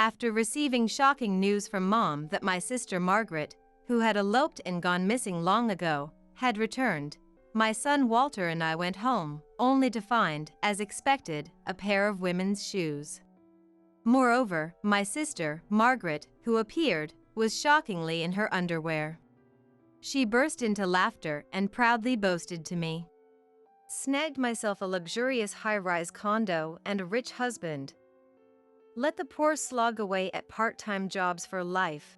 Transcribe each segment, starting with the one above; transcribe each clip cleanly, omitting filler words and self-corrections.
After receiving shocking news from Mom that my sister Margaret, who had eloped and gone missing long ago, had returned, my son Walter and I went home, only to find, as expected, a pair of women's shoes. Moreover, my sister, Margaret, who appeared, was shockingly in her underwear. She burst into laughter and proudly boasted to me. Snagged myself a luxurious high-rise condo and a rich husband. Let the poor slog away at part-time jobs for life.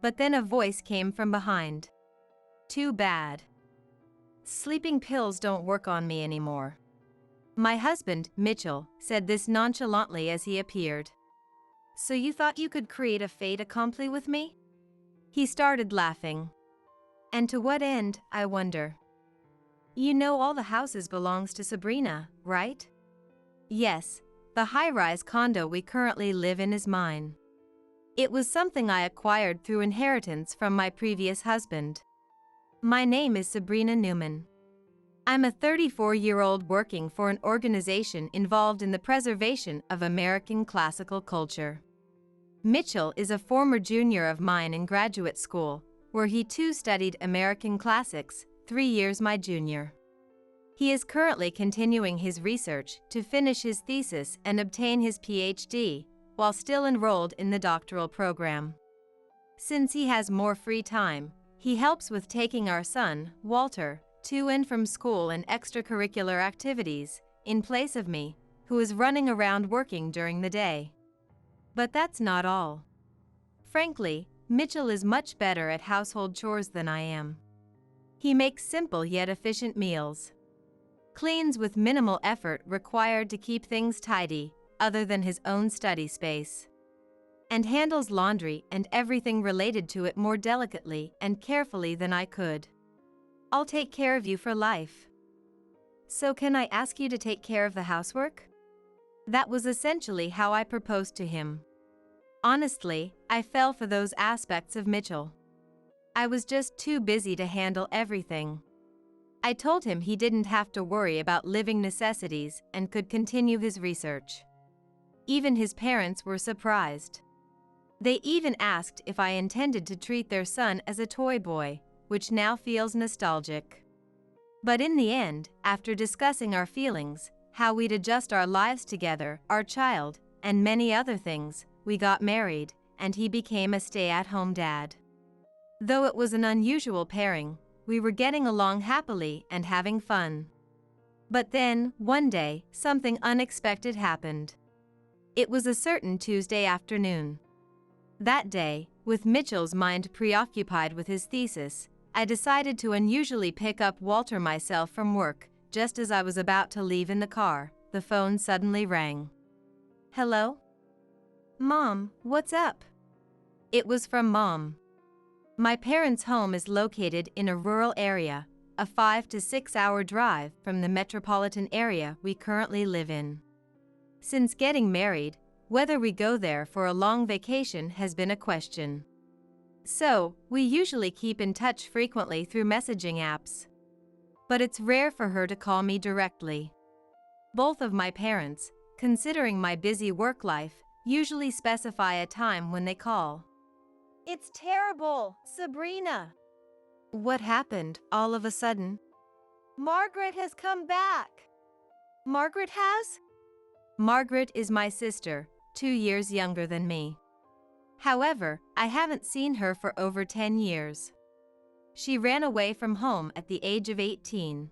But then a voice came from behind. Too bad. Sleeping pills don't work on me anymore. My husband, Mitchell, said this nonchalantly as he appeared. So you thought you could create a fait accompli with me? He started laughing. And to what end, I wonder? You know all the houses belongs to Sabrina, right? Yes, the high-rise condo we currently live in is mine. It was something I acquired through inheritance from my previous husband. My name is Sabrina Newman. I'm a 34-year-old working for an organization involved in the preservation of American classical culture. Mitchell is a former junior of mine in graduate school, where he too studied American classics, 3 years my junior. He is currently continuing his research to finish his thesis and obtain his PhD, while still enrolled in the doctoral program. Since he has more free time, he helps with taking our son, Walter, to and from school and extracurricular activities, in place of me, who is running around working during the day. But that's not all. Frankly, Mitchell is much better at household chores than I am. He makes simple yet efficient meals. Cleans with minimal effort required to keep things tidy, other than his own study space. And handles laundry and everything related to it more delicately and carefully than I could. I'll take care of you for life. So can I ask you to take care of the housework? That was essentially how I proposed to him. Honestly, I fell for those aspects of Mitchell. I was just too busy to handle everything. I told him he didn't have to worry about living necessities and could continue his research. Even his parents were surprised. They even asked if I intended to treat their son as a toy boy, which now feels nostalgic. But in the end, after discussing our feelings, how we'd adjust our lives together, our child, and many other things, we got married, and he became a stay-at-home dad. Though it was an unusual pairing, we were getting along happily and having fun. But then, one day, something unexpected happened. It was a certain Tuesday afternoon. That day, with Mitchell's mind preoccupied with his thesis, I decided to unusually pick up Walter myself from work. Just as I was about to leave in the car, the phone suddenly rang. Hello? Mom, what's up? It was from Mom. My parents' home is located in a rural area, a 5 to 6 hour drive from the metropolitan area we currently live in. Since getting married, whether we go there for a long vacation has been a question. So, we usually keep in touch frequently through messaging apps. But it's rare for her to call me directly. Both of my parents, considering my busy work life, usually specify a time when they call. It's terrible, Sabrina. What happened all of a sudden? Margaret has come back. Margaret has? Margaret is my sister, 2 years younger than me. However, I haven't seen her for over 10 years. She ran away from home at the age of 18.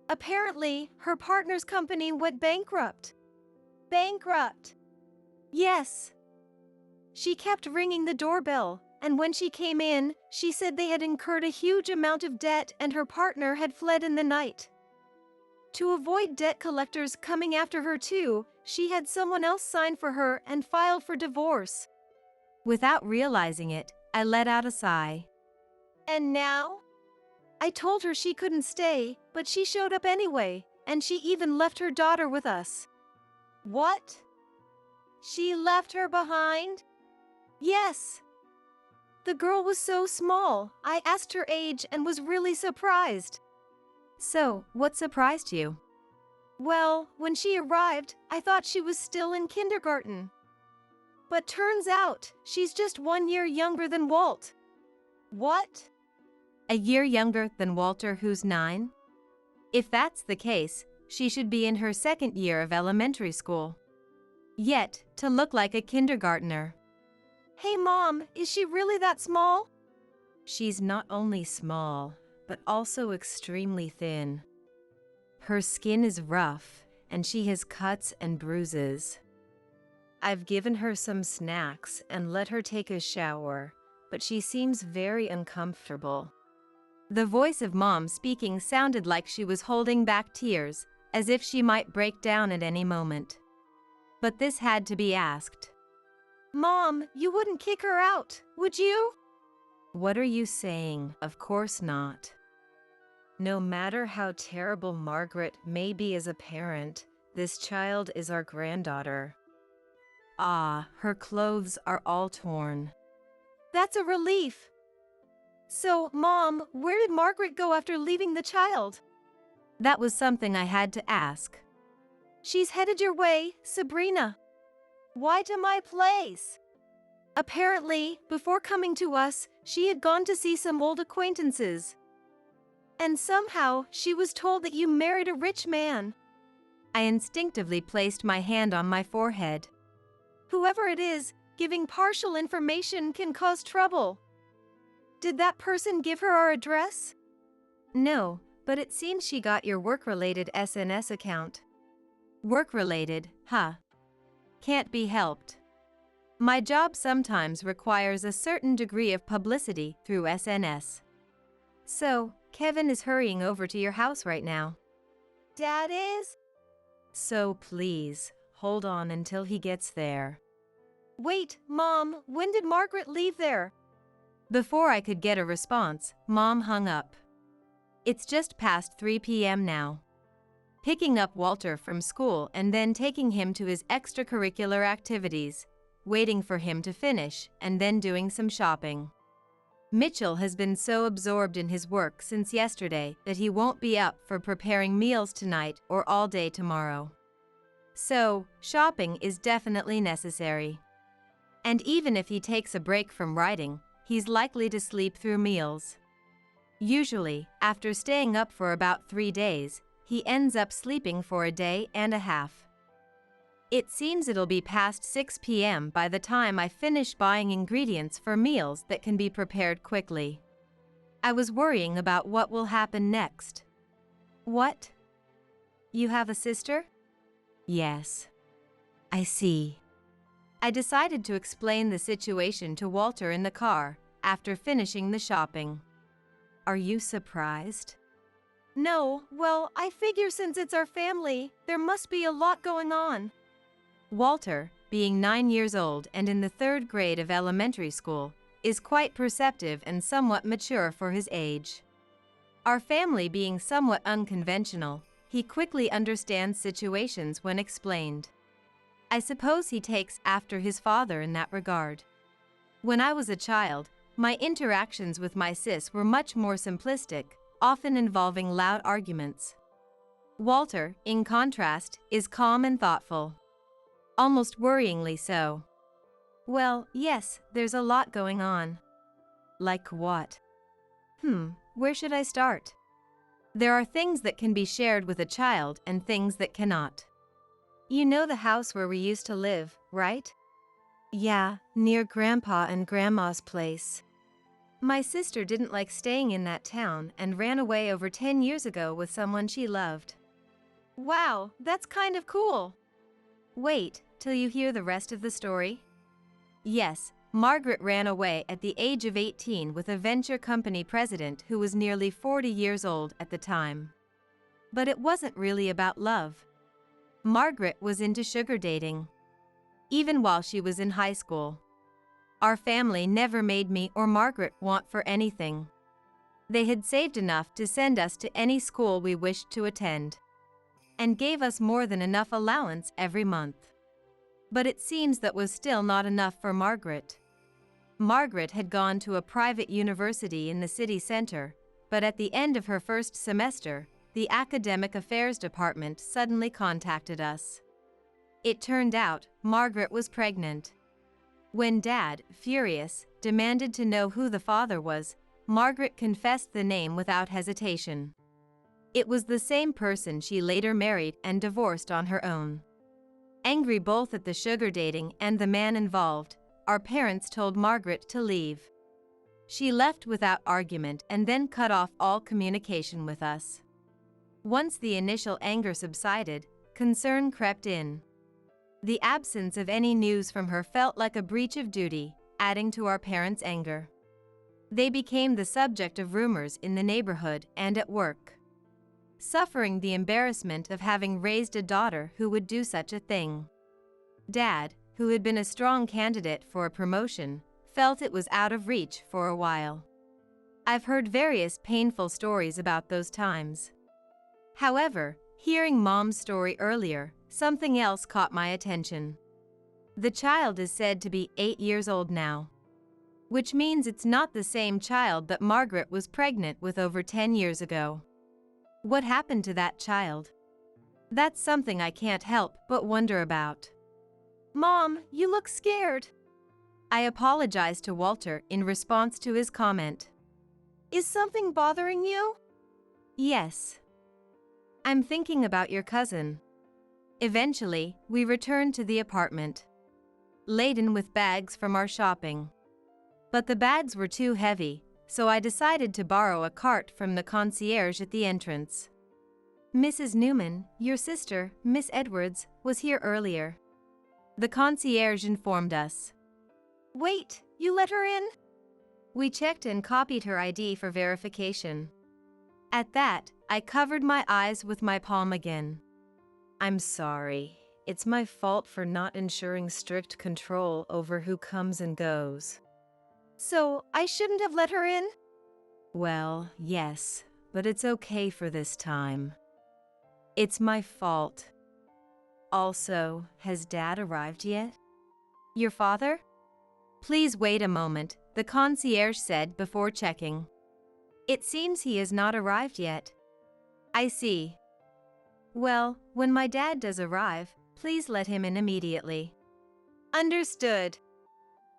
Apparently, her partner's company went bankrupt. Bankrupt? Yes. She kept ringing the doorbell, and when she came in, she said they had incurred a huge amount of debt and her partner had fled in the night. To avoid debt collectors coming after her too, she had someone else sign for her and filed for divorce. Without realizing it, I let out a sigh. And now? I told her she couldn't stay, but she showed up anyway, and she even left her daughter with us. What? She left her behind? Yes. The girl was so small, I asked her age and was really surprised. So, what surprised you? Well, when she arrived, I thought she was still in kindergarten. but turns out she's just 1 year younger than Walt. What? A year younger than Walter, who's 9? If that's the case, she should be in her 2nd year of elementary school. Yet, to look like a kindergartner. Hey Mom, is she really that small? She's not only small, but also extremely thin. Her skin is rough, and she has cuts and bruises. I've given her some snacks and let her take a shower, but she seems very uncomfortable. The voice of Mom speaking sounded like she was holding back tears, as if she might break down at any moment. But this had to be asked. Mom, you wouldn't kick her out, would you? What are you saying? Of course not. No matter how terrible Margaret may be as a parent, this child is our granddaughter. Ah, her clothes are all torn. That's a relief. So, Mom, where did Margaret go after leaving the child? That was something I had to ask. She's headed your way, Sabrina. Why to my place? Apparently, before coming to us, she had gone to see some old acquaintances. And somehow, she was told that you married a rich man. I instinctively placed my hand on my forehead. Whoever it is, giving partial information can cause trouble. Did that person give her our address? No, but it seems she got your work-related SNS account. Work-related, huh? Can't be helped. My job sometimes requires a certain degree of publicity through SNS. So, Kevin is hurrying over to your house right now. Dad is? So please, hold on until he gets there. Wait, Mom, when did Margaret leave there? Before I could get a response, Mom hung up. It's just past 3 p.m. now. Picking up Walter from school and then taking him to his extracurricular activities, waiting for him to finish, and then doing some shopping. Mitchell has been so absorbed in his work since yesterday that he won't be up for preparing meals tonight or all day tomorrow. So, shopping is definitely necessary. And even if he takes a break from writing, he's likely to sleep through meals. Usually, after staying up for about 3 days, he ends up sleeping for a day and a half. It seems it'll be past 6 p.m. by the time I finish buying ingredients for meals that can be prepared quickly. I was worrying about what will happen next. What? You have a sister? Yes. I see. I decided to explain the situation to Walter in the car after finishing the shopping. Are you surprised? No, well, I figure since it's our family, there must be a lot going on. Walter, being 9 years old and in the 3rd grade of elementary school, is quite perceptive and somewhat mature for his age. Our family being somewhat unconventional, he quickly understands situations when explained. I suppose he takes after his father in that regard. When I was a child, my interactions with my sis were much more simplistic, often involving loud arguments. Walter, in contrast, is calm and thoughtful. Almost worryingly so. Well, yes, there's a lot going on. Like what? Where should I start? There are things that can be shared with a child and things that cannot. You know the house where we used to live, right? Yeah, near Grandpa and Grandma's place. My sister didn't like staying in that town and ran away over 10 years ago with someone she loved. Wow, that's kind of cool. Wait till you hear the rest of the story. Yes, Margaret ran away at the age of 18 with a venture company president who was nearly 40 years old at the time. But it wasn't really about love. Margaret was into sugar dating. Even while she was in high school. Our family never made me or Margaret want for anything. They had saved enough to send us to any school we wished to attend, and gave us more than enough allowance every month. But it seems that was still not enough for Margaret. Margaret had gone to a private university in the city center, but at the end of her first semester, the academic affairs department suddenly contacted us. It turned out Margaret was pregnant. When Dad, furious, demanded to know who the father was, Margaret confessed the name without hesitation. It was the same person she later married and divorced on her own. Angry both at the sugar dating and the man involved, our parents told Margaret to leave. She left without argument and then cut off all communication with us. Once the initial anger subsided, concern crept in. The absence of any news from her felt like a breach of duty, adding to our parents' anger. They became the subject of rumors in the neighborhood and at work. Suffering the embarrassment of having raised a daughter who would do such a thing. Dad, who had been a strong candidate for a promotion, felt it was out of reach for a while. I've heard various painful stories about those times. However, hearing Mom's story earlier, something else caught my attention. The child is said to be 8 years old now. Which means it's not the same child that Margaret was pregnant with over 10 years ago. What happened to that child? That's something I can't help but wonder about. Mom, you look scared. I apologized to Walter in response to his comment. Is something bothering you? Yes. I'm thinking about your cousin. Eventually, we returned to the apartment, laden with bags from our shopping. But the bags were too heavy, so I decided to borrow a cart from the concierge at the entrance. Mrs. Newman, your sister, Miss Edwards, was here earlier. The concierge informed us. Wait, you let her in? We checked and copied her ID for verification. At that, I covered my eyes with my palm again. I'm sorry. It's my fault for not ensuring strict control over who comes and goes. So, I shouldn't have let her in? Well, yes, but it's okay for this time. It's my fault. Also, has Dad arrived yet? Your father? Please wait a moment, the concierge said before checking. It seems he has not arrived yet. I see. Well, when my dad does arrive, please let him in immediately. Understood.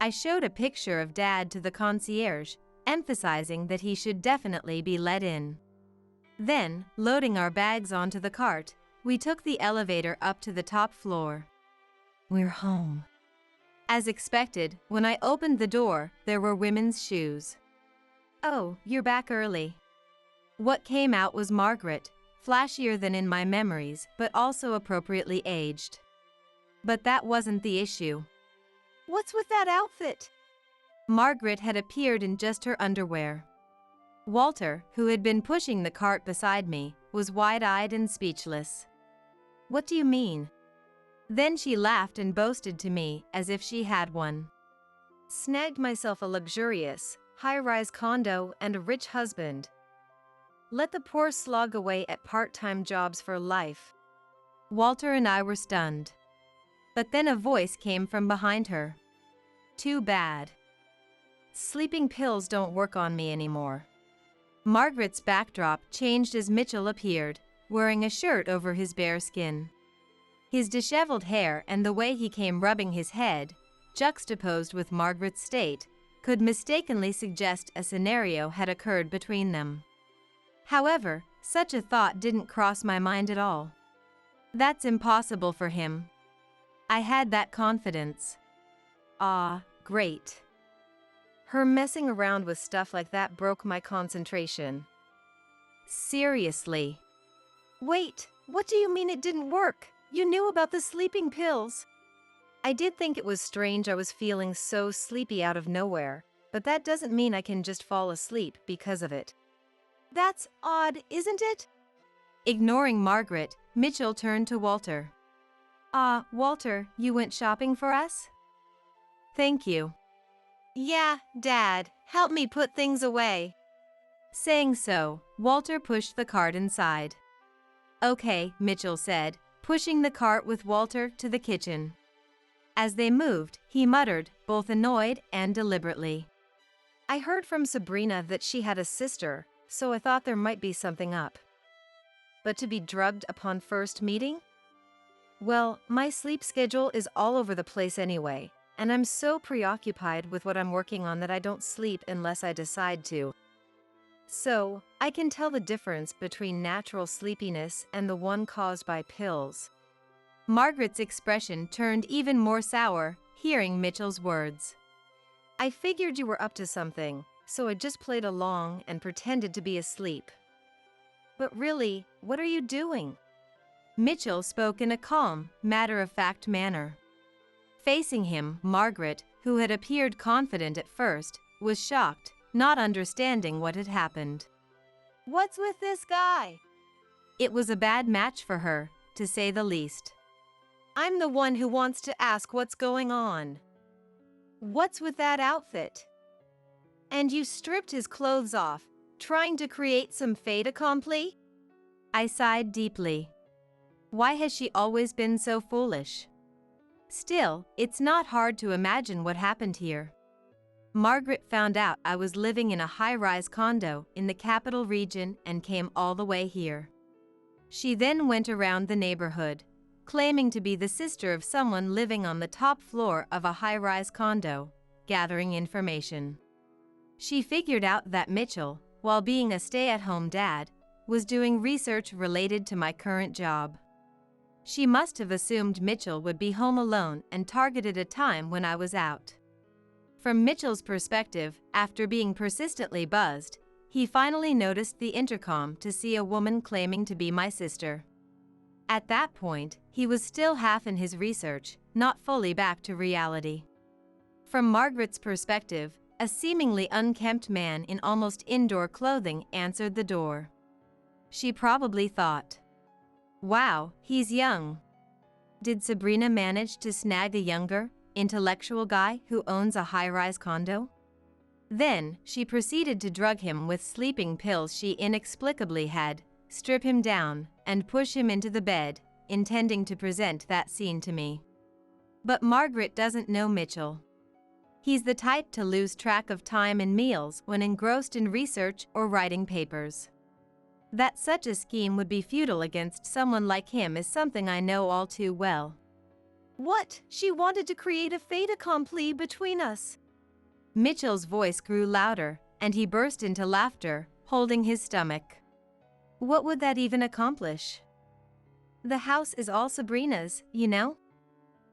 I showed a picture of Dad to the concierge, emphasizing that he should definitely be let in. Then, loading our bags onto the cart, we took the elevator up to the top floor. We're home. As expected, when I opened the door, there were women's shoes. Oh, you're back early. What came out was Margaret, flashier than in my memories, but also appropriately aged. But that wasn't the issue. What's with that outfit? Margaret had appeared in just her underwear. Walter, who had been pushing the cart beside me, was wide-eyed and speechless. What do you mean? Then she laughed and boasted to me as if she had one. Snagged myself a luxurious, high-rise condo and a rich husband. Let the poor slog away at part-time jobs for life. Walter and I were stunned. But then a voice came from behind her. Too bad. Sleeping pills don't work on me anymore. Margaret's backdrop changed as Mitchell appeared, wearing a shirt over his bare skin. His disheveled hair and the way he came rubbing his head, juxtaposed with Margaret's state, could mistakenly suggest a scenario had occurred between them. However, such a thought didn't cross my mind at all. That's impossible for him. I had that confidence. Ah, great. Her messing around with stuff like that broke my concentration. Seriously. Wait, what do you mean it didn't work? You knew about the sleeping pills. I did think it was strange I was feeling so sleepy out of nowhere, but that doesn't mean I can just fall asleep because of it. That's odd, isn't it? Ignoring Margaret, Mitchell turned to Walter. Walter, you went shopping for us? Thank you. Yeah, Dad, help me put things away. Saying so, Walter pushed the cart inside. Okay, Mitchell said, pushing the cart with Walter to the kitchen. As they moved, he muttered, both annoyed and deliberately. I heard from Sabrina that she had a sister, so I thought there might be something up. But to be drugged upon first meeting? Well, my sleep schedule is all over the place anyway, and I'm so preoccupied with what I'm working on that I don't sleep unless I decide to. So, I can tell the difference between natural sleepiness and the one caused by pills. Margaret's expression turned even more sour, hearing Mitchell's words. I figured you were up to something, so I just played along and pretended to be asleep. But really, what are you doing? Mitchell spoke in a calm, matter-of-fact manner. Facing him, Margaret, who had appeared confident at first, was shocked, not understanding what had happened. What's with this guy? It was a bad match for her, to say the least. I'm the one who wants to ask what's going on. What's with that outfit? And you stripped his clothes off, trying to create some fait accompli? I sighed deeply. Why has she always been so foolish? Still, it's not hard to imagine what happened here. Margaret found out I was living in a high-rise condo in the capital region and came all the way here. She then went around the neighborhood, claiming to be the sister of someone living on the top floor of a high-rise condo, gathering information. She figured out that Mitchell, while being a stay-at-home dad, was doing research related to my current job. She must have assumed Mitchell would be home alone and targeted a time when I was out. From Mitchell's perspective, after being persistently buzzed, he finally noticed the intercom to see a woman claiming to be my sister. At that point, he was still half in his research, not fully back to reality. From Margaret's perspective, a seemingly unkempt man in almost indoor clothing answered the door. She probably thought, "Wow, he's young. Did Sabrina manage to snag a younger, intellectual guy who owns a high-rise condo?" Then, she proceeded to drug him with sleeping pills she inexplicably had, strip him down, and push him into the bed, intending to present that scene to me. But Margaret doesn't know Mitchell. He's the type to lose track of time and meals when engrossed in research or writing papers. That such a scheme would be futile against someone like him is something I know all too well. What? She wanted to create a fait accompli between us. Mitchell's voice grew louder, and he burst into laughter, holding his stomach. What would that even accomplish? The house is all Sabrina's, you know?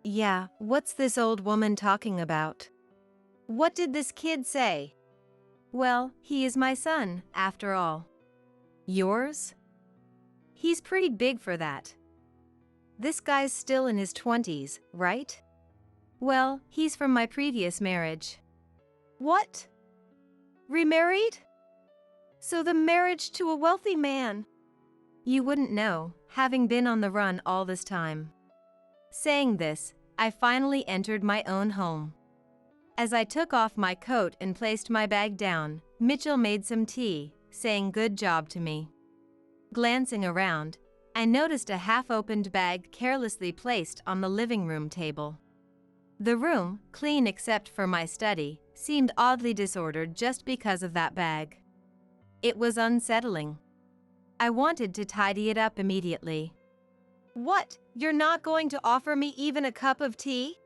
Yeah, what's this old woman talking about? What did this kid say? Well, he is my son, after all. Yours? He's pretty big for that. This guy's still in his 20s, right? Well, he's from my previous marriage. What? Remarried? So the marriage to a wealthy man. You wouldn't know, having been on the run all this time. Saying this, I finally entered my own home. As I took off my coat and placed my bag down, Mitchell made some tea, saying good job to me. Glancing around, I noticed a half-opened bag carelessly placed on the living room table. The room, clean except for my study, seemed oddly disordered just because of that bag. It was unsettling. I wanted to tidy it up immediately. What? You're not going to offer me even a cup of tea?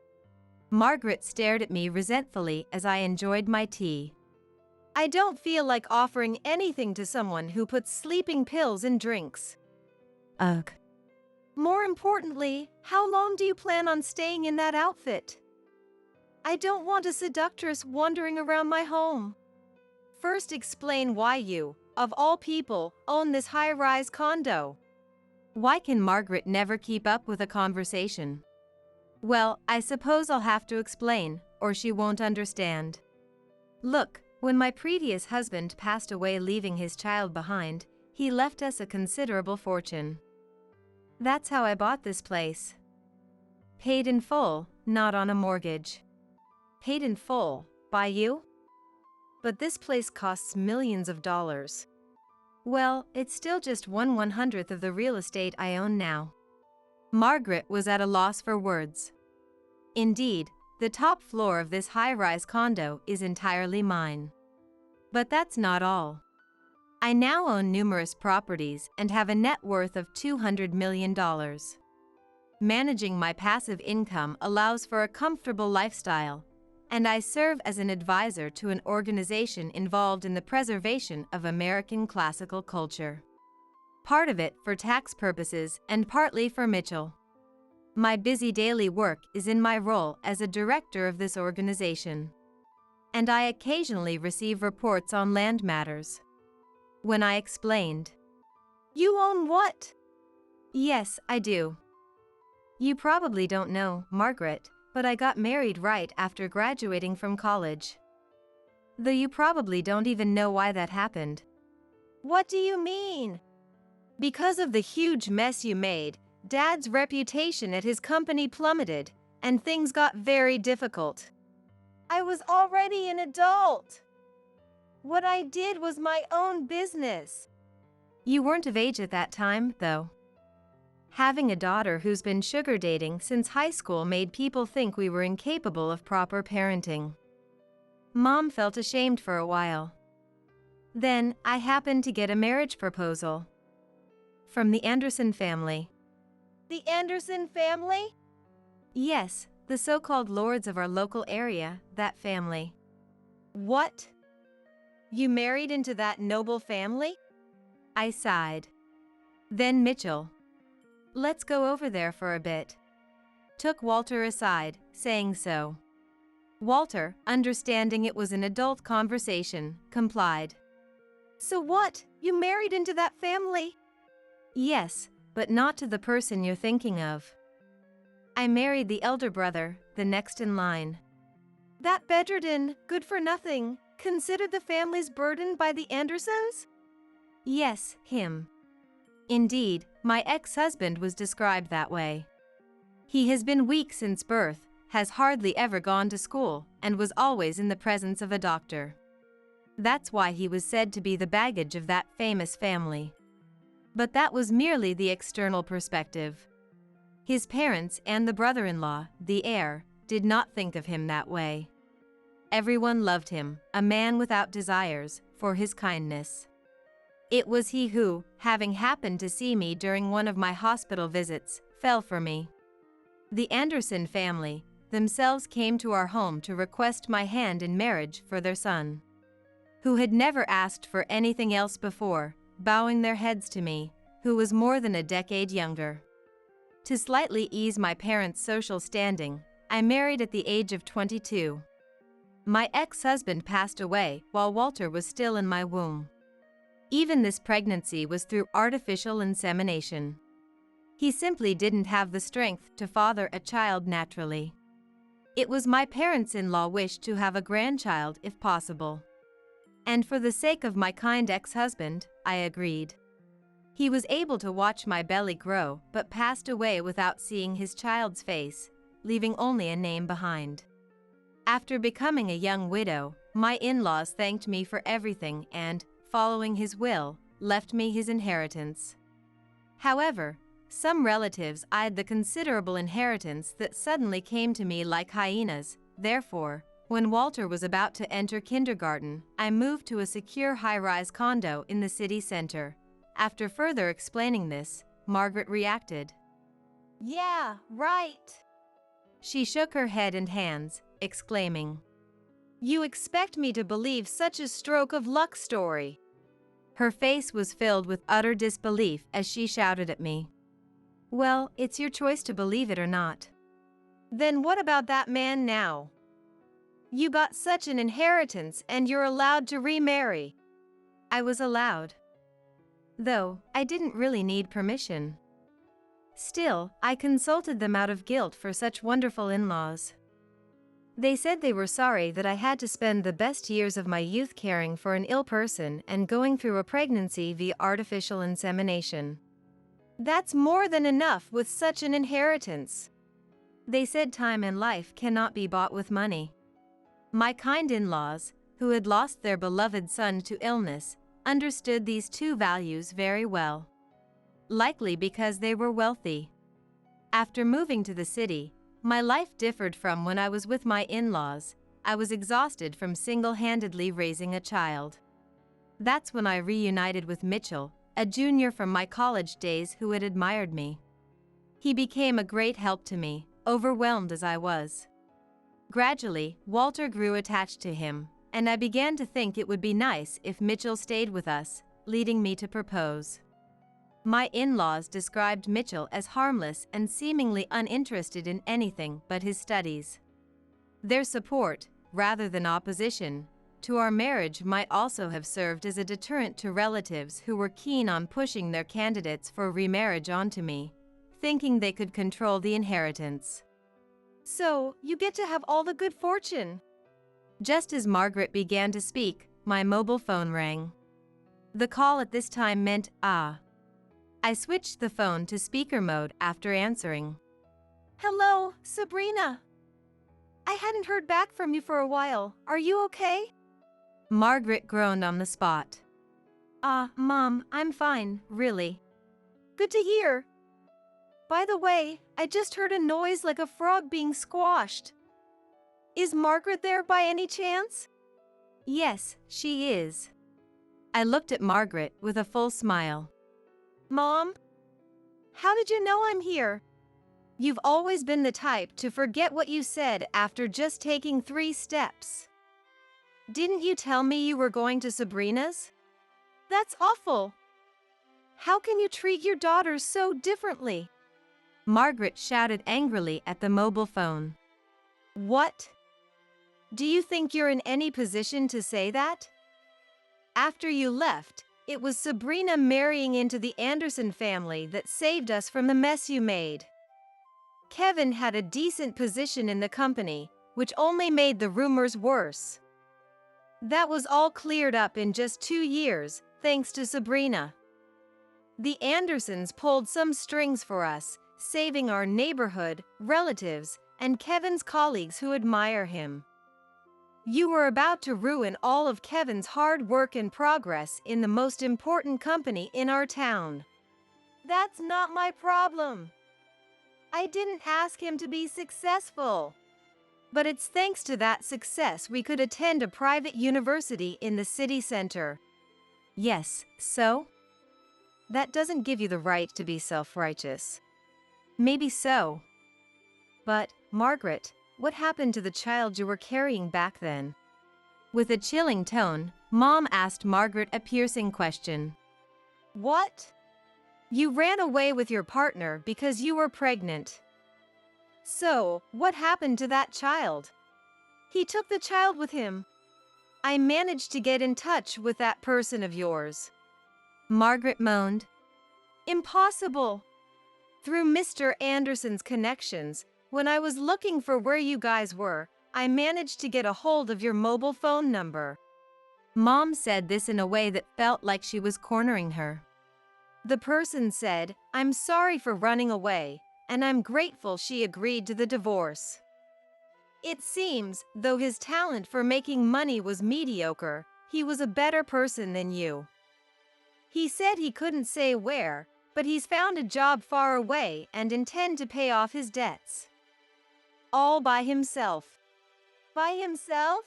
Margaret stared at me resentfully as I enjoyed my tea. I don't feel like offering anything to someone who puts sleeping pills in drinks. Ugh. More importantly, how long do you plan on staying in that outfit? I don't want a seductress wandering around my home. First explain why you, of all people, own this high-rise condo. Why can Margaret never keep up with a conversation? Well, I suppose I'll have to explain, or she won't understand. Look, when my previous husband passed away leaving his child behind, he left us a considerable fortune. That's how I bought this place. Paid in full, not on a mortgage. Paid in full, by you? But this place costs millions of dollars. Well, it's still just 1/100th of the real estate I own now. Margaret was at a loss for words. Indeed, the top floor of this high-rise condo is entirely mine. But that's not all. I now own numerous properties and have a net worth of $200 million. Managing my passive income allows for a comfortable lifestyle, and I serve as an advisor to an organization involved in the preservation of American classical culture. Part of it for tax purposes and partly for Mitchell. My busy daily work is in my role as a director of this organization, and I occasionally receive reports on land matters. When I explained, "You own what?" "Yes, I do. You probably don't know, Margaret, but I got married right after graduating from college. Though you probably don't even know why that happened." "What do you mean?" "Because of the huge mess you made, Dad's reputation at his company plummeted, and things got very difficult." "I was already an adult. What I did was my own business." "You weren't of age at that time, though. Having a daughter who's been sugar dating since high school made people think we were incapable of proper parenting. Mom felt ashamed for a while. Then, I happened to get a marriage proposal. From the Anderson family." "The Anderson family?" "Yes, the so-called lords of our local area, that family." "What? You married into that noble family?" I sighed. Then Mitchell, "Let's go over there for a bit," took Walter aside, saying so. Walter, understanding it was an adult conversation, complied. "So what? You married into that family?" "Yes, but not to the person you're thinking of. I married the elder brother, the next in line." "That bedridden, good-for-nothing, considered the family's burden by the Andersons?" "Yes, him. Indeed, my ex-husband was described that way. He has been weak since birth, has hardly ever gone to school, and was always in the presence of a doctor. That's why he was said to be the baggage of that famous family. But that was merely the external perspective. His parents and the brother-in-law, the heir, did not think of him that way. Everyone loved him, a man without desires, for his kindness. It was he who, having happened to see me during one of my hospital visits, fell for me. The Anderson family themselves came to our home to request my hand in marriage for their son, who had never asked for anything else before, bowing their heads to me, who was more than a decade younger. To slightly ease my parents' social standing, I married at the age of 22. My ex-husband passed away while Walter was still in my womb. Even this pregnancy was through artificial insemination. He simply didn't have the strength to father a child naturally. It was my parents-in-law wish to have a grandchild if possible. And for the sake of my kind ex-husband, I agreed. He was able to watch my belly grow but passed away without seeing his child's face, leaving only a name behind. After becoming a young widow, my in-laws thanked me for everything and, following his will, left me his inheritance. However, some relatives eyed the considerable inheritance that suddenly came to me like hyenas. Therefore, when Walter was about to enter kindergarten, I moved to a secure high-rise condo in the city center. After further explaining this, Margaret reacted. "Yeah, right." She shook her head and hands, exclaiming, "You expect me to believe such a stroke of luck story?" Her face was filled with utter disbelief as she shouted at me. "Well, it's your choice to believe it or not." "Then what about that man now? You got such an inheritance and you're allowed to remarry." I was allowed. Though, I didn't really need permission. Still, I consulted them out of guilt for such wonderful in-laws. They said they were sorry that I had to spend the best years of my youth caring for an ill person and going through a pregnancy via artificial insemination. "That's more than enough with such an inheritance." They said time and life cannot be bought with money. My kind in-laws, who had lost their beloved son to illness, understood these two values very well. Likely because they were wealthy. After moving to the city, my life differed from when I was with my in-laws. I was exhausted from single-handedly raising a child. That's when I reunited with Mitchell, a junior from my college days who had admired me. He became a great help to me, overwhelmed as I was. Gradually, Walter grew attached to him, and I began to think it would be nice if Mitchell stayed with us, leading me to propose. My in-laws described Mitchell as harmless and seemingly uninterested in anything but his studies. Their support, rather than opposition, to our marriage might also have served as a deterrent to relatives who were keen on pushing their candidates for remarriage onto me, thinking they could control the inheritance. So, you get to have all the good fortune. Just as Margaret began to speak, my mobile phone rang. The call at this time meant, "Ah." I switched the phone to speaker mode after answering. Hello, Sabrina. I hadn't heard back from you for a while. Are you okay? Margaret groaned on the spot. Mom, I'm fine, really. Good to hear. By the way, I just heard a noise like a frog being squashed. Is Margaret there by any chance? Yes, she is. I looked at Margaret with a full smile. Mom? How did you know I'm here? You've always been the type to forget what you said after just taking 3 steps. Didn't you tell me you were going to Sabrina's? That's awful. How can you treat your daughters so differently? Margaret shouted angrily at the mobile phone. What? Do you think you're in any position to say that? After you left, it was Sabrina marrying into the Anderson family that saved us from the mess you made. Kevin had a decent position in the company, which only made the rumors worse. That was all cleared up in just 2 years, thanks to Sabrina. The Andersons pulled some strings for us, saving our neighborhood, relatives, and Kevin's colleagues who admire him. You were about to ruin all of Kevin's hard work and progress in the most important company in our town. That's not my problem. I didn't ask him to be successful. But it's thanks to that success we could attend a private university in the city center. Yes, so? That doesn't give you the right to be self-righteous. Maybe so. But, Margaret, what happened to the child you were carrying back then? With a chilling tone, Mom asked Margaret a piercing question. What? You ran away with your partner because you were pregnant. So, what happened to that child? He took the child with him. I managed to get in touch with that person of yours. Margaret moaned. Impossible. Through Mr. Anderson's connections, when I was looking for where you guys were, I managed to get a hold of your mobile phone number. Mom said this in a way that felt like she was cornering her. The person said, "I'm sorry for running away, and I'm grateful she agreed to the divorce." It seems, though his talent for making money was mediocre, he was a better person than you. He said he couldn't say where, but he's found a job far away and intend to pay off his debts. All by himself. By himself?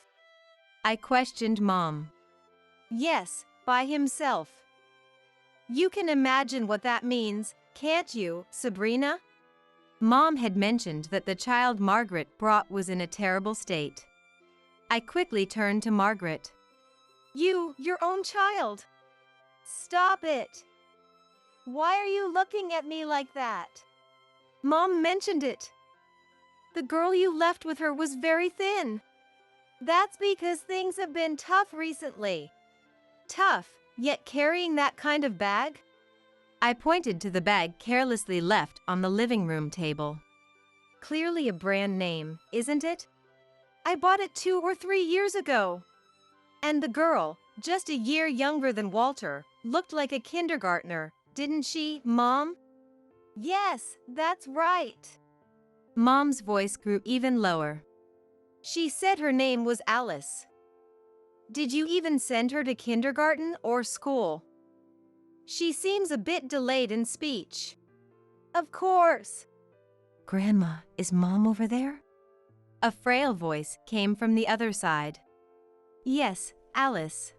I questioned Mom. Yes, by himself. You can imagine what that means, can't you, Sabrina? Mom had mentioned that the child Margaret brought was in a terrible state. I quickly turned to Margaret. Your own child. Stop it. Why are you looking at me like that? Mom mentioned it. The girl you left with her was very thin. That's because things have been tough recently. Tough, yet carrying that kind of bag? I pointed to the bag carelessly left on the living room table. Clearly a brand name, isn't it? I bought it 2 or 3 years ago. And the girl, just a year younger than Walter, looked like a kindergartner, didn't she, Mom? Yes, that's right. Mom's voice grew even lower. She said her name was Alice. Did you even send her to kindergarten or school? She seems a bit delayed in speech. Of course. Grandma, is Mom over there? A frail voice came from the other side. Yes, Alice.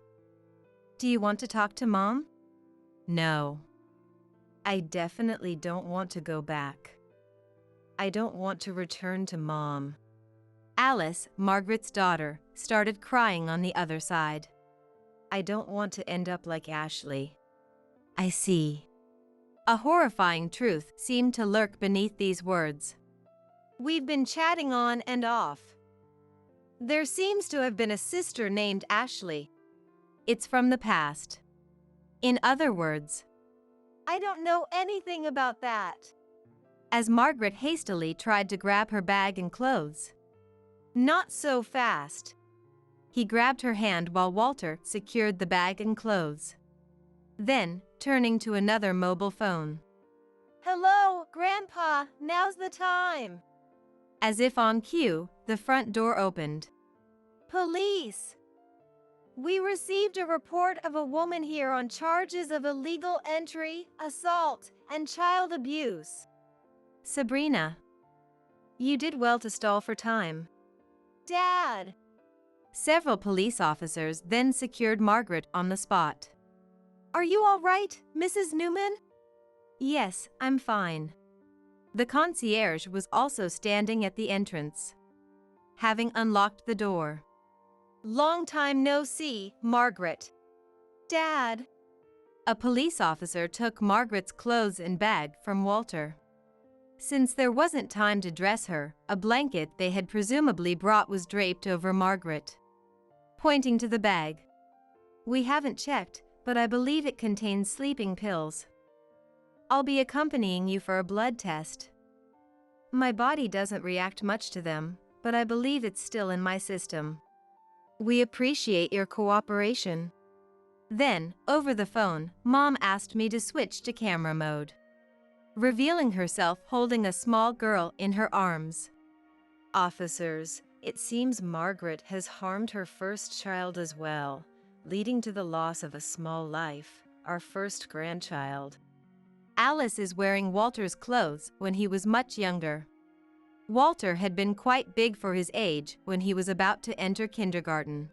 Do you want to talk to Mom? No. I definitely don't want to go back. I don't want to return to Mom. Alice, Margaret's daughter, started crying on the other side. I don't want to end up like Ashley. I see. A horrifying truth seemed to lurk beneath these words. We've been chatting on and off. There seems to have been a sister named Ashley. It's from the past. In other words, I don't know anything about that. As Margaret hastily tried to grab her bag and clothes. Not so fast. He grabbed her hand while Walter secured the bag and clothes. Then, turning to another mobile phone. Hello, Grandpa, now's the time. As if on cue, the front door opened. Police! We received a report of a woman here on charges of illegal entry, assault, and child abuse. Sabrina. You did well to stall for time. Dad! Several police officers then secured Margaret on the spot. Are you all right, Mrs. Newman? Yes, I'm fine. The concierge was also standing at the entrance, having unlocked the door. Long time no see, Margaret. Dad. A police officer took Margaret's clothes and bag from Walter. Since there wasn't time to dress her, a blanket they had presumably brought was draped over Margaret. Pointing to the bag. We haven't checked, but I believe it contains sleeping pills. I'll be accompanying you for a blood test. My body doesn't react much to them, but I believe it's still in my system. We appreciate your cooperation. Then, over the phone, Mom asked me to switch to camera mode, revealing herself holding a small girl in her arms. Officers, it seems Margaret has harmed her first child as well, leading to the loss of a small life, our first grandchild. Alice is wearing Walter's clothes when he was much younger. Walter had been quite big for his age when he was about to enter kindergarten.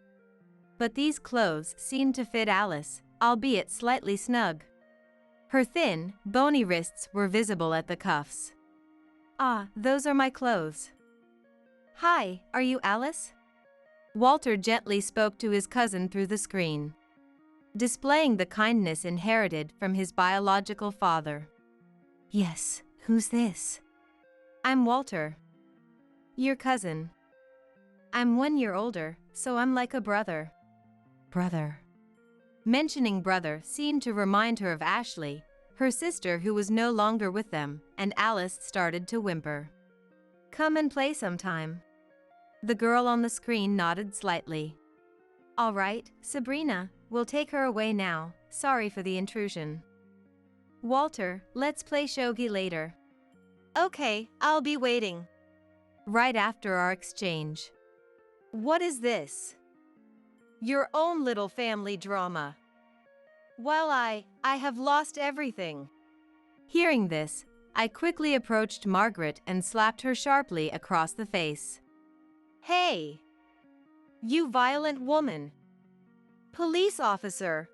But these clothes seemed to fit Alice, albeit slightly snug. Her thin, bony wrists were visible at the cuffs. Ah, those are my clothes. Hi, are you Alice? Walter gently spoke to his cousin through the screen, displaying the kindness inherited from his biological father. Yes, who's this? I'm Walter. Your cousin. I'm 1 year older, so I'm like a brother. Brother. Mentioning brother seemed to remind her of Ashley, her sister who was no longer with them, and Alice started to whimper. Come and play sometime. The girl on the screen nodded slightly. All right, Sabrina, we'll take her away now. Sorry for the intrusion. Walter, let's play shogi later. Okay, I'll be waiting. Right after our exchange. What is this? Your own little family drama. Well, I have lost everything. Hearing this, I quickly approached Margaret and slapped her sharply across the face. Hey! You violent woman! Police officer!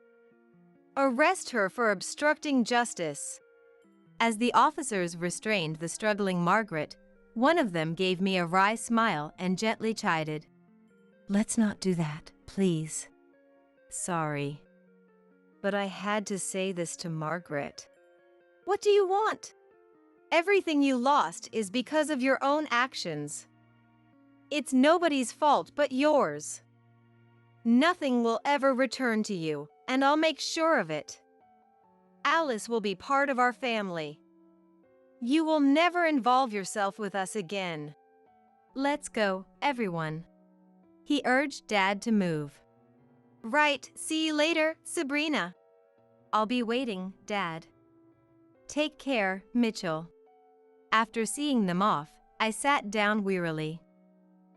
Arrest her for obstructing justice. As the officers restrained the struggling Margaret, one of them gave me a wry smile and gently chided. Let's not do that, please. Sorry. But I had to say this to Margaret. What do you want? Everything you lost is because of your own actions. It's nobody's fault but yours. Nothing will ever return to you, and I'll make sure of it. Alice will be part of our family. You will never involve yourself with us again. Let's go, everyone. He urged Dad to move. Right, see you later, Sabrina. I'll be waiting, Dad. Take care, Mitchell. After seeing them off, I sat down wearily.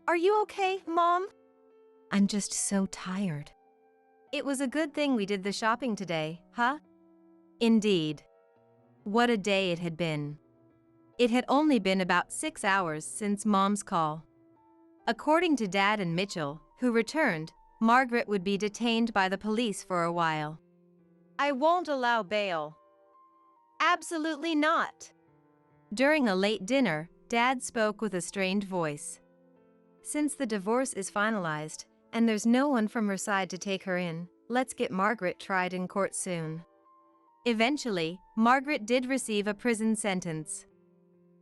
Are you okay, Mom? I'm just so tired. It was a good thing we did the shopping today, huh? Indeed. What a day it had been. It had only been about 6 hours since Mom's call. According to Dad and Mitchell, who returned, Margaret would be detained by the police for a while. I won't allow bail. Absolutely not. During a late dinner, Dad spoke with a strained voice. Since the divorce is finalized, and there's no one from her side to take her in, let's get Margaret tried in court soon. Eventually, Margaret did receive a prison sentence.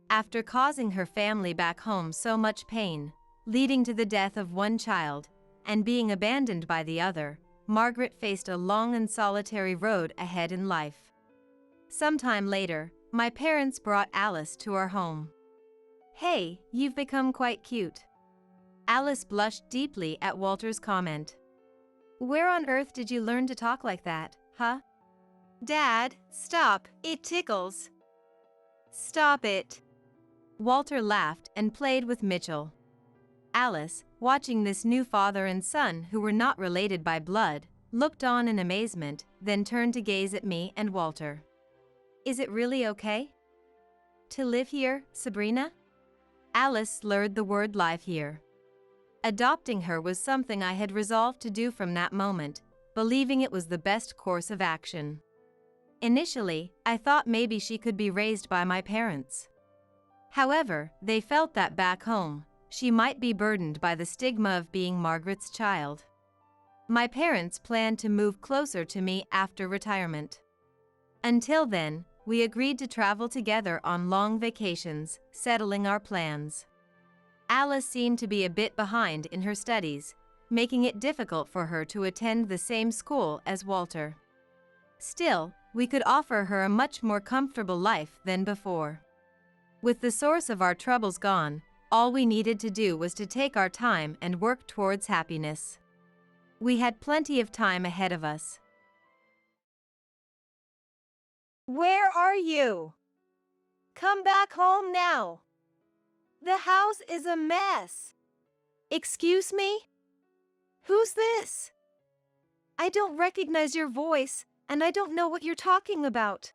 After causing her family back home so much pain, leading to the death of one child, and being abandoned by the other, Margaret faced a long and solitary road ahead in life. Sometime later, my parents brought Alice to our home. "Hey, you've become quite cute." Alice blushed deeply at Walter's comment. "Where on earth did you learn to talk like that, huh?" "Dad, stop, it tickles." "Stop it." Walter laughed and played with Mitchell. Alice, watching this new father and son who were not related by blood, looked on in amazement, then turned to gaze at me and Walter. "Is it really okay to live here, Sabrina?" Alice slurred the word "live here." Adopting her was something I had resolved to do from that moment, believing it was the best course of action. Initially, I thought maybe she could be raised by my parents. However, they felt that back home, she might be burdened by the stigma of being Margaret's child. My parents planned to move closer to me after retirement. Until then, we agreed to travel together on long vacations, settling our plans. Alice seemed to be a bit behind in her studies, making it difficult for her to attend the same school as Walter. Still, we could offer her a much more comfortable life than before. With the source of our troubles gone, all we needed to do was to take our time and work towards happiness. We had plenty of time ahead of us. "Where are you? Come back home now. The house is a mess." "Excuse me? Who's this? I don't recognize your voice, and I don't know what you're talking about."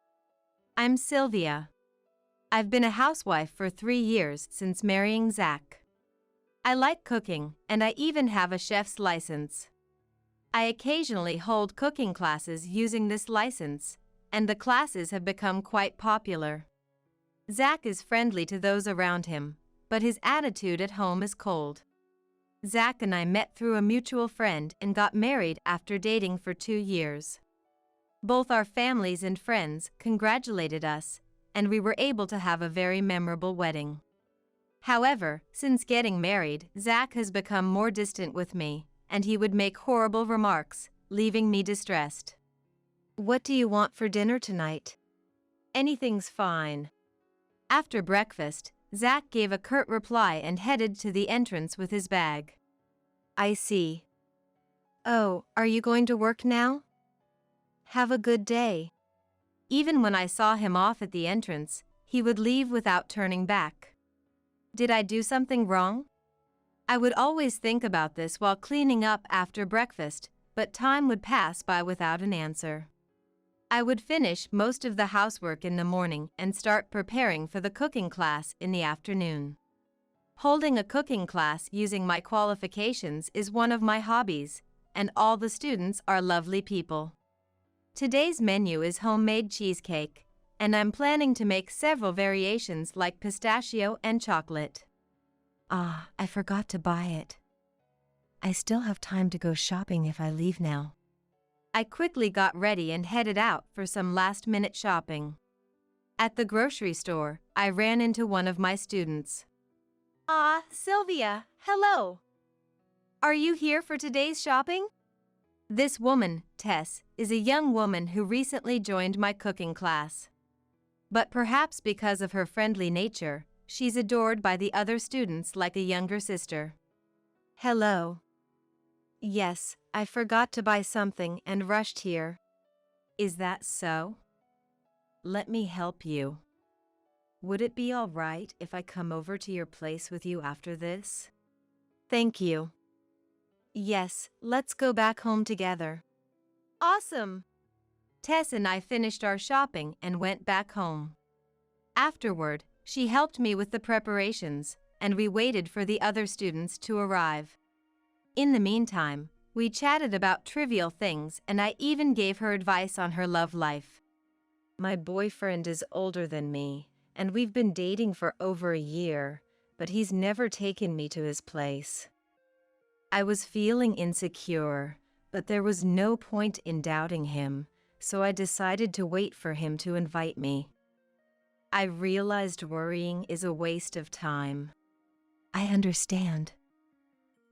I'm Sylvia. I've been a housewife for 3 years since marrying Zach. I like cooking, and I even have a chef's license. I occasionally hold cooking classes using this license, and the classes have become quite popular. Zach is friendly to those around him, but his attitude at home is cold. Zach and I met through a mutual friend and got married after dating for 2 years. Both our families and friends congratulated us, and we were able to have a very memorable wedding. However, since getting married, Zach has become more distant with me, and he would make horrible remarks, leaving me distressed. "What do you want for dinner tonight?" "Anything's fine." After breakfast, Zach gave a curt reply and headed to the entrance with his bag. "I see. Oh, are you going to work now? Have a good day." Even when I saw him off at the entrance, he would leave without turning back. Did I do something wrong? I would always think about this while cleaning up after breakfast, but time would pass by without an answer. I would finish most of the housework in the morning and start preparing for the cooking class in the afternoon. Holding a cooking class using my qualifications is one of my hobbies, and all the students are lovely people. Today's menu is homemade cheesecake, and I'm planning to make several variations like pistachio and chocolate. Ah, I forgot to buy it. I still have time to go shopping if I leave now. I quickly got ready and headed out for some last-minute shopping. At the grocery store, I ran into one of my students. "Ah, Sylvia, hello. Are you here for today's shopping?" This woman, Tess, is a young woman who recently joined my cooking class. But perhaps because of her friendly nature, she's adored by the other students like a younger sister. "Hello. Yes, I forgot to buy something and rushed here." Is that so? Let me help you. Would it be all right if I come over to your place with you after this? "Thank you. Yes, let's go back home together." "Awesome." Tess and I finished our shopping and went back home. Afterward, she helped me with the preparations, and we waited for the other students to arrive. In the meantime, we chatted about trivial things and I even gave her advice on her love life. "My boyfriend is older than me, and we've been dating for over a year, but he's never taken me to his place. I was feeling insecure, but there was no point in doubting him, so I decided to wait for him to invite me. I realized worrying is a waste of time. I understand.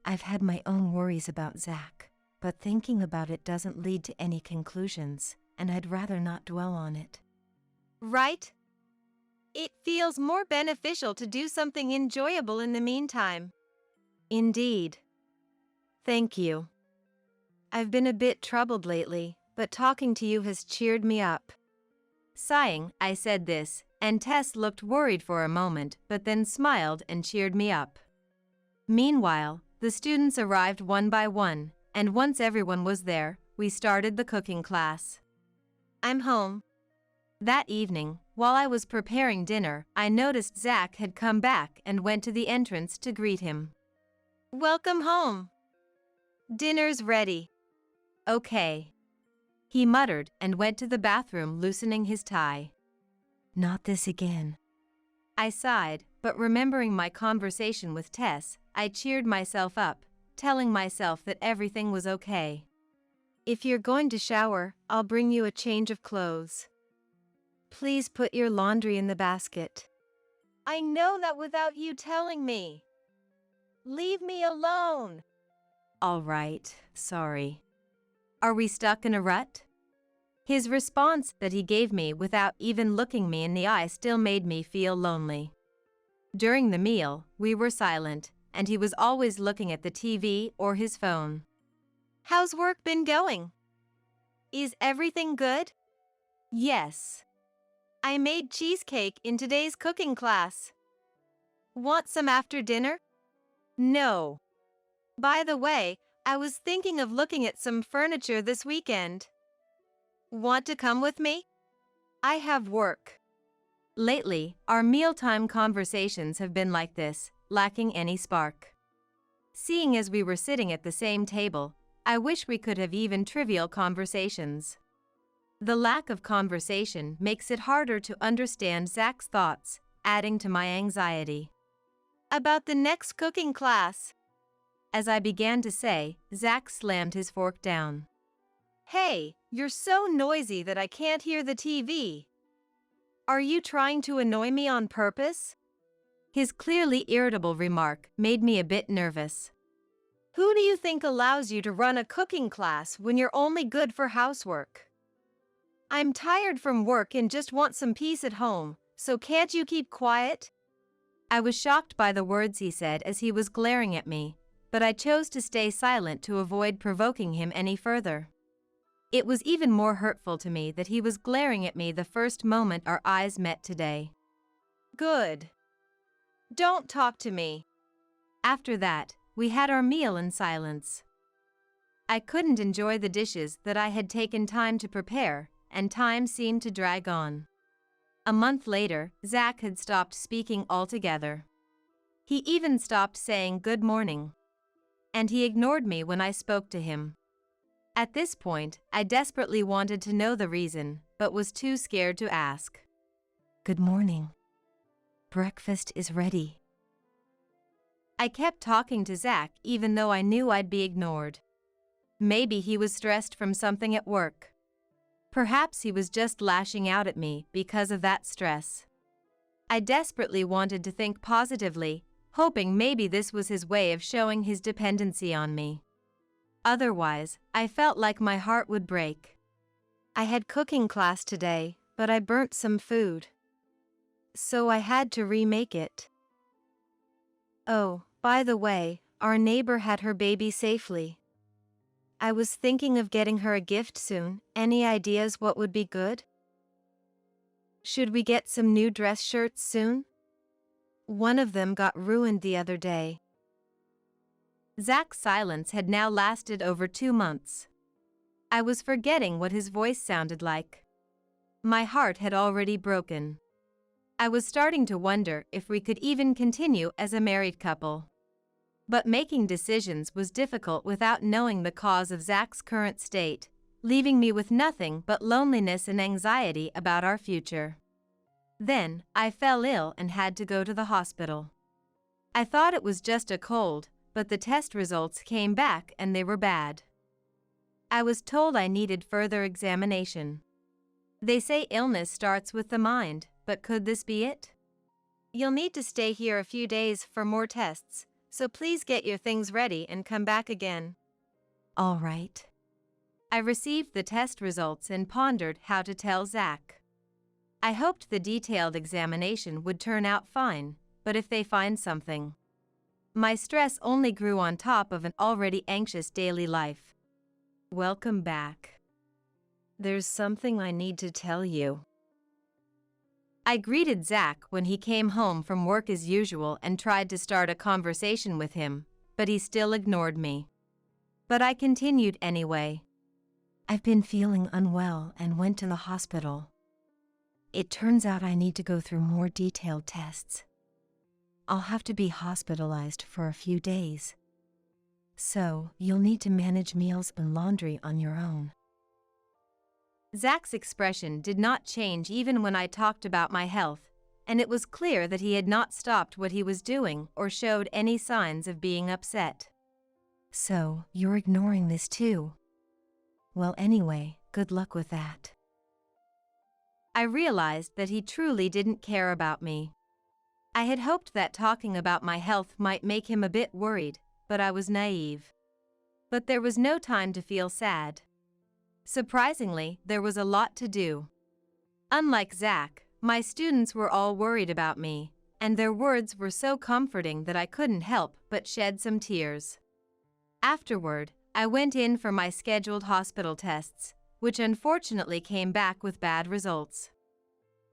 I've had my own worries about Zach, but thinking about it doesn't lead to any conclusions, and I'd rather not dwell on it. Right? It feels more beneficial to do something enjoyable in the meantime. Indeed. Thank you. I've been a bit troubled lately, but talking to you has cheered me up. Sighing, I said this, and Tess looked worried for a moment, but then smiled and cheered me up. Meanwhile, the students arrived one by one, and once everyone was there, we started the cooking class. I'm home. That evening, while I was preparing dinner, I noticed Zach had come back and went to the entrance to greet him. Welcome home. Dinner's ready. Okay. He muttered and went to the bathroom loosening his tie. Not this again. I sighed, but remembering my conversation with Tess, I cheered myself up, telling myself that everything was okay. If you're going to shower, I'll bring you a change of clothes. Please put your laundry in the basket. I know that without you telling me. Leave me alone. All right, sorry. Are we stuck in a rut? His response that he gave me without even looking me in the eye still made me feel lonely. During the meal, we were silent, and he was always looking at the TV or his phone. How's work been going? Is everything good? Yes. I made cheesecake in today's cooking class. Want some after dinner? No. By the way, I was thinking of looking at some furniture this weekend. Want to come with me? I have work. Lately, our mealtime conversations have been like this, lacking any spark. Seeing as we were sitting at the same table, I wish we could have even trivial conversations. The lack of conversation makes it harder to understand Zach's thoughts, adding to my anxiety. About the next cooking class. As I began to say, Zach slammed his fork down. Hey, you're so noisy that I can't hear the TV. Are you trying to annoy me on purpose? His clearly irritable remark made me a bit nervous. Who do you think allows you to run a cooking class when you're only good for housework? I'm tired from work and just want some peace at home, so can't you keep quiet? I was shocked by the words he said as he was glaring at me, but I chose to stay silent to avoid provoking him any further. It was even more hurtful to me that he was glaring at me the first moment our eyes met today. Good. Don't talk to me. After that, we had our meal in silence. I couldn't enjoy the dishes that I had taken time to prepare, and time seemed to drag on. A month later, Zach had stopped speaking altogether. He even stopped saying good morning. And he ignored me when I spoke to him. At this point, I desperately wanted to know the reason, but was too scared to ask. Good morning. Breakfast is ready. I kept talking to Zach even though I knew I'd be ignored. Maybe he was stressed from something at work. Perhaps he was just lashing out at me because of that stress. I desperately wanted to think positively, hoping maybe this was his way of showing his dependency on me. Otherwise, I felt like my heart would break. I had cooking class today, but I burnt some food. So I had to remake it. Oh, by the way, our neighbor had her baby safely. I was thinking of getting her a gift soon. Any ideas what would be good? Should we get some new dress shirts soon? One of them got ruined the other day. Zach's silence had now lasted over 2 months. I was forgetting what his voice sounded like. My heart had already broken. I was starting to wonder if we could even continue as a married couple. But making decisions was difficult without knowing the cause of Zach's current state, leaving me with nothing but loneliness and anxiety about our future. Then, I fell ill and had to go to the hospital. I thought it was just a cold, but the test results came back and they were bad. I was told I needed further examination. They say illness starts with the mind, but could this be it? You'll need to stay here a few days for more tests, so please get your things ready and come back again. All right. I received the test results and pondered how to tell Zach. I hoped the detailed examination would turn out fine, but if they find something. My stress only grew on top of an already anxious daily life. Welcome back. There's something I need to tell you. I greeted Zach when he came home from work as usual and tried to start a conversation with him, but he still ignored me. But I continued anyway. I've been feeling unwell and went to the hospital. It turns out I need to go through more detailed tests. I'll have to be hospitalized for a few days. So, you'll need to manage meals and laundry on your own. Zach's expression did not change even when I talked about my health, and it was clear that he had not stopped what he was doing or showed any signs of being upset. So, you're ignoring this too? Well, anyway, good luck with that. I realized that he truly didn't care about me. I had hoped that talking about my health might make him a bit worried, but I was naive. But there was no time to feel sad. Surprisingly, there was a lot to do. Unlike Zach, my students were all worried about me, and their words were so comforting that I couldn't help but shed some tears. Afterward, I went in for my scheduled hospital tests, which unfortunately came back with bad results.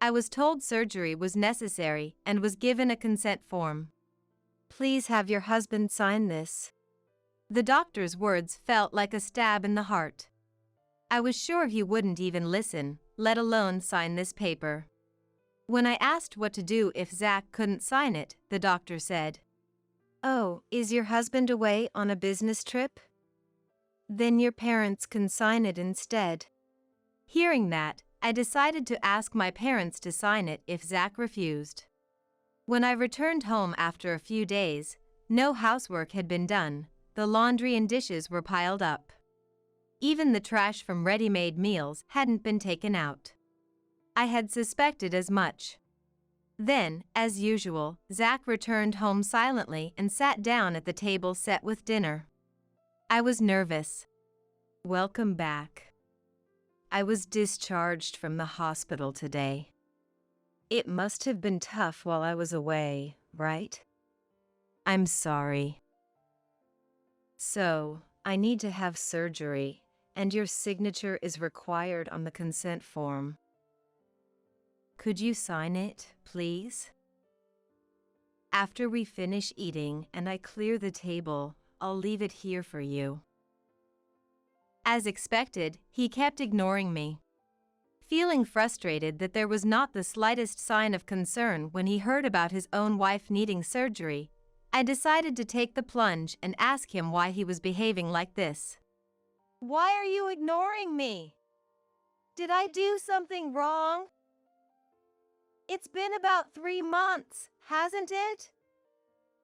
I was told surgery was necessary and was given a consent form. Please have your husband sign this. The doctor's words felt like a stab in the heart. I was sure he wouldn't even listen, let alone sign this paper. When I asked what to do if Zach couldn't sign it, the doctor said, "Oh, is your husband away on a business trip? Then your parents can sign it instead." Hearing that, I decided to ask my parents to sign it if Zach refused. When I returned home after a few days, no housework had been done, the laundry and dishes were piled up. Even the trash from ready-made meals hadn't been taken out. I had suspected as much. Then, as usual, Zach returned home silently and sat down at the table set with dinner. I was nervous. Welcome back. I was discharged from the hospital today. It must have been tough while I was away, right? I'm sorry. So, I need to have surgery, and your signature is required on the consent form. Could you sign it, please? After we finish eating and I clear the table, I'll leave it here for you. As expected, he kept ignoring me. Feeling frustrated that there was not the slightest sign of concern when he heard about his own wife needing surgery, I decided to take the plunge and ask him why he was behaving like this. Why are you ignoring me? Did I do something wrong? It's been about 3 months, hasn't it?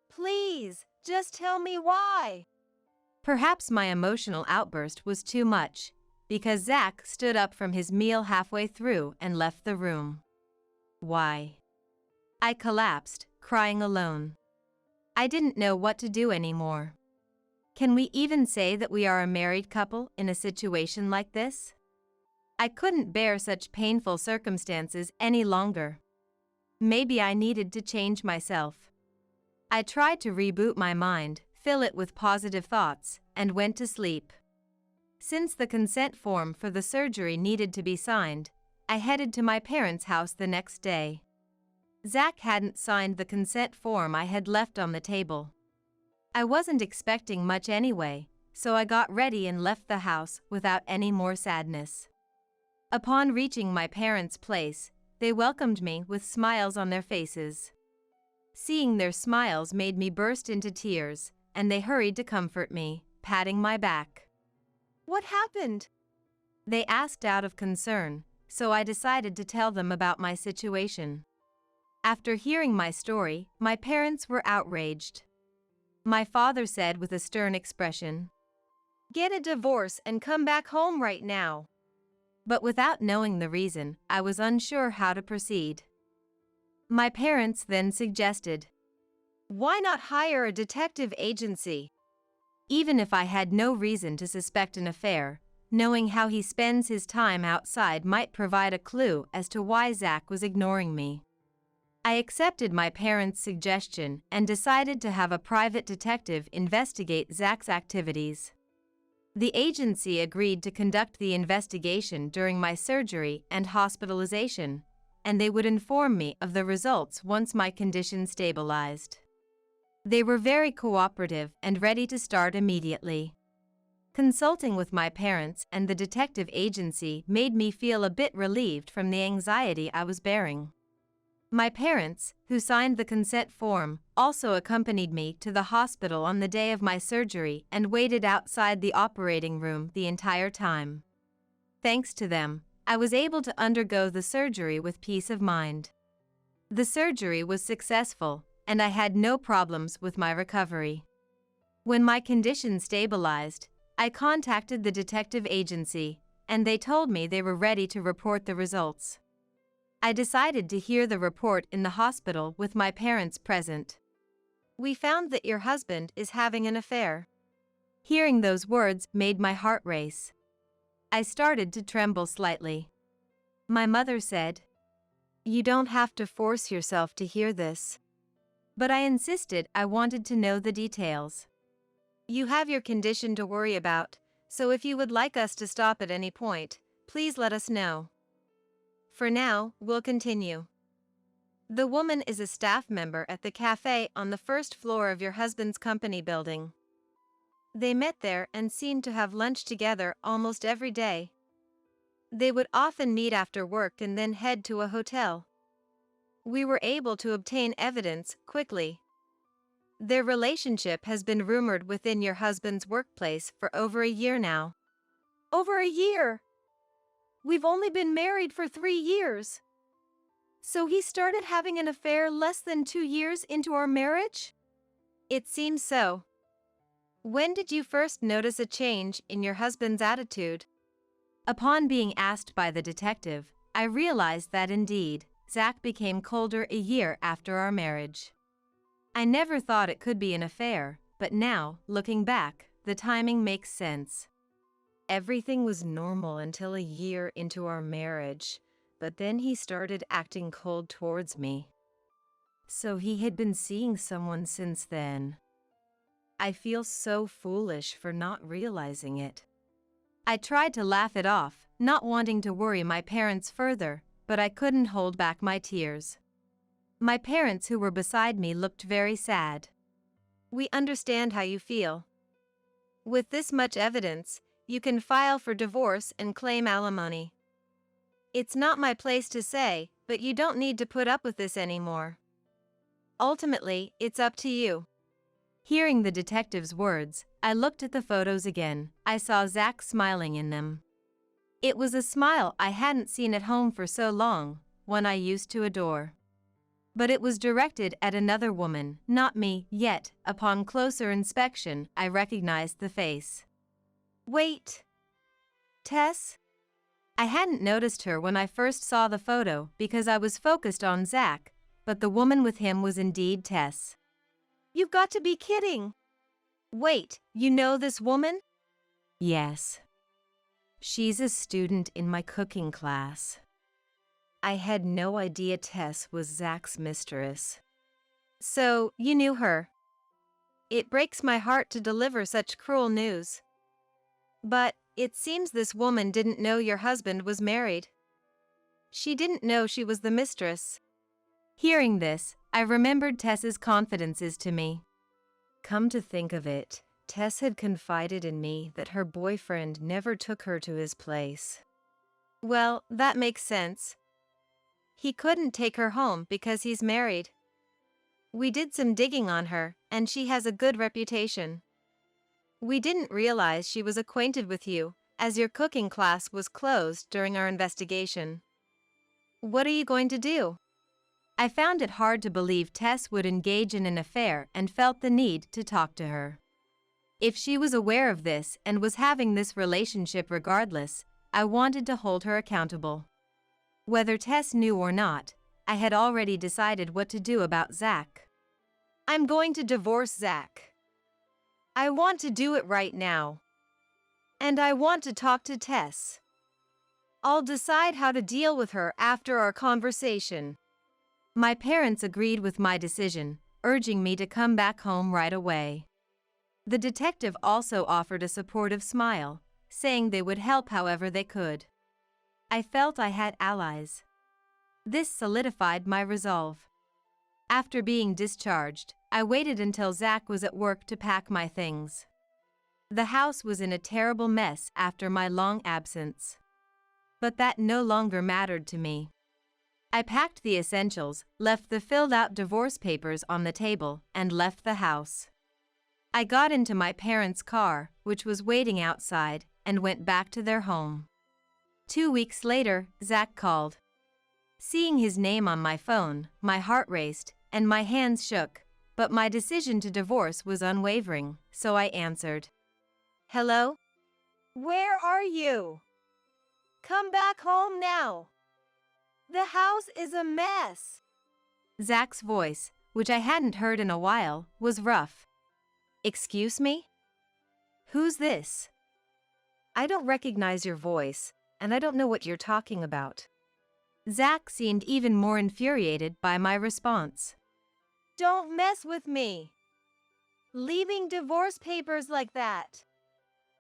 Please, just tell me why. Perhaps my emotional outburst was too much, because Zach stood up from his meal halfway through and left the room. Why? I collapsed, crying alone. I didn't know what to do anymore. Can we even say that we are a married couple in a situation like this? I couldn't bear such painful circumstances any longer. Maybe I needed to change myself. I tried to reboot my mind, fill it with positive thoughts, and went to sleep. Since the consent form for the surgery needed to be signed, I headed to my parents' house the next day. Zach hadn't signed the consent form I had left on the table. I wasn't expecting much anyway, so I got ready and left the house without any more sadness. Upon reaching my parents' place, they welcomed me with smiles on their faces. Seeing their smiles made me burst into tears, and they hurried to comfort me, patting my back. What happened? They asked out of concern, so I decided to tell them about my situation. After hearing my story, my parents were outraged. My father said with a stern expression, "Get a divorce and come back home right now." but without knowing the reason, I was unsure how to proceed. My parents then suggested, "Why not hire a detective agency?" even if I had no reason to suspect an affair, knowing how he spends his time outside might provide a clue as to why Zach was ignoring me. I accepted my parents' suggestion and decided to have a private detective investigate Zach's activities. The agency agreed to conduct the investigation during my surgery and hospitalization, and they would inform me of the results once my condition stabilized. They were very cooperative and ready to start immediately. Consulting with my parents and the detective agency made me feel a bit relieved from the anxiety I was bearing. My parents, who signed the consent form, also accompanied me to the hospital on the day of my surgery and waited outside the operating room the entire time. Thanks to them, I was able to undergo the surgery with peace of mind. The surgery was successful, and I had no problems with my recovery. When my condition stabilized, I contacted the detective agency, and they told me they were ready to report the results. I decided to hear the report in the hospital with my parents present. "We found that your husband is having an affair." Hearing those words made my heart race. I started to tremble slightly. My mother said, "You don't have to force yourself to hear this." but I insisted I wanted to know the details. "You have your condition to worry about, so if you would like us to stop at any point, please let us know. For now, we'll continue. The woman is a staff member at the cafe on the first floor of your husband's company building. They met there and seemed to have lunch together almost every day. They would often meet after work and then head to a hotel. We were able to obtain evidence quickly. Their relationship has been rumored within your husband's workplace for over a year now." "Over a year? We've only been married for 3 years. So he started having an affair less than 2 years into our marriage?" "It seems so." "When did you first notice a change in your husband's attitude?" Upon being asked by the detective, I realized that indeed, Zach became colder a year after our marriage. I never thought it could be an affair, but now, looking back, the timing makes sense. "Everything was normal until a year into our marriage, but then he started acting cold towards me." So he had been seeing someone since then. I feel so foolish for not realizing it. I tried to laugh it off, not wanting to worry my parents further, but I couldn't hold back my tears. My parents who were beside me looked very sad. "We understand how you feel. With this much evidence, you can file for divorce and claim alimony. It's not my place to say, but you don't need to put up with this anymore. Ultimately, it's up to you." Hearing the detective's words, I looked at the photos again. I saw Zach smiling in them. It was a smile I hadn't seen at home for so long, one I used to adore. But it was directed at another woman, not me, yet, upon closer inspection, I recognized the face. "Wait. Tess?" I hadn't noticed her when I first saw the photo because I was focused on Zach, but the woman with him was indeed Tess. "You've got to be kidding. Wait, you know this woman?" Yes. She's a student in my cooking class. I had no idea Tess was Zach's mistress. "So, you knew her. It breaks my heart to deliver such cruel news. But, it seems this woman didn't know your husband was married. She didn't know she was the mistress." Hearing this, I remembered Tess's confidences to me. Come to think of it, Tess had confided in me that her boyfriend never took her to his place. Well, that makes sense. He couldn't take her home because he's married. We did some digging on her, and she has a good reputation. We didn't realize she was acquainted with you, as your cooking class was closed during our investigation. What are you going to do?" I found it hard to believe Tess would engage in an affair and felt the need to talk to her. If she was aware of this and was having this relationship regardless, I wanted to hold her accountable. Whether Tess knew or not, I had already decided what to do about Zach. I'm going to divorce Zach. I want to do it right now. And I want to talk to Tess. I'll decide how to deal with her after our conversation. My parents agreed with my decision, urging me to come back home right away. The detective also offered a supportive smile, saying they would help however they could. I felt I had allies. This solidified my resolve. After being discharged, I waited until Zach was at work to pack my things. The house was in a terrible mess after my long absence. But that no longer mattered to me. I packed the essentials, left the filled-out divorce papers on the table, and left the house. I got into my parents' car, which was waiting outside, and went back to their home. 2 weeks later, Zach called. Seeing his name on my phone, my heart raced, and my hands shook, but my decision to divorce was unwavering, so I answered. Hello? Where are you? Come back home now. The house is a mess. Zach's voice, which I hadn't heard in a while, was rough. Excuse me? Who's this? I don't recognize your voice, and I don't know what you're talking about. Zach seemed even more infuriated by my response. Don't mess with me. Leaving divorce papers like that.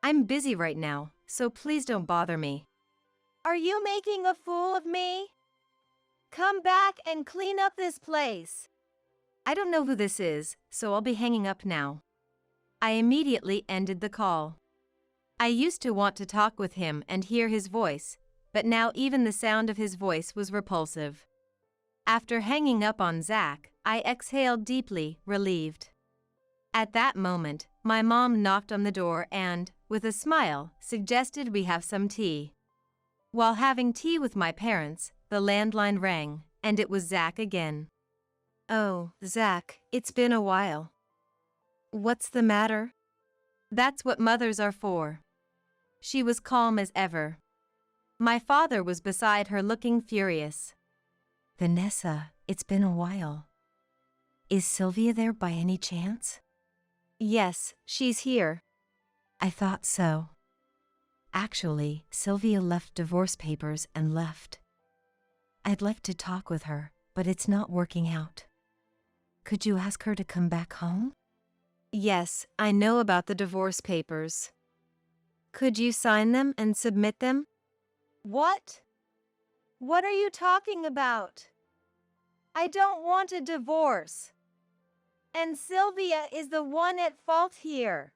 I'm busy right now, so please don't bother me. Are you making a fool of me? Come back and clean up this place. I don't know who this is, so I'll be hanging up now. I immediately ended the call. I used to want to talk with him and hear his voice, but now even the sound of his voice was repulsive. After hanging up on Zach, I exhaled deeply, relieved. At that moment, my mom knocked on the door and, with a smile, suggested we have some tea. While having tea with my parents, the landline rang, and it was Zach again. Oh, Zach, it's been a while. What's the matter? That's what mothers are for. She was calm as ever. My father was beside her looking furious. Vanessa, it's been a while. Is Sylvia there by any chance? Yes, she's here. I thought so. Actually, Sylvia left divorce papers and left. I'd like to talk with her, but it's not working out. Could you ask her to come back home? Yes, I know about the divorce papers. Could you sign them and submit them? What? What are you talking about? I don't want a divorce. And Sylvia is the one at fault here.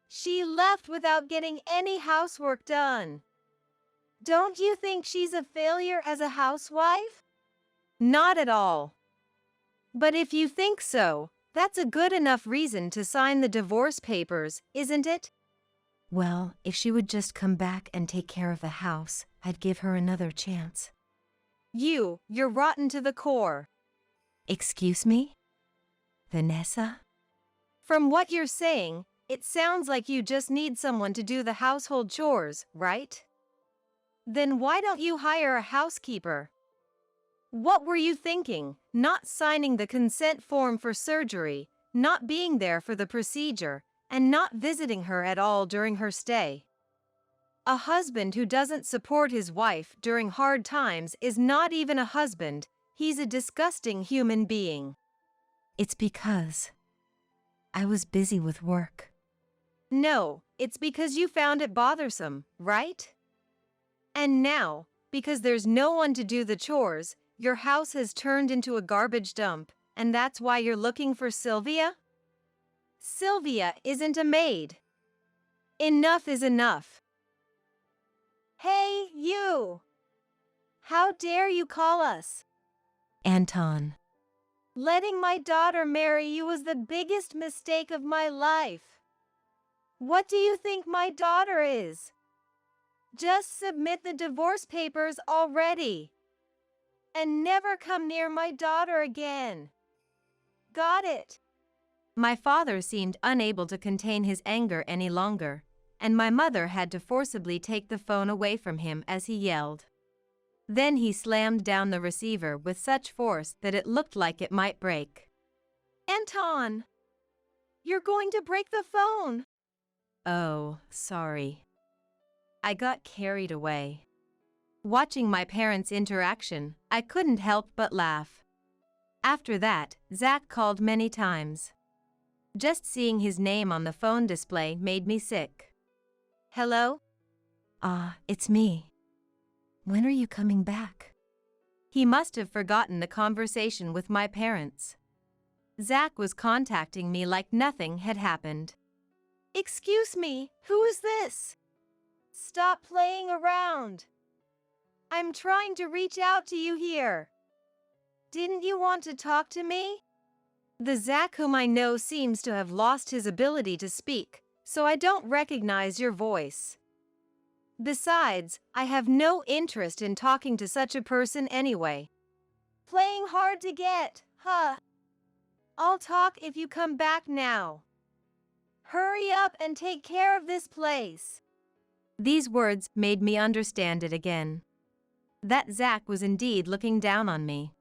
She left without getting any housework done. Don't you think she's a failure as a housewife? Not at all. But if you think so, that's a good enough reason to sign the divorce papers, isn't it? Well, if she would just come back and take care of the house, I'd give her another chance. You're rotten to the core. Excuse me? Vanessa? From what you're saying, it sounds like you just need someone to do the household chores, right? Then why don't you hire a housekeeper? What were you thinking, not signing the consent form for surgery, not being there for the procedure, and not visiting her at all during her stay? A husband who doesn't support his wife during hard times is not even a husband, he's a disgusting human being. It's because I was busy with work. No, it's because you found it bothersome, right? And now, because there's no one to do the chores, your house has turned into a garbage dump, and that's why you're looking for Sylvia? Sylvia isn't a maid. Enough is enough. Hey, you! How dare you call us? Anton. Letting my daughter marry you was the biggest mistake of my life. What do you think my daughter is? Just submit the divorce papers already. and never come near my daughter again. Got it? My father seemed unable to contain his anger any longer, and my mother had to forcibly take the phone away from him as he yelled. Then he slammed down the receiver with such force that it looked like it might break. Anton! You're going to break the phone! Oh, sorry. I got carried away. Watching my parents' interaction, I couldn't help but laugh. After that, Zach called many times. Just seeing his name on the phone display made me sick. Hello? It's me. When are you coming back? He must have forgotten the conversation with my parents. Zach was contacting me like nothing had happened. Excuse me, who is this? Stop playing around. I'm trying to reach out to you here. Didn't you want to talk to me? The Zach whom I know seems to have lost his ability to speak, so I don't recognize your voice. Besides, I have no interest in talking to such a person anyway. Playing hard to get, huh? I'll talk if you come back now. Hurry up and take care of this place. These words made me understand it again. That Zach was indeed looking down on me.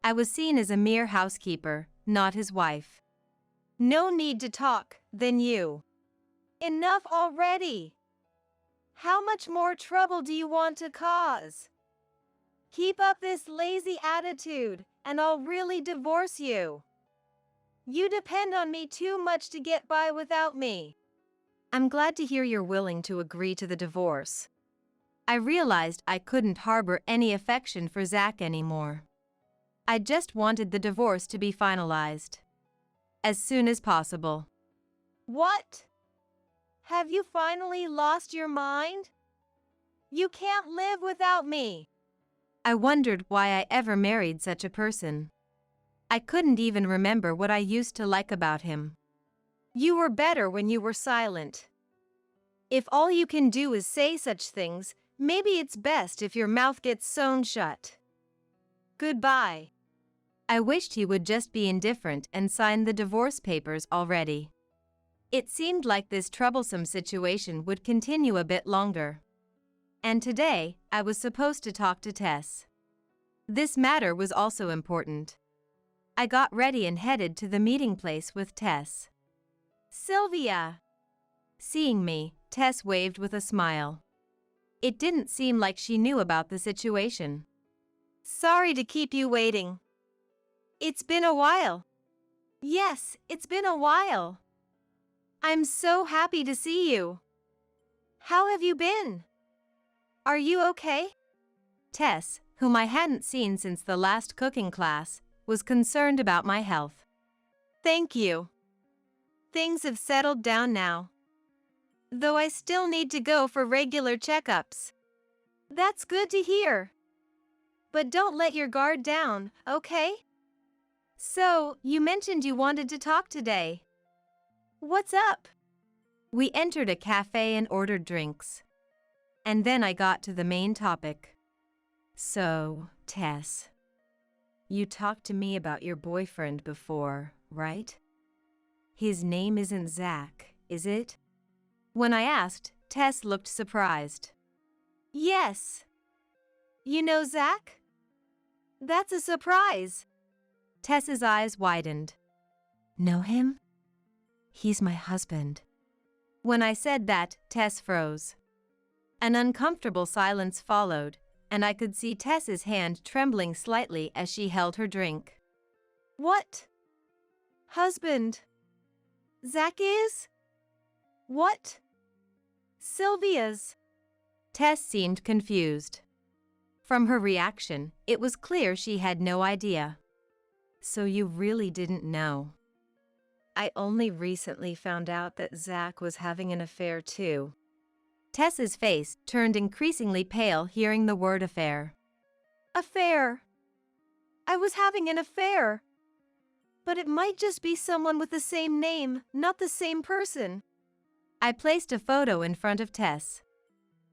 I was seen as a mere housekeeper, not his wife. No need to talk, then you. Enough already. How much more trouble do you want to cause? Keep up this lazy attitude, and I'll really divorce you. You depend on me too much to get by without me. I'm glad to hear you're willing to agree to the divorce. I realized I couldn't harbor any affection for Zach anymore. I just wanted the divorce to be finalized as soon as possible. What? Have you finally lost your mind? You can't live without me. I wondered why I ever married such a person. I couldn't even remember what I used to like about him. You were better when you were silent. If all you can do is say such things, maybe it's best if your mouth gets sewn shut. Goodbye. I wished he would just be indifferent and sign the divorce papers already. It seemed like this troublesome situation would continue a bit longer. And today, I was supposed to talk to Tess. This matter was also important. I got ready and headed to the meeting place with Tess. Sylvia! Seeing me, Tess waved with a smile. It didn't seem like she knew about the situation. Sorry to keep you waiting. It's been a while. Yes, it's been a while. I'm so happy to see you. How have you been? Are you okay? Tess, whom I hadn't seen since the last cooking class, was concerned about my health. Thank you. Things have settled down now. Though I still need to go for regular checkups. That's good to hear. But don't let your guard down, okay? So, you mentioned you wanted to talk today. What's up? We entered a cafe and ordered drinks. And then I got to the main topic. So, Tess, you talked to me about your boyfriend before, right? His name isn't Zach, is it? When I asked, Tess looked surprised. Yes. You know Zach? That's a surprise. Tess's eyes widened. Know him? He's my husband. When I said that, Tess froze. An uncomfortable silence followed, and I could see Tess's hand trembling slightly as she held her drink. What? Husband? Zach is? What? Sylvia's. Tess seemed confused. From her reaction, it was clear she had no idea. So you really didn't know? I only recently found out that Zach was having an affair too. Tess's face turned increasingly pale hearing the word affair. Affair. I was having an affair. But it might just be someone with the same name, not the same person. I placed a photo in front of Tess.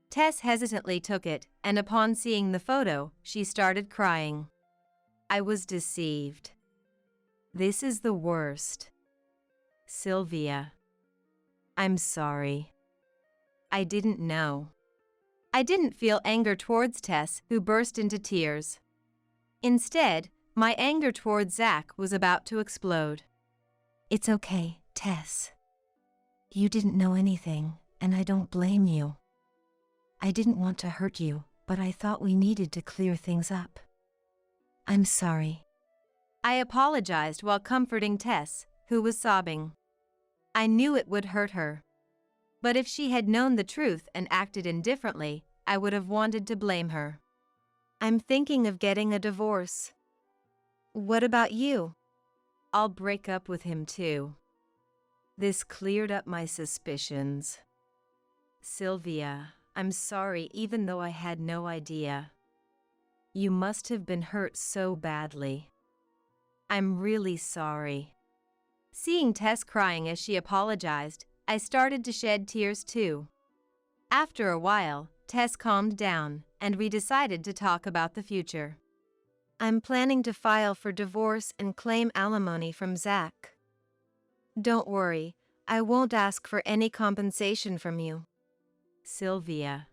Tess hesitantly took it, and upon seeing the photo, she started crying. I was deceived. This is the worst. Sylvia. I'm sorry. I didn't know. I didn't feel anger towards Tess, who burst into tears. Instead, my anger towards Zach was about to explode. It's okay, Tess. You didn't know anything, and I don't blame you. I didn't want to hurt you, but I thought we needed to clear things up. I'm sorry. I apologized while comforting Tess, who was sobbing. I knew it would hurt her. But if she had known the truth and acted indifferently, I would have wanted to blame her. I'm thinking of getting a divorce. What about you? I'll break up with him too. This cleared up my suspicions. Sylvia, I'm sorry even though I had no idea. You must have been hurt so badly. I'm really sorry. Seeing Tess crying as she apologized, I started to shed tears too. After a while, Tess calmed down, and we decided to talk about the future. I'm planning to file for divorce and claim alimony from Zach. Don't worry, I won't ask for any compensation from you. Sylvia.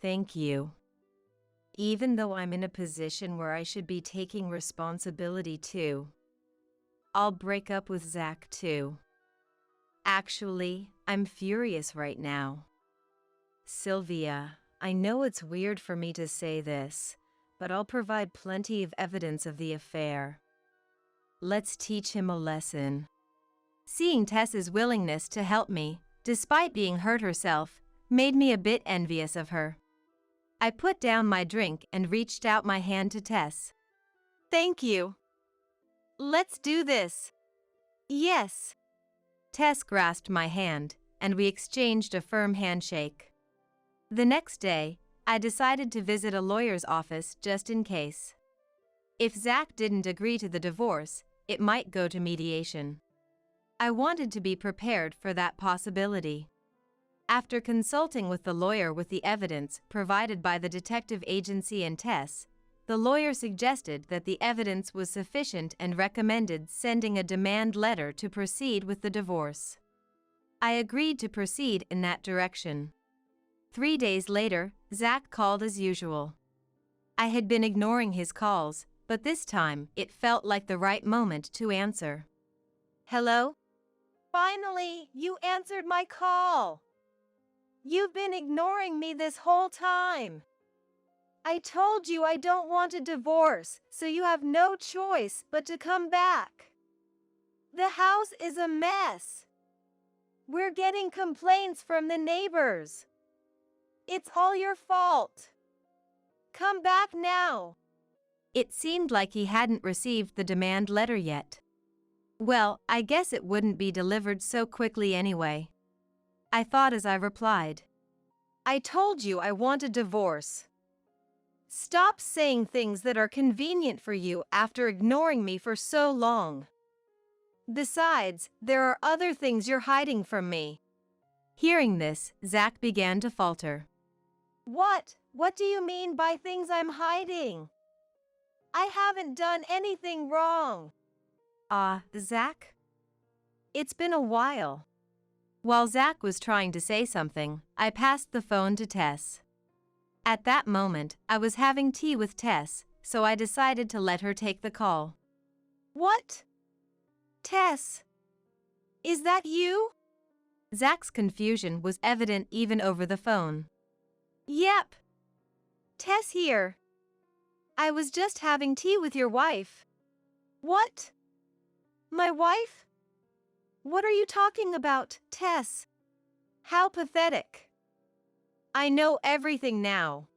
Thank you. Even though I'm in a position where I should be taking responsibility too. I'll break up with Zach too. Actually, I'm furious right now. Sylvia, I know it's weird for me to say this, but I'll provide plenty of evidence of the affair. Let's teach him a lesson. Seeing Tess's willingness to help me, despite being hurt herself, made me a bit envious of her. I put down my drink and reached out my hand to Tess. Thank you. Let's do this. Yes. Tess grasped my hand, and we exchanged a firm handshake. The next day, I decided to visit a lawyer's office just in case. If Zach didn't agree to the divorce, it might go to mediation. I wanted to be prepared for that possibility. After consulting with the lawyer with the evidence provided by the detective agency and Tess, the lawyer suggested that the evidence was sufficient and recommended sending a demand letter to proceed with the divorce. I agreed to proceed in that direction. 3 days later, Zach called as usual. I had been ignoring his calls, but this time it felt like the right moment to answer. Hello? Finally, you answered my call. You've been ignoring me this whole time. I told you I don't want a divorce, so you have no choice but to come back. The house is a mess. We're getting complaints from the neighbors. It's all your fault. Come back now. It seemed like he hadn't received the demand letter yet. Well, I guess it wouldn't be delivered so quickly anyway. I thought as I replied. I told you I want a divorce. Stop saying things that are convenient for you after ignoring me for so long. Besides, there are other things you're hiding from me. Hearing this, Zach began to falter. What? What do you mean by things I'm hiding? I haven't done anything wrong. Zach? It's been a while. While Zach was trying to say something, I passed the phone to Tess. At that moment, I was having tea with Tess, so I decided to let her take the call. What? Tess? Is that you? Zach's confusion was evident even over the phone. Yep. Tess here. I was just having tea with your wife. What? My wife? What are you talking about, Tess? How pathetic. I know everything now.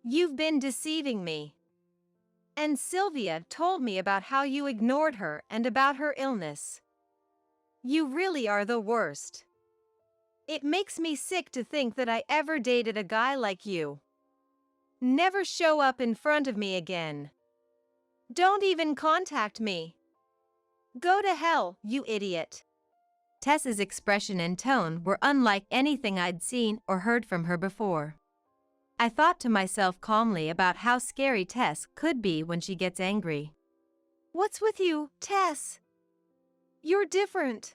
You've been deceiving me. And Sylvia told me about how you ignored her and about her illness. You really are the worst. It makes me sick to think that I ever dated a guy like you. Never show up in front of me again. Don't even contact me. Go to hell, you idiot. Tess's expression and tone were unlike anything I'd seen or heard from her before. I thought to myself calmly about how scary Tess could be when she gets angry. What's with you, Tess? You're different.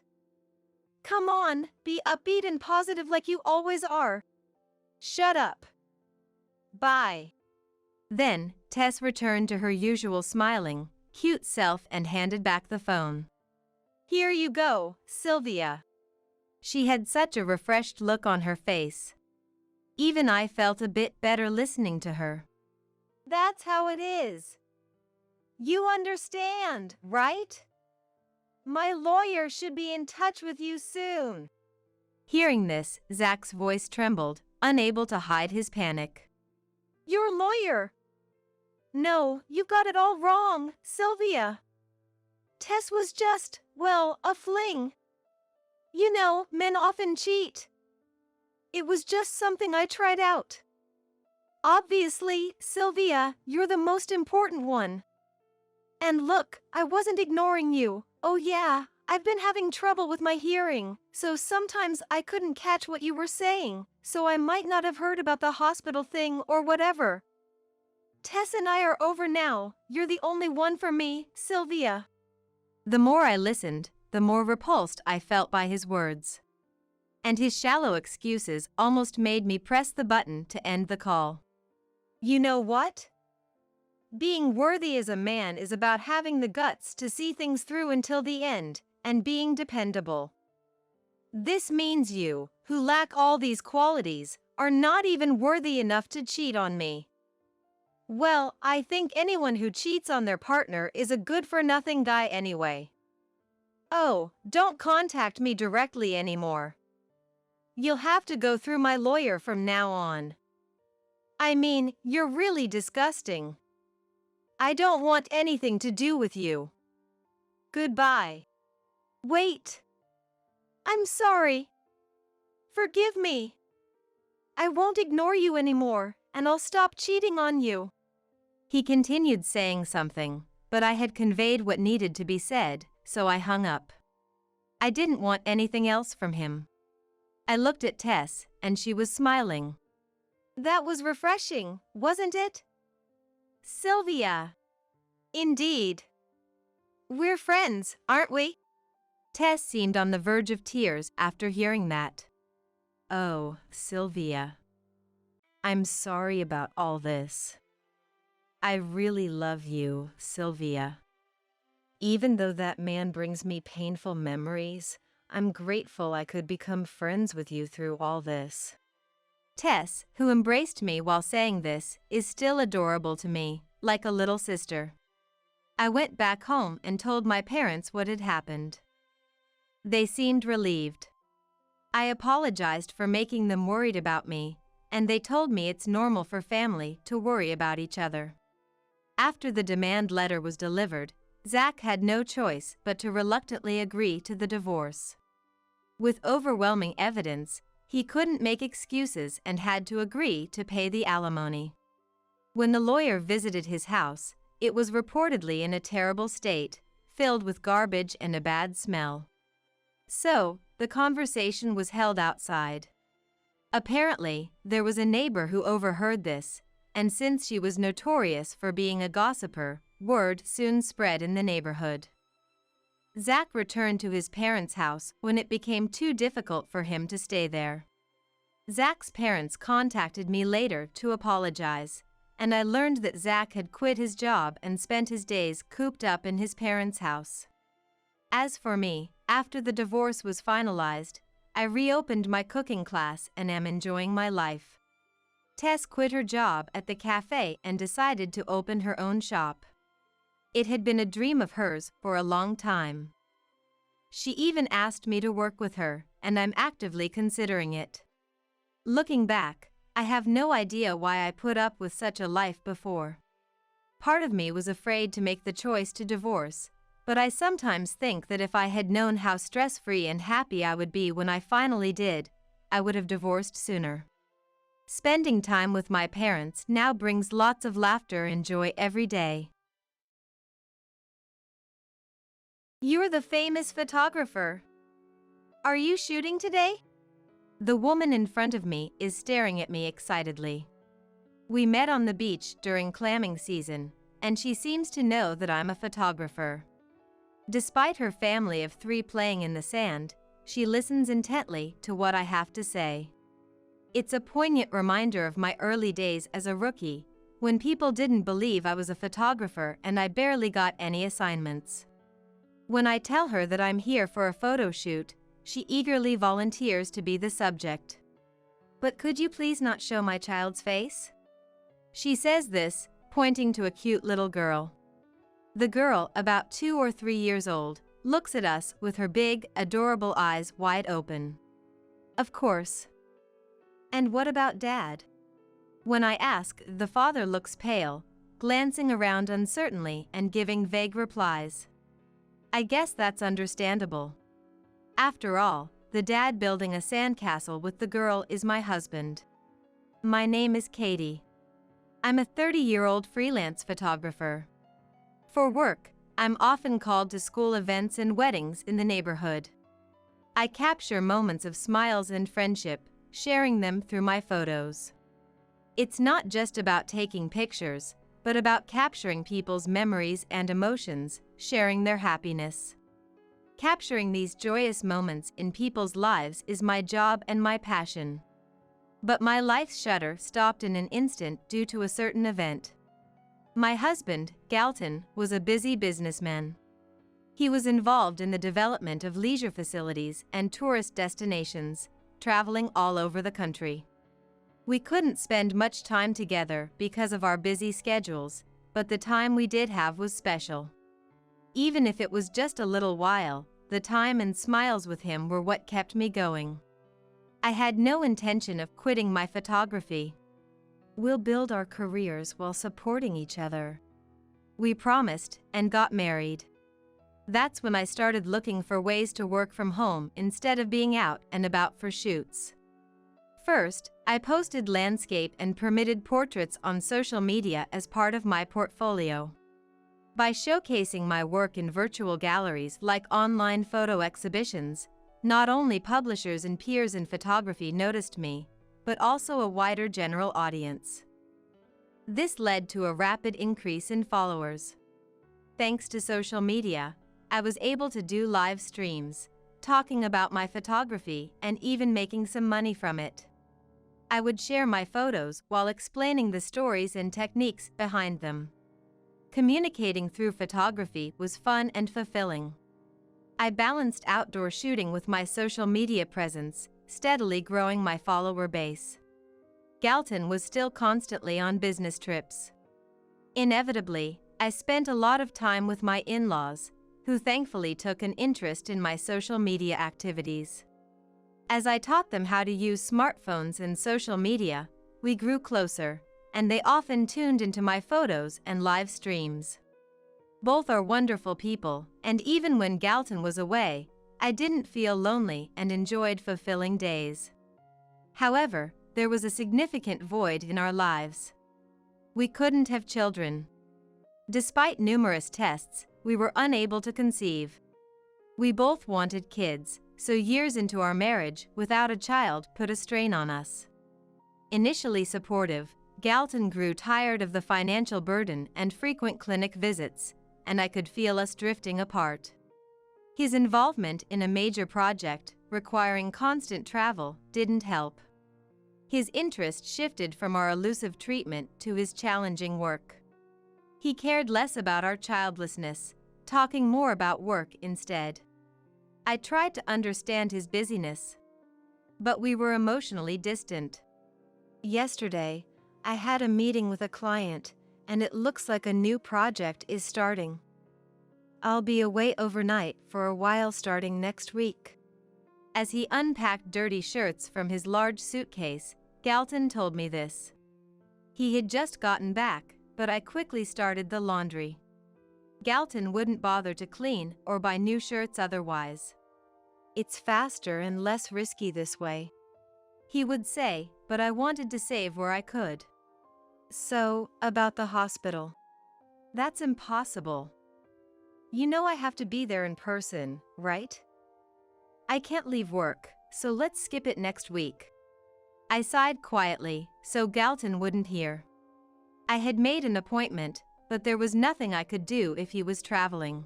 Come on, be upbeat and positive like you always are. Shut up. Bye. Then, Tess returned to her usual smiling, cute self and handed back the phone. Here you go, Sylvia. She had such a refreshed look on her face. Even I felt a bit better listening to her. That's how it is. You understand, right? My lawyer should be in touch with you soon. Hearing this, Zach's voice trembled, unable to hide his panic. Your lawyer? No, you got it all wrong, Sylvia. Tess was just, well, a fling. You know, men often cheat. It was just something I tried out. Obviously, Sylvia, you're the most important one. And look, I wasn't ignoring you. Oh yeah, I've been having trouble with my hearing, so sometimes I couldn't catch what you were saying, so I might not have heard about the hospital thing or whatever. Tess and I are over now. You're the only one for me, Sylvia. The more I listened, the more repulsed I felt by his words. And his shallow excuses almost made me press the button to end the call. You know what? Being worthy as a man is about having the guts to see things through until the end, and being dependable. This means you, who lack all these qualities, are not even worthy enough to cheat on me. Well, I think anyone who cheats on their partner is a good-for-nothing guy anyway. Oh, don't contact me directly anymore. You'll have to go through my lawyer from now on. I mean, you're really disgusting. I don't want anything to do with you. Goodbye. Wait. I'm sorry. Forgive me. I won't ignore you anymore, and I'll stop cheating on you. He continued saying something, but I had conveyed what needed to be said, so I hung up. I didn't want anything else from him. I looked at Tess, and she was smiling. That was refreshing, wasn't it? Sylvia. Indeed. We're friends, aren't we? Tess seemed on the verge of tears after hearing that. Oh, Sylvia. I'm sorry about all this. I really love you, Sylvia. Even though that man brings me painful memories, I'm grateful I could become friends with you through all this. Tess, who embraced me while saying this, is still adorable to me, like a little sister. I went back home and told my parents what had happened. They seemed relieved. I apologized for making them worried about me, and they told me it's normal for family to worry about each other. After the demand letter was delivered, Zach had no choice but to reluctantly agree to the divorce. With overwhelming evidence, he couldn't make excuses and had to agree to pay the alimony. When the lawyer visited his house, it was reportedly in a terrible state, filled with garbage and a bad smell. So, the conversation was held outside. Apparently, there was a neighbor who overheard this, and since she was notorious for being a gossiper, word soon spread in the neighborhood. Zach returned to his parents' house when it became too difficult for him to stay there. Zach's parents contacted me later to apologize, and I learned that Zach had quit his job and spent his days cooped up in his parents' house. As for me, after the divorce was finalized, I reopened my cooking class and am enjoying my life. Tess quit her job at the cafe and decided to open her own shop. It had been a dream of hers for a long time. She even asked me to work with her, and I'm actively considering it. Looking back, I have no idea why I put up with such a life before. Part of me was afraid to make the choice to divorce, but I sometimes think that if I had known how stress-free and happy I would be when I finally did, I would have divorced sooner. Spending time with my parents now brings lots of laughter and joy every day. You're the famous photographer. Are you shooting today? The woman in front of me is staring at me excitedly. We met on the beach during clamming season, and she seems to know that I'm a photographer. Despite her family of 3 playing in the sand, she listens intently to what I have to say. It's a poignant reminder of my early days as a rookie, when people didn't believe I was a photographer and I barely got any assignments. When I tell her that I'm here for a photo shoot, she eagerly volunteers to be the subject. "But could you please not show my child's face?" She says this, pointing to a cute little girl. The girl, about 2 or 3 years old, looks at us with her big, adorable eyes wide open. Of course. "And what about Dad?" When I ask, the father looks pale, glancing around uncertainly and giving vague replies. I guess that's understandable. After all, the dad building a sandcastle with the girl is my husband. My name is Katie. I'm a 30-year-old freelance photographer. For work, I'm often called to school events and weddings in the neighborhood. I capture moments of smiles and friendship, sharing them through my photos. It's not just about taking pictures, but about capturing people's memories and emotions, sharing their happiness. Capturing these joyous moments in people's lives is my job and my passion. But my life's shutter stopped in an instant due to a certain event. My husband, Galton, was a busy businessman. He was involved in the development of leisure facilities and tourist destinations, traveling all over the country. We couldn't spend much time together because of our busy schedules, but the time we did have was special. Even if it was just a little while, the time and smiles with him were what kept me going. I had no intention of quitting my photography. We'll build our careers while supporting each other. We promised and got married. That's when I started looking for ways to work from home instead of being out and about for shoots. First, I posted landscape and permitted portraits on social media as part of my portfolio. By showcasing my work in virtual galleries like online photo exhibitions, not only publishers and peers in photography noticed me, but also a wider general audience. This led to a rapid increase in followers. Thanks to social media, I was able to do live streams, talking about my photography and even making some money from it. I would share my photos while explaining the stories and techniques behind them. Communicating through photography was fun and fulfilling. I balanced outdoor shooting with my social media presence, steadily growing my follower base. Galton was still constantly on business trips. Inevitably, I spent a lot of time with my in-laws, who thankfully took an interest in my social media activities. As I taught them how to use smartphones and social media, we grew closer, and they often tuned into my photos and live streams. Both are wonderful people, and even when Galton was away, I didn't feel lonely and enjoyed fulfilling days. However, there was a significant void in our lives. We couldn't have children. Despite numerous tests, we were unable to conceive. We both wanted kids, so years into our marriage without a child put a strain on us. Initially supportive, Galton grew tired of the financial burden and frequent clinic visits, and I could feel us drifting apart. His involvement in a major project, requiring constant travel, didn't help. His interest shifted from our elusive treatment to his challenging work. He cared less about our childlessness, talking more about work instead. I tried to understand his busyness, but we were emotionally distant. Yesterday, I had a meeting with a client, and it looks like a new project is starting. I'll be away overnight for a while starting next week. As he unpacked dirty shirts from his large suitcase, Galton told me this. He had just gotten back, but I quickly started the laundry. Galton wouldn't bother to clean or buy new shirts otherwise. It's faster and less risky this way, he would say, but I wanted to save where I could. So, about the hospital. That's impossible. You know I have to be there in person, right? I can't leave work, so let's skip it next week. I sighed quietly, so Galton wouldn't hear. I had made an appointment, but there was nothing I could do if he was traveling.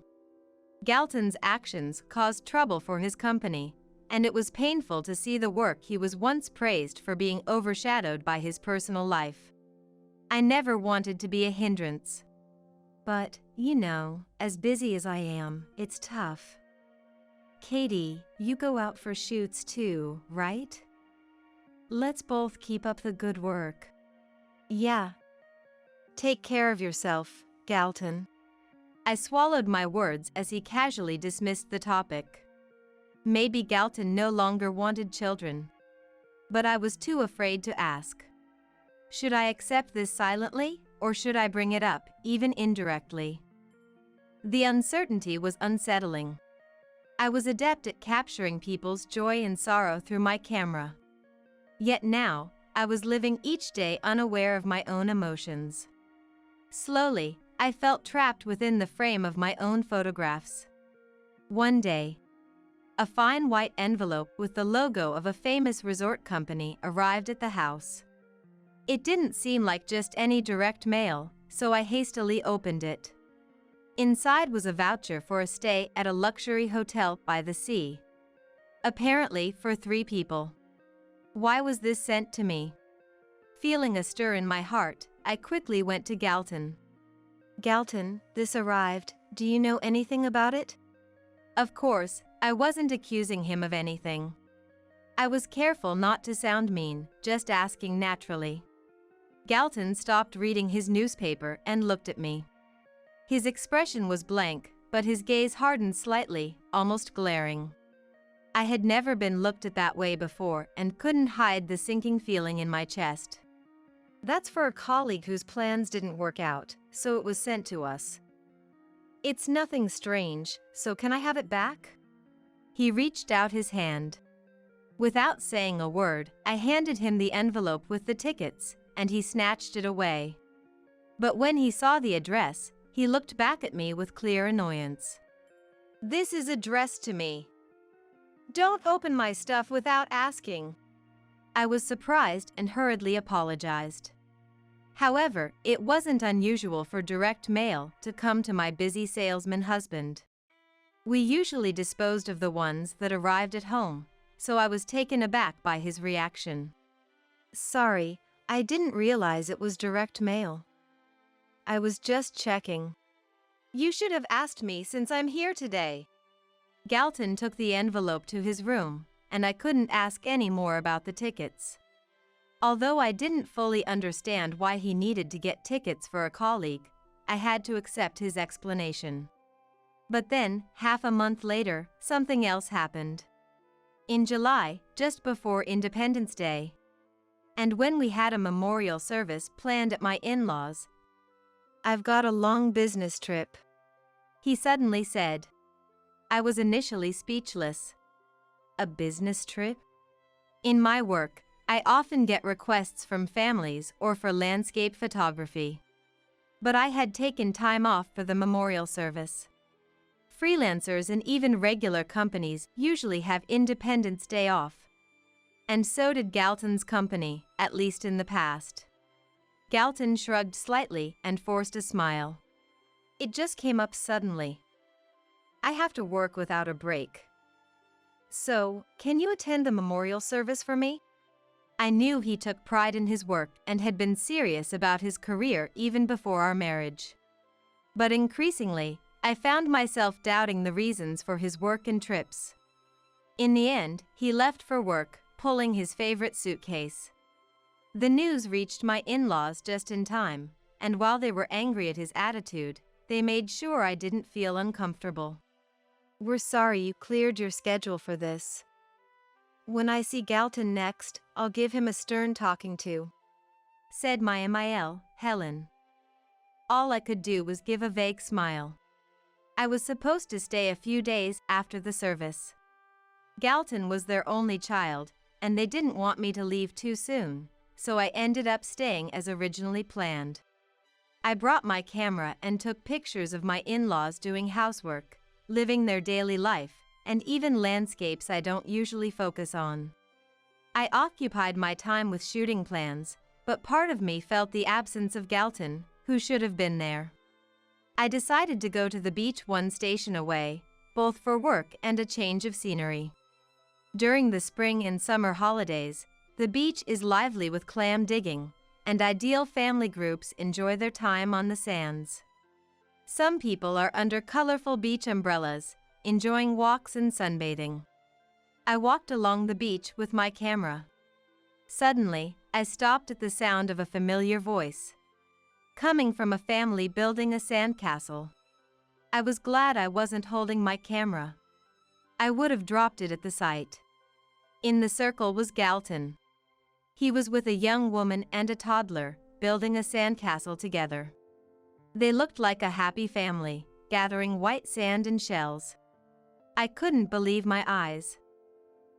Galton's actions caused trouble for his company, and it was painful to see the work he was once praised for being overshadowed by his personal life. I never wanted to be a hindrance. But, as busy as I am, it's tough. Katie, you go out for shoots too, right? Let's both keep up the good work. Yeah. Take care of yourself, Galton. I swallowed my words as he casually dismissed the topic. Maybe Galton no longer wanted children. But I was too afraid to ask. Should I accept this silently, or should I bring it up, even indirectly? The uncertainty was unsettling. I was adept at capturing people's joy and sorrow through my camera. Yet now, I was living each day unaware of my own emotions. Slowly, I felt trapped within the frame of my own photographs. One day, a fine white envelope with the logo of a famous resort company arrived at the house. It didn't seem like just any direct mail, so I hastily opened it. Inside was a voucher for a stay at a luxury hotel by the sea. Apparently for 3 people. Why was this sent to me? Feeling a stir in my heart, I quickly went to Galton. Galton, this arrived. Do you know anything about it? Of course, I wasn't accusing him of anything. I was careful not to sound mean, just asking naturally. Galton stopped reading his newspaper and looked at me. His expression was blank, but his gaze hardened slightly, almost glaring. I had never been looked at that way before and couldn't hide the sinking feeling in my chest. That's for a colleague whose plans didn't work out, so it was sent to us. It's nothing strange, so can I have it back? He reached out his hand. Without saying a word, I handed him the envelope with the tickets, and he snatched it away. But when he saw the address, he looked back at me with clear annoyance. This is addressed to me. Don't open my stuff without asking. I was surprised and hurriedly apologized. However, it wasn't unusual for direct mail to come to my busy salesman husband. We usually disposed of the ones that arrived at home, so I was taken aback by his reaction. Sorry, I didn't realize it was direct mail. I was just checking. You should have asked me since I'm here today. Galton took the envelope to his room, and I couldn't ask any more about the tickets. Although I didn't fully understand why he needed to get tickets for a colleague, I had to accept his explanation. But then, half a month later, something else happened. In July, just before Independence Day, and when we had a memorial service planned at my in-laws, I've got a long business trip, he suddenly said. I was initially speechless. A business trip? In my work, I often get requests from families or for landscape photography. But I had taken time off for the memorial service. Freelancers and even regular companies usually have Independence Day off. And so did Galton's company, at least in the past. Galton shrugged slightly and forced a smile. It just came up suddenly. I have to work without a break. So, can you attend the memorial service for me? I knew he took pride in his work and had been serious about his career even before our marriage. But increasingly, I found myself doubting the reasons for his work and trips. In the end, he left for work, pulling his favorite suitcase. The news reached my in-laws just in time, and while they were angry at his attitude, they made sure I didn't feel uncomfortable. We're sorry you cleared your schedule for this. When I see Galton next, I'll give him a stern talking to, said my MIL, Helen. All I could do was give a vague smile. I was supposed to stay a few days after the service. Galton was their only child, and they didn't want me to leave too soon, so I ended up staying as originally planned. I brought my camera and took pictures of my in-laws doing housework, living their daily life, and even landscapes I don't usually focus on. I occupied my time with shooting plans, but part of me felt the absence of Galton, who should have been there. I decided to go to the beach one station away, both for work and a change of scenery. During the spring and summer holidays, the beach is lively with clam digging, and ideal family groups enjoy their time on the sands. Some people are under colorful beach umbrellas, enjoying walks and sunbathing. I walked along the beach with my camera. Suddenly, I stopped at the sound of a familiar voice, coming from a family building a sandcastle. I was glad I wasn't holding my camera. I would have dropped it at the sight. In the circle was Galton. He was with a young woman and a toddler, building a sandcastle together. They looked like a happy family, gathering white sand and shells. I couldn't believe my eyes.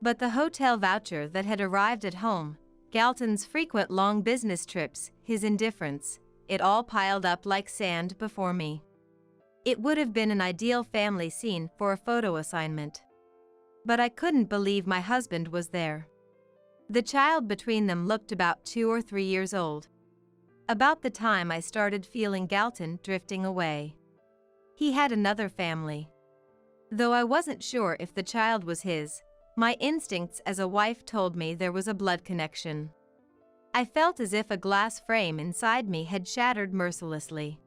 But the hotel voucher that had arrived at home, Galton's frequent long business trips, his indifference, it all piled up like sand before me. It would have been an ideal family scene for a photo assignment. But I couldn't believe my husband was there. The child between them looked about 2 or 3 years old. About the time I started feeling Galton drifting away. He had another family. Though I wasn't sure if the child was his, my instincts as a wife told me there was a blood connection. I felt as if a glass frame inside me had shattered mercilessly.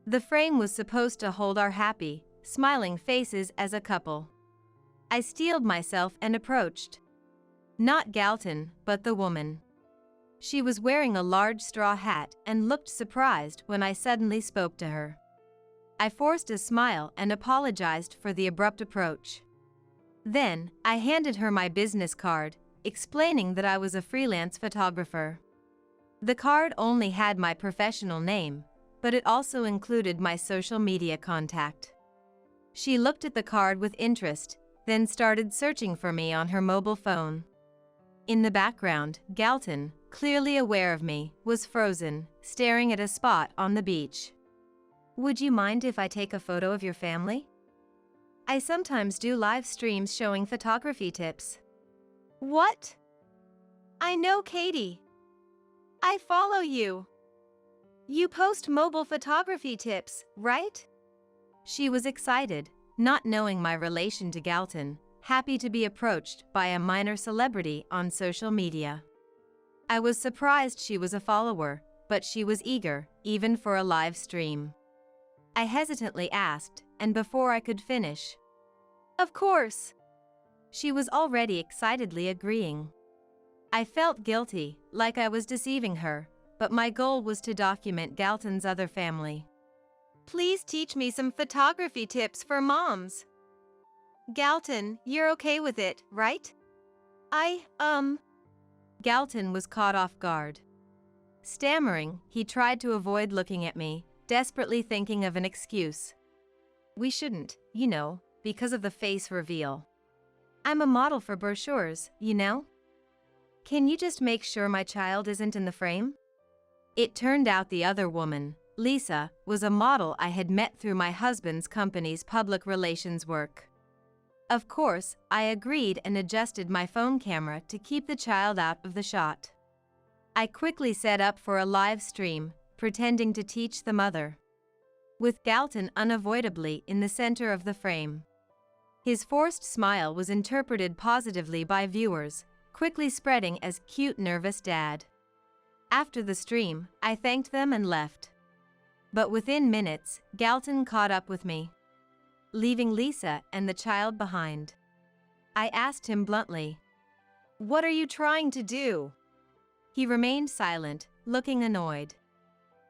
The frame was supposed to hold our happy, smiling faces as a couple. I steeled myself and approached. Not Galton, but the woman. She was wearing a large straw hat and looked surprised when I suddenly spoke to her. I forced a smile and apologized for the abrupt approach. Then, I handed her my business card, explaining that I was a freelance photographer. The card only had my professional name, but it also included my social media contact. She looked at the card with interest, then started searching for me on her mobile phone. In the background, Galton, clearly aware of me, was frozen, staring at a spot on the beach. "Would you mind if I take a photo of your family? I sometimes do live streams showing photography tips." What? I know Katie. I follow you. You post mobile photography tips, right? She was excited, not knowing my relation to Galton, happy to be approached by a minor celebrity on social media. I was surprised she was a follower, but she was eager, even for a live stream. I hesitantly asked, and before I could finish, "Of course." She was already excitedly agreeing. I felt guilty, like I was deceiving her, but my goal was to document Galton's other family. "Please teach me some photography tips for moms." "Galton, you're okay with it, right?" Galton was caught off guard. Stammering, he tried to avoid looking at me, desperately thinking of an excuse. "We shouldn't, because of the face reveal. I'm a model for brochures, Can you just make sure my child isn't in the frame?" It turned out the other woman, Lisa, was a model I had met through my husband's company's public relations work. Of course, I agreed and adjusted my phone camera to keep the child out of the shot. I quickly set up for a live stream, pretending to teach the mother, with Galton unavoidably in the center of the frame. His forced smile was interpreted positively by viewers, quickly spreading as cute nervous dad. After the stream, I thanked them and left. But within minutes, Galton caught up with me, leaving Lisa and the child behind. I asked him bluntly, "What are you trying to do?" He remained silent, looking annoyed.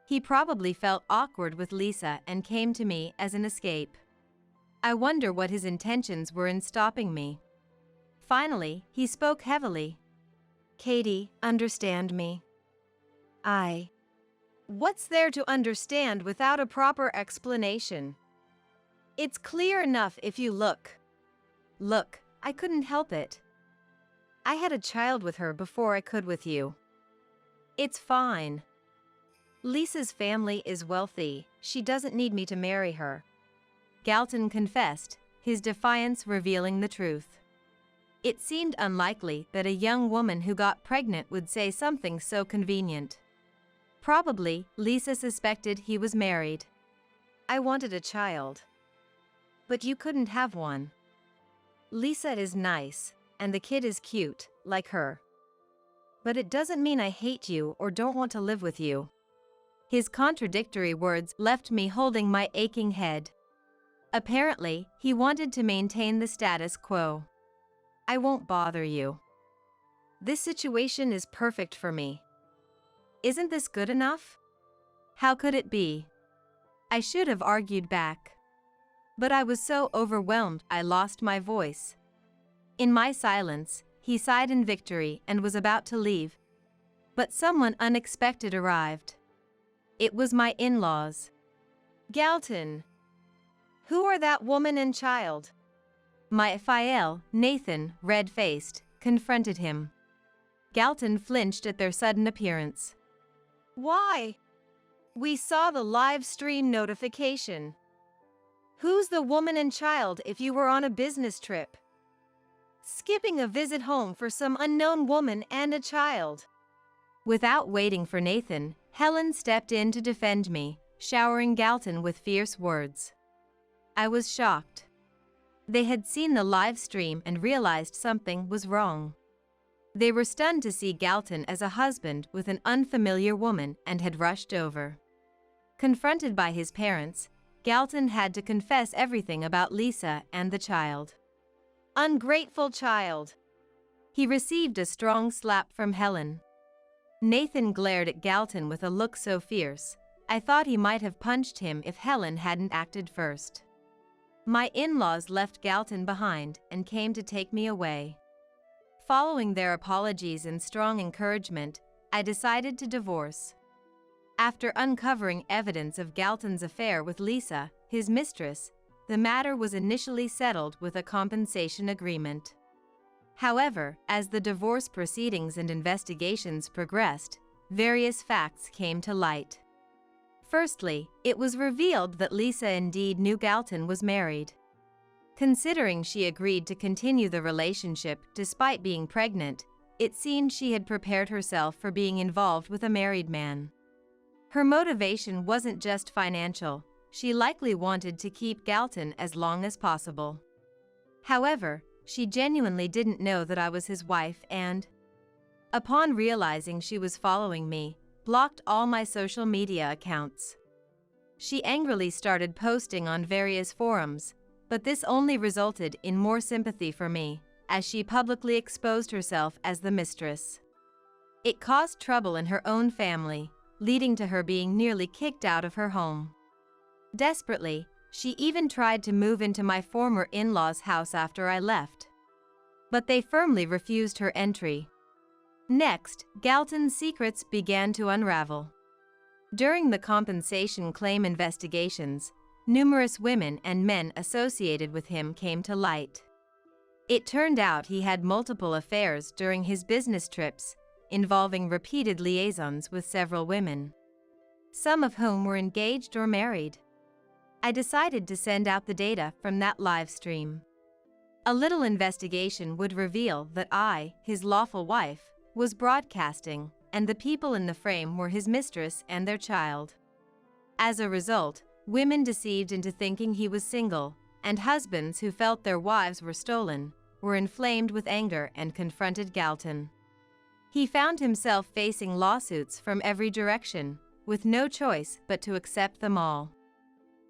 He probably felt awkward with Lisa and came to me as an escape. I wonder what his intentions were in stopping me. Finally, he spoke heavily. "Katie, understand me. What's there to understand without a proper explanation? It's clear enough if you look." "Look, I couldn't help it. I had a child with her before I could with you. It's fine. Lisa's family is wealthy, she doesn't need me to marry her," Galton confessed, his defiance revealing the truth. It seemed unlikely that a young woman who got pregnant would say something so convenient. Probably, Lisa suspected he was married. I wanted a child. But you couldn't have one. Lisa is nice, and the kid is cute, like her. But it doesn't mean I hate you or don't want to live with you. His contradictory words left me holding my aching head. Apparently, he wanted to maintain the status quo. I won't bother you. This situation is perfect for me. Isn't this good enough? How could it be? I should have argued back. But I was so overwhelmed I lost my voice. In my silence, he sighed in victory and was about to leave. But someone unexpected arrived. It was my in-laws. Galton. Who are that woman and child? My Fael, Nathan, red-faced, confronted him. Galton flinched at their sudden appearance. Why? We saw the live stream notification. Who's the woman and child if you were on a business trip? Skipping a visit home for some unknown woman and a child. Without waiting for Nathan, Helen stepped in to defend me, showering Galton with fierce words. I was shocked. They had seen the live stream and realized something was wrong. They were stunned to see Galton as a husband with an unfamiliar woman and had rushed over. Confronted by his parents, Galton had to confess everything about Lisa and the child. Ungrateful child. He received a strong slap from Helen. Nathan glared at Galton with a look so fierce, I thought he might have punched him if Helen hadn't acted first. My in-laws left Galton behind and came to take me away. Following their apologies and strong encouragement, I decided to divorce. After uncovering evidence of Galton's affair with Lisa, his mistress, the matter was initially settled with a compensation agreement. However, as the divorce proceedings and investigations progressed, various facts came to light. Firstly, it was revealed that Lisa indeed knew Galton was married. Considering she agreed to continue the relationship despite being pregnant, it seemed she had prepared herself for being involved with a married man. Her motivation wasn't just financial, she likely wanted to keep Galton as long as possible. However, she genuinely didn't know that I was his wife and, upon realizing she was following me, blocked all my social media accounts. She angrily started posting on various forums, but this only resulted in more sympathy for me, as she publicly exposed herself as the mistress. It caused trouble in her own family, leading to her being nearly kicked out of her home. Desperately, she even tried to move into my former in-laws' house after I left. But they firmly refused her entry. Next, Galton's secrets began to unravel. During the compensation claim investigations, numerous women and men associated with him came to light. It turned out he had multiple affairs during his business trips, involving repeated liaisons with several women, some of whom were engaged or married. I decided to send out the data from that live stream. A little investigation would reveal that I, his lawful wife, was broadcasting, and the people in the frame were his mistress and their child. As a result, women deceived into thinking he was single, and husbands who felt their wives were stolen, were inflamed with anger and confronted Galton. He found himself facing lawsuits from every direction, with no choice but to accept them all.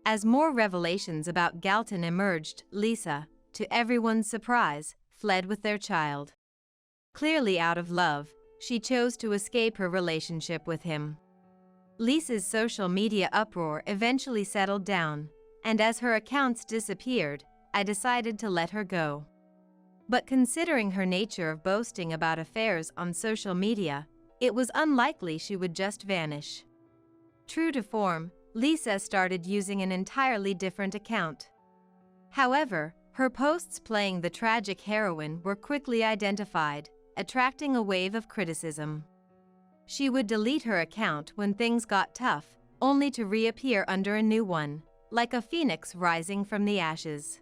As more revelations about Galton emerged, Lisa, to everyone's surprise, fled with their child. Clearly out of love, she chose to escape her relationship with him. Lisa's social media uproar eventually settled down, and as her accounts disappeared, I decided to let her go. But considering her nature of boasting about affairs on social media, it was unlikely she would just vanish. True to form, Lisa started using an entirely different account. However, her posts playing the tragic heroine were quickly identified, attracting a wave of criticism. She would delete her account when things got tough, only to reappear under a new one, like a phoenix rising from the ashes.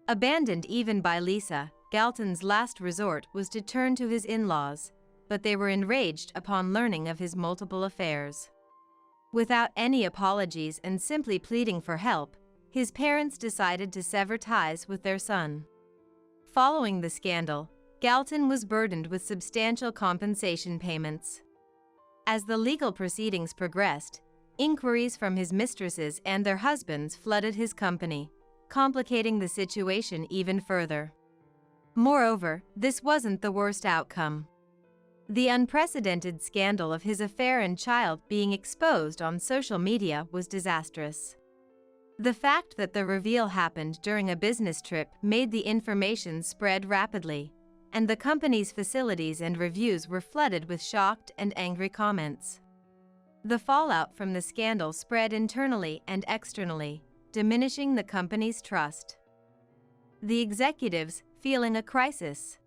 Abandoned even by Lisa, Galton's last resort was to turn to his in-laws, but they were enraged upon learning of his multiple affairs. Without any apologies and simply pleading for help, his parents decided to sever ties with their son. Following the scandal, Galton was burdened with substantial compensation payments. As the legal proceedings progressed, inquiries from his mistresses and their husbands flooded his company, complicating the situation even further. Moreover, this wasn't the worst outcome. The unprecedented scandal of his affair and child being exposed on social media was disastrous. The fact that the reveal happened during a business trip made the information spread rapidly, and the company's facilities and reviews were flooded with shocked and angry comments. The fallout from the scandal spread internally and externally, diminishing the company's trust. The executives, feeling a crisis,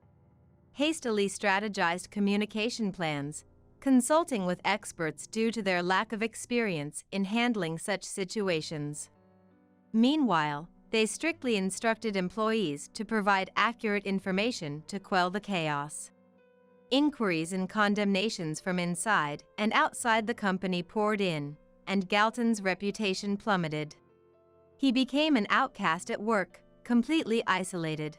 hastily strategized communication plans, consulting with experts due to their lack of experience in handling such situations. Meanwhile, they strictly instructed employees to provide accurate information to quell the chaos. Inquiries and condemnations from inside and outside the company poured in, and Galton's reputation plummeted. He became an outcast at work, completely isolated.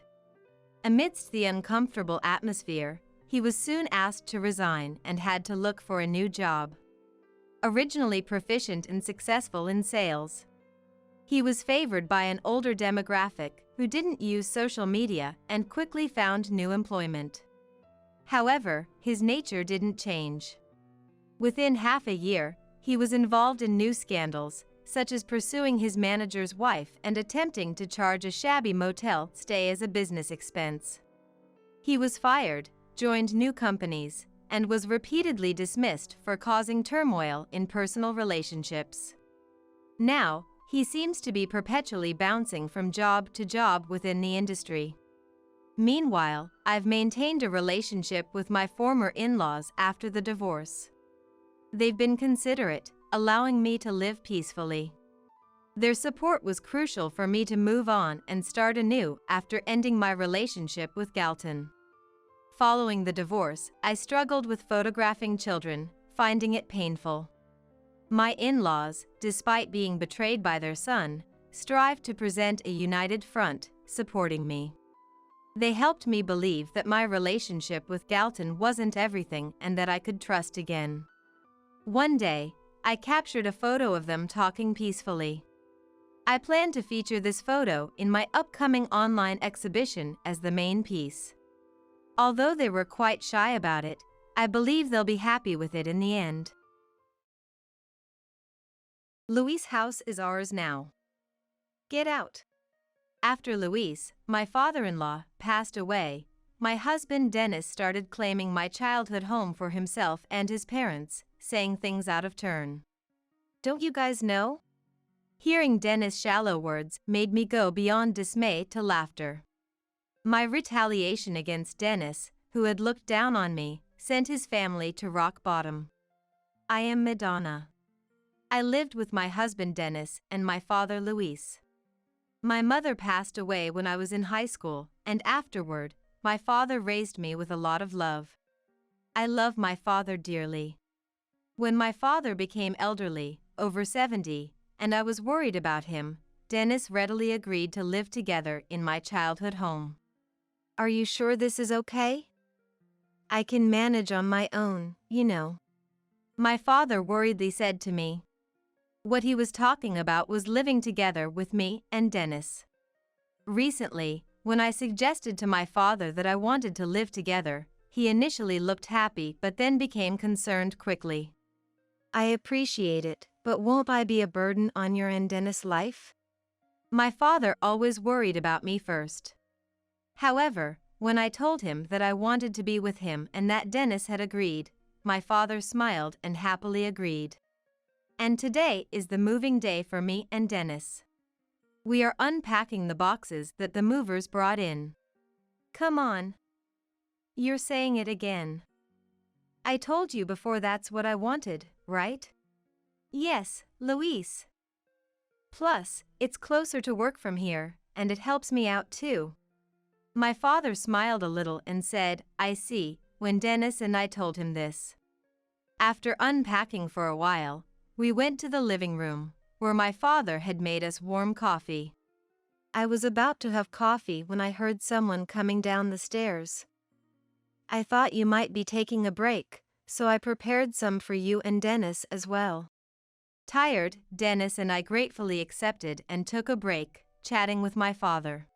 Amidst the uncomfortable atmosphere, he was soon asked to resign and had to look for a new job. Originally proficient and successful in sales, he was favored by an older demographic who didn't use social media and quickly found new employment. However, his nature didn't change. Within half a year, he was involved in new scandals, such as pursuing his manager's wife and attempting to charge a shabby motel stay as a business expense. He was fired, joined new companies, and was repeatedly dismissed for causing turmoil in personal relationships. Now, he seems to be perpetually bouncing from job to job within the industry. Meanwhile, I've maintained a relationship with my former in-laws after the divorce. They've been considerate, allowing me to live peacefully. Their support was crucial for me to move on and start anew after ending my relationship with Galton. Following the divorce, I struggled with photographing children, finding it painful. My in-laws, despite being betrayed by their son, strived to present a united front, supporting me. They helped me believe that my relationship with Galton wasn't everything and that I could trust again. One day, I captured a photo of them talking peacefully. I plan to feature this photo in my upcoming online exhibition as the main piece. Although they were quite shy about it, I believe they'll be happy with it in the end. Louis' house is ours now. Get out. After Louis, my father-in-law, passed away, my husband Dennis started claiming my childhood home for himself and his parents, saying things out of turn. Don't you guys know? Hearing Dennis' shallow words made me go beyond dismay to laughter. My retaliation against Dennis, who had looked down on me, sent his family to rock bottom. I am Madonna. I lived with my husband Dennis and my father Louis. My mother passed away when I was in high school, and afterward, my father raised me with a lot of love. I love my father dearly. When my father became elderly, over 70, and I was worried about him, Dennis readily agreed to live together in my childhood home. Are you sure this is okay? I can manage on my own, you know. My father worriedly said to me. What he was talking about was living together with me and Dennis. Recently, when I suggested to my father that I wanted to live together, he initially looked happy but then became concerned quickly. I appreciate it, but won't I be a burden on your and Dennis' life? My father always worried about me first. However, when I told him that I wanted to be with him and that Dennis had agreed, my father smiled and happily agreed. And today is the moving day for me and Dennis. We are unpacking the boxes that the movers brought in. Come on. You're saying it again. I told you before that's what I wanted, right? Yes, Louise. Plus, it's closer to work from here, and it helps me out too. My father smiled a little and said, "I see," when Dennis and I told him this. After unpacking for a while, we went to the living room, where my father had made us warm coffee. I was about to have coffee when I heard someone coming down the stairs. I thought you might be taking a break, so I prepared some for you and Dennis as well. Tired, Dennis and I gratefully accepted and took a break, chatting with my father.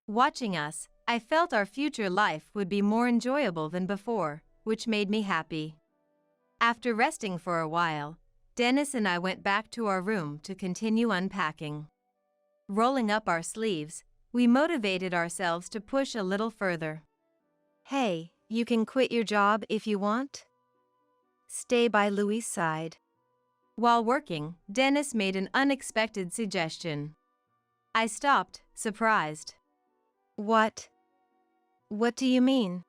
Watching us, I felt our future life would be more enjoyable than before, which made me happy. After resting for a while, Dennis and I went back to our room to continue unpacking. Rolling up our sleeves, we motivated ourselves to push a little further. Hey, you can quit your job if you want. Stay by Louis' side. While working, Dennis made an unexpected suggestion. I stopped, surprised. What? What do you mean?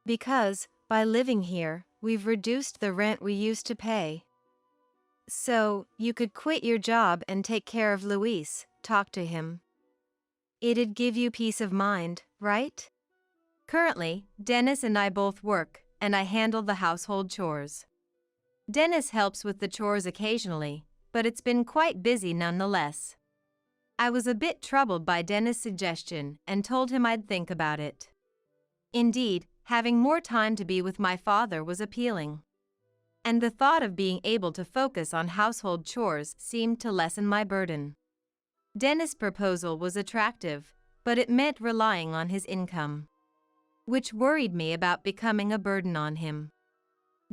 Because, by living here, we've reduced the rent we used to pay. So, you could quit your job and take care of Luis, talk to him. It'd give you peace of mind, right? Currently, Dennis and I both work, and I handle the household chores. Dennis helps with the chores occasionally, but it's been quite busy nonetheless. I was a bit troubled by Dennis' suggestion and told him I'd think about it. Indeed, having more time to be with my father was appealing. And the thought of being able to focus on household chores seemed to lessen my burden. Dennis' proposal was attractive, but it meant relying on his income, which worried me about becoming a burden on him.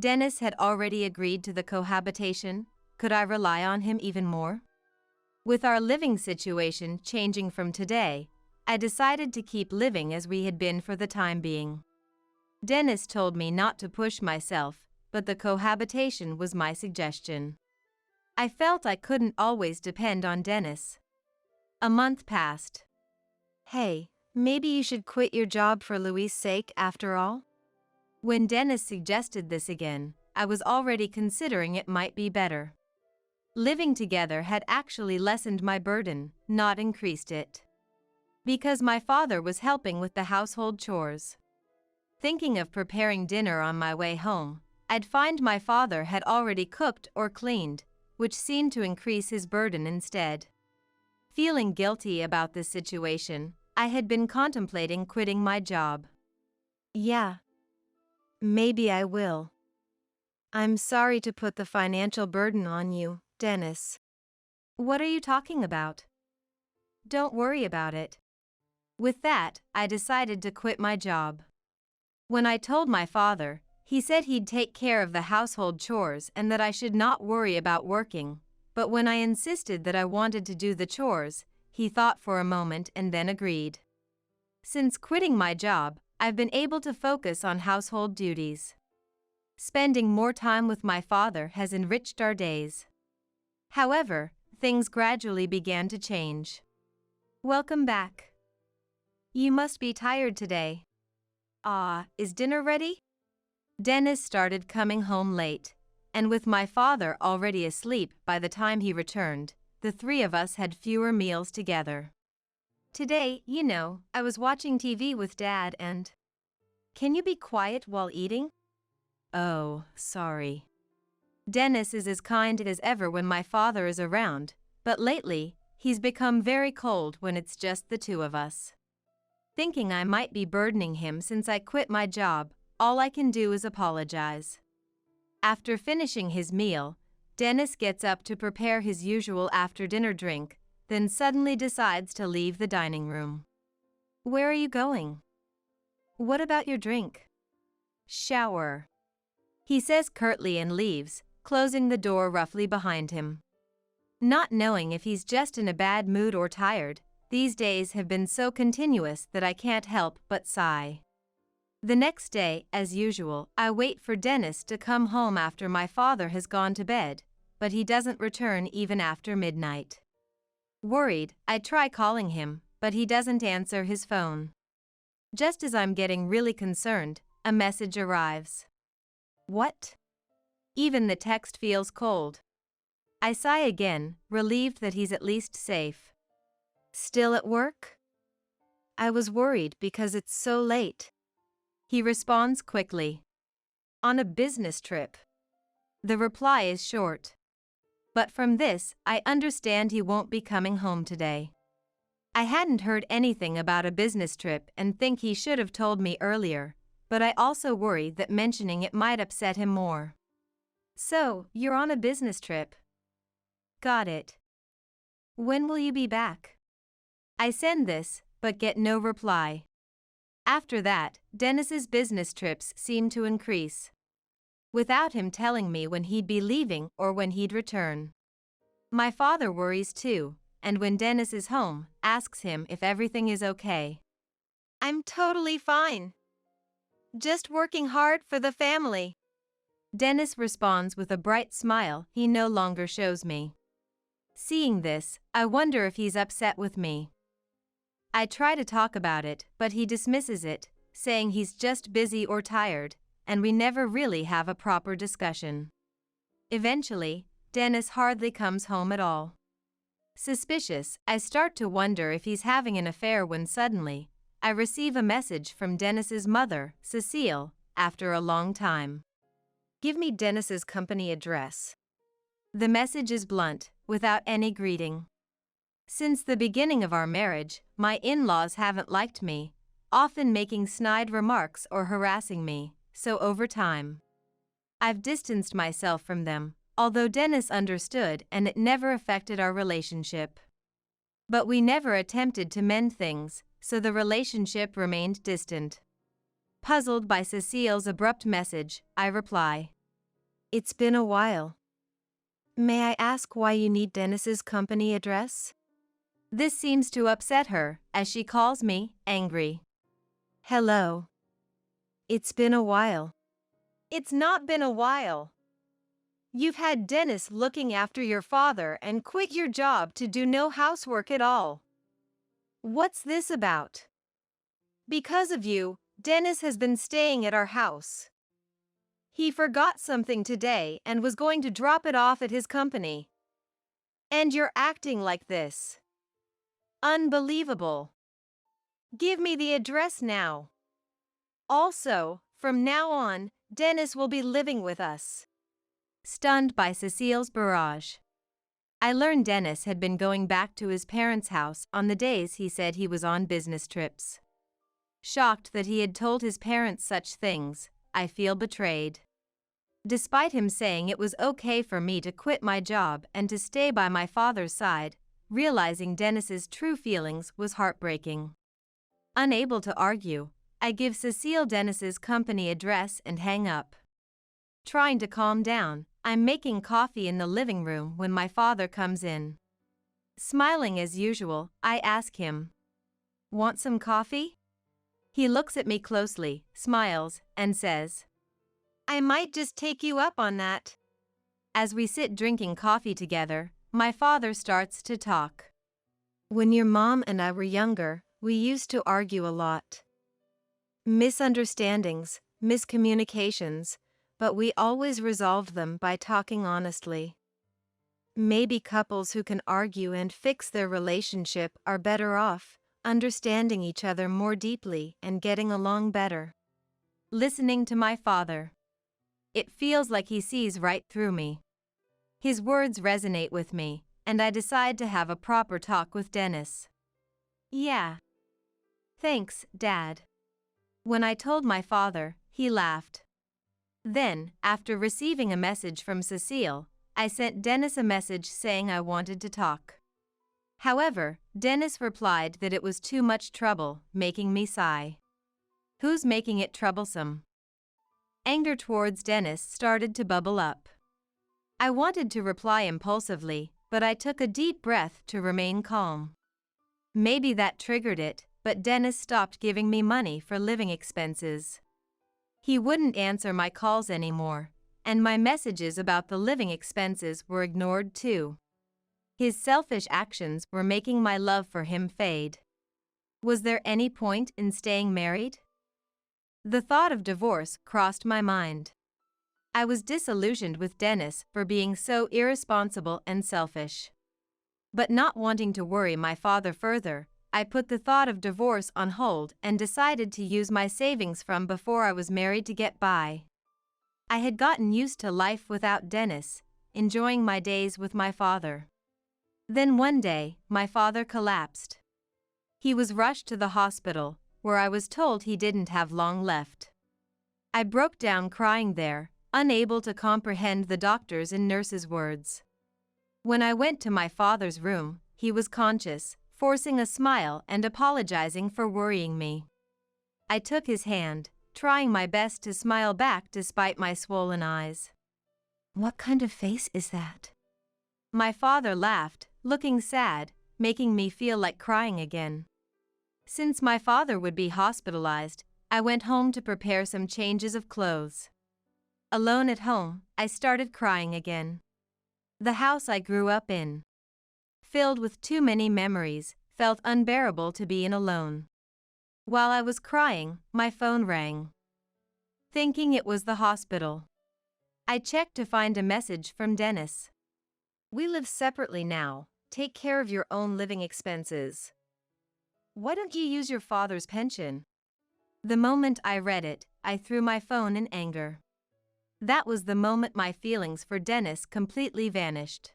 Dennis had already agreed to the cohabitation. Could I rely on him even more? With our living situation changing from today, I decided to keep living as we had been for the time being. Dennis told me not to push myself, but the cohabitation was my suggestion. I felt I couldn't always depend on Dennis. A month passed. Hey, maybe you should quit your job for Louis' sake after all? When Dennis suggested this again, I was already considering it might be better. Living together had actually lessened my burden, not increased it. Because my father was helping with the household chores. Thinking of preparing dinner on my way home, I'd find my father had already cooked or cleaned, which seemed to increase his burden instead. Feeling guilty about this situation, I had been contemplating quitting my job. Yeah. Maybe I will. I'm sorry to put the financial burden on you, Dennis. What are you talking about? Don't worry about it. With that, I decided to quit my job. When I told my father, he said he'd take care of the household chores and that I should not worry about working, but when I insisted that I wanted to do the chores, he thought for a moment and then agreed. Since quitting my job, I've been able to focus on household duties. Spending more time with my father has enriched our days. However, things gradually began to change. Welcome back. You must be tired today. Is dinner ready? Dennis started coming home late, and with my father already asleep by the time he returned, the three of us had fewer meals together. Today, I was watching TV with Dad and... Can you be quiet while eating? Oh, sorry. Dennis is as kind as ever when my father is around, but lately, he's become very cold when it's just the two of us. Thinking I might be burdening him since I quit my job, all I can do is apologize. After finishing his meal, Dennis gets up to prepare his usual after-dinner drink, then suddenly decides to leave the dining room. Where are you going? What about your drink? Shower. He says curtly and leaves, closing the door roughly behind him. Not knowing if he's just in a bad mood or tired, these days have been so continuous that I can't help but sigh. The next day, as usual, I wait for Dennis to come home after my father has gone to bed, but he doesn't return even after midnight. Worried, I try calling him, but he doesn't answer his phone. Just as I'm getting really concerned, a message arrives. What? Even the text feels cold. I sigh again, relieved that he's at least safe. Still at work? I was worried because it's so late. He responds quickly. On a business trip. The reply is short. But from this, I understand he won't be coming home today. I hadn't heard anything about a business trip and think he should have told me earlier, but I also worry that mentioning it might upset him more. So, you're on a business trip. Got it. When will you be back? I send this, but get no reply. After that, Dennis's business trips seem to increase, without him telling me when he'd be leaving or when he'd return. My father worries too, and when Dennis is home, asks him if everything is okay. I'm totally fine. Just working hard for the family. Dennis responds with a bright smile he no longer shows me. Seeing this, I wonder if he's upset with me. I try to talk about it, but he dismisses it, saying he's just busy or tired, and we never really have a proper discussion. Eventually, Dennis hardly comes home at all. Suspicious, I start to wonder if he's having an affair when suddenly, I receive a message from Dennis's mother, Cecile, after a long time. Give me Dennis's company address. The message is blunt, without any greeting. Since the beginning of our marriage, my in-laws haven't liked me, often making snide remarks or harassing me, so over time, I've distanced myself from them, although Dennis understood and it never affected our relationship. But we never attempted to mend things, so the relationship remained distant. Puzzled by Cecile's abrupt message, I reply. It's been a while. May I ask why you need Dennis's company address? This seems to upset her, as she calls me angry. Hello. It's been a while. It's not been a while. You've had Dennis looking after your father and quit your job to do no housework at all. What's this about? Because of you, Dennis has been staying at our house. He forgot something today and was going to drop it off at his company. And you're acting like this. Unbelievable. Give me the address now. Also, from now on, Dennis will be living with us. Stunned by Cecile's barrage, I learned Dennis had been going back to his parents' house on the days he said he was on business trips. Shocked that he had told his parents such things, I feel betrayed. Despite him saying it was okay for me to quit my job and to stay by my father's side, realizing Dennis's true feelings was heartbreaking. Unable to argue, I give Cecile Dennis's company address and hang up. Trying to calm down, I'm making coffee in the living room when my father comes in. Smiling as usual, I ask him, "Want some coffee?" He looks at me closely, smiles, and says, "I might just take you up on that." As we sit drinking coffee together, my father starts to talk. When your mom and I were younger, we used to argue a lot. Misunderstandings, miscommunications, but we always resolved them by talking honestly. Maybe couples who can argue and fix their relationship are better off, understanding each other more deeply and getting along better. Listening to my father, it feels like he sees right through me. His words resonate with me, and I decide to have a proper talk with Dennis. Yeah. Thanks, Dad. When I told my father, he laughed. Then, after receiving a message from Cecile, I sent Dennis a message saying I wanted to talk. However, Dennis replied that it was too much trouble, making me sigh. Who's making it troublesome? Anger towards Dennis started to bubble up. I wanted to reply impulsively, but I took a deep breath to remain calm. Maybe that triggered it, but Dennis stopped giving me money for living expenses. He wouldn't answer my calls anymore, and my messages about the living expenses were ignored too. His selfish actions were making my love for him fade. Was there any point in staying married? The thought of divorce crossed my mind. I was disillusioned with Dennis for being so irresponsible and selfish. But not wanting to worry my father further, I put the thought of divorce on hold and decided to use my savings from before I was married to get by. I had gotten used to life without Dennis, enjoying my days with my father. Then one day, my father collapsed. He was rushed to the hospital, where I was told he didn't have long left. I broke down crying there, unable to comprehend the doctors' and nurses' words. When I went to my father's room, he was conscious, forcing a smile and apologizing for worrying me. I took his hand, trying my best to smile back despite my swollen eyes. What kind of face is that? My father laughed, looking sad, making me feel like crying again. Since my father would be hospitalized, I went home to prepare some changes of clothes. Alone at home, I started crying again. The house I grew up in, filled with too many memories, felt unbearable to be in alone. While I was crying, my phone rang. Thinking it was the hospital, I checked to find a message from Dennis. We live separately now. Take care of your own living expenses. Why don't you use your father's pension? The moment I read it, I threw my phone in anger. That was the moment my feelings for Dennis completely vanished.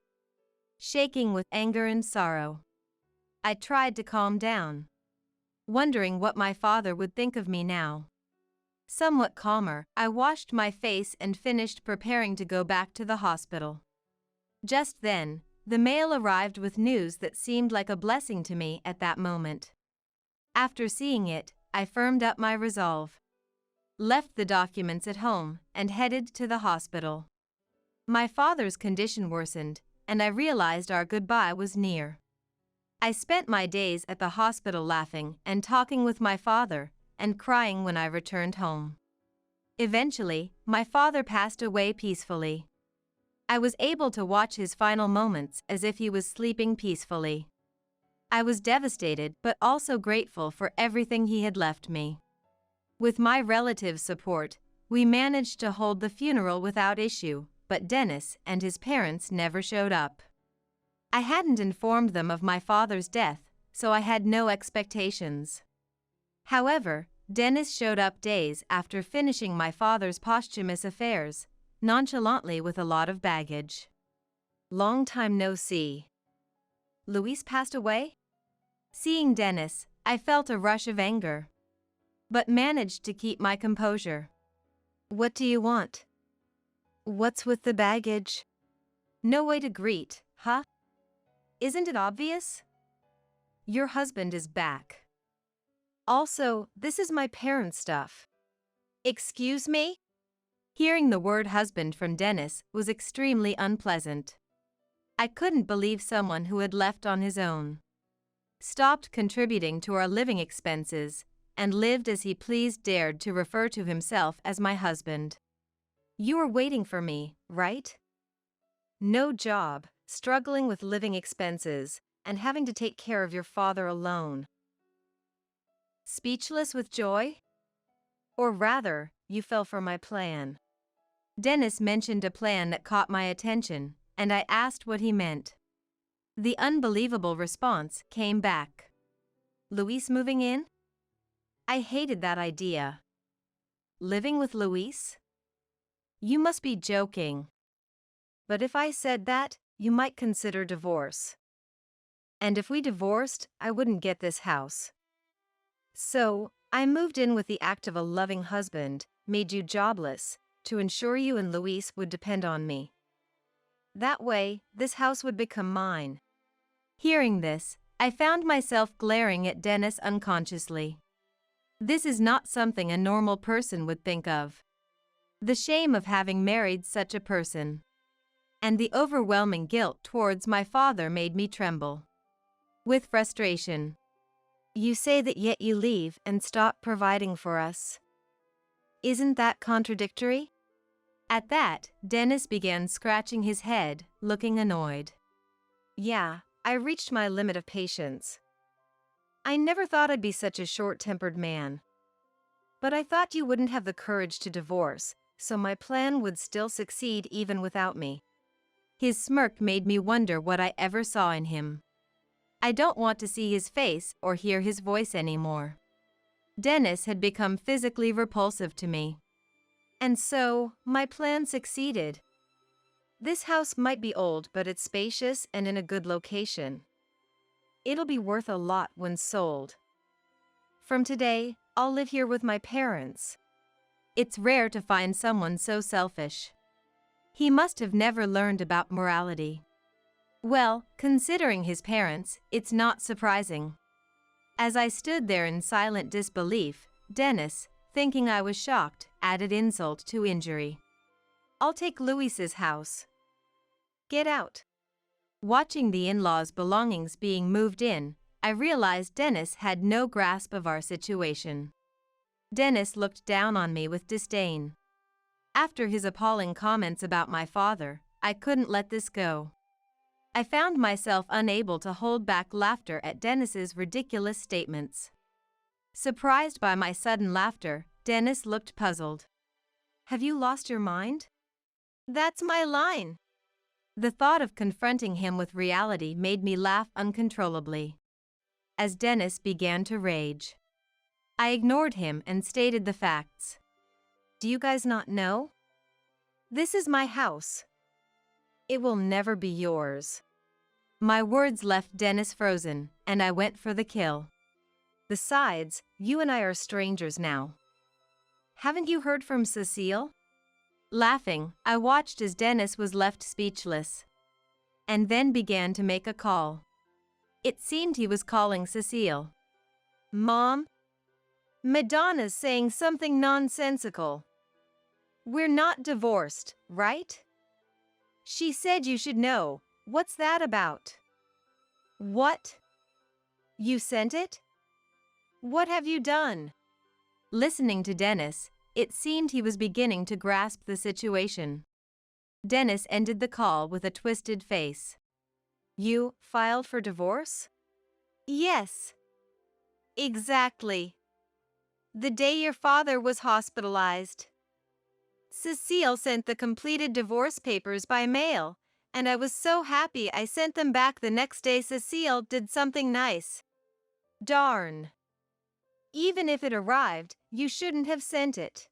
Shaking with anger and sorrow, I tried to calm down, wondering what my father would think of me now. Somewhat calmer, I washed my face and finished preparing to go back to the hospital. Just then, the mail arrived with news that seemed like a blessing to me at that moment. After seeing it, I firmed up my resolve, left the documents at home, and headed to the hospital. My father's condition worsened, and I realized our goodbye was near. I spent my days at the hospital laughing and talking with my father, and crying when I returned home. Eventually, my father passed away peacefully. I was able to watch his final moments as if he was sleeping peacefully. I was devastated but also grateful for everything he had left me. With my relatives' support, we managed to hold the funeral without issue, but Dennis and his parents never showed up. I hadn't informed them of my father's death, so I had no expectations. However, Dennis showed up days after finishing my father's posthumous affairs, nonchalantly with a lot of baggage. Long time no see. Luis passed away? Seeing Dennis, I felt a rush of anger, but managed to keep my composure. What do you want? What's with the baggage? No way to greet, huh? Isn't it obvious? Your husband is back. Also, this is my parents' stuff. Excuse me? Hearing the word husband from Dennis was extremely unpleasant. I couldn't believe someone who had left on his own, stopped contributing to our living expenses, and lived as he pleased dared to refer to himself as my husband. You were waiting for me, right? No job, struggling with living expenses, and having to take care of your father alone. Speechless with joy? Or rather, you fell for my plan. Dennis mentioned a plan that caught my attention, and I asked what he meant. The unbelievable response came back. Luis moving in? I hated that idea. Living with Luis? You must be joking. But if I said that, you might consider divorce. And if we divorced, I wouldn't get this house. So, I moved in with the act of a loving husband, made you jobless, to ensure you and Luis would depend on me. That way, this house would become mine. Hearing this, I found myself glaring at Dennis unconsciously. This is not something a normal person would think of. The shame of having married such a person, and the overwhelming guilt towards my father made me tremble with frustration. You say that yet you leave and stop providing for us. Isn't that contradictory? At that, Dennis began scratching his head, looking annoyed. Yeah, I reached my limit of patience. I never thought I'd be such a short-tempered man. But I thought you wouldn't have the courage to divorce, so my plan would still succeed even without me. His smirk made me wonder what I ever saw in him. I don't want to see his face or hear his voice anymore. Dennis had become physically repulsive to me. And so, my plan succeeded. This house might be old, but it's spacious and in a good location. It'll be worth a lot when sold. From today, I'll live here with my parents. It's rare to find someone so selfish. He must have never learned about morality. Well, considering his parents, it's not surprising. As I stood there in silent disbelief, Dennis, thinking I was shocked, added insult to injury. I'll take Luis's house. Get out. Watching the in-laws' belongings being moved in, I realized Dennis had no grasp of our situation. Dennis looked down on me with disdain. After his appalling comments about my father, I couldn't let this go. I found myself unable to hold back laughter at Dennis's ridiculous statements. Surprised by my sudden laughter, Dennis looked puzzled. Have you lost your mind? That's my line. The thought of confronting him with reality made me laugh uncontrollably. As Dennis began to rage, I ignored him and stated the facts. Do you guys not know? This is my house. It will never be yours. My words left Dennis frozen, and I went for the kill. Besides, you and I are strangers now. Haven't you heard from Cecile? Laughing, I watched as Dennis was left speechless, and then began to make a call. It seemed he was calling Cecile. Mom? Madonna's saying something nonsensical. We're not divorced, right? She said you should know. What's that about? What? You sent it? What have you done? Listening to Dennis, it seemed he was beginning to grasp the situation. Dennis ended the call with a twisted face. You filed for divorce? Yes. Exactly. The day your father was hospitalized. Cecile sent the completed divorce papers by mail, and I was so happy I sent them back the next day. Cecile did something nice. Darn. Even if it arrived, you shouldn't have sent it.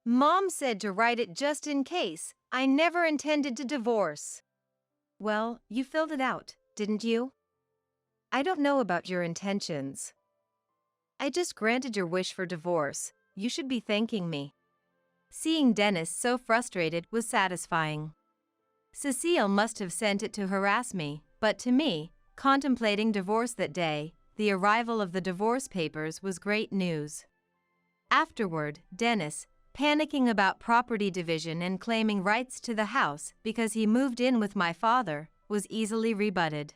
Mom said to write it just in case. I never intended to divorce. Well, you filled it out, didn't you? I don't know about your intentions. I just granted your wish for divorce. You should be thanking me. Seeing Dennis so frustrated was satisfying. Cecile must have sent it to harass me, but to me, contemplating divorce that day, the arrival of the divorce papers was great news. Afterward, Dennis, panicking about property division and claiming rights to the house because he moved in with my father, was easily rebutted.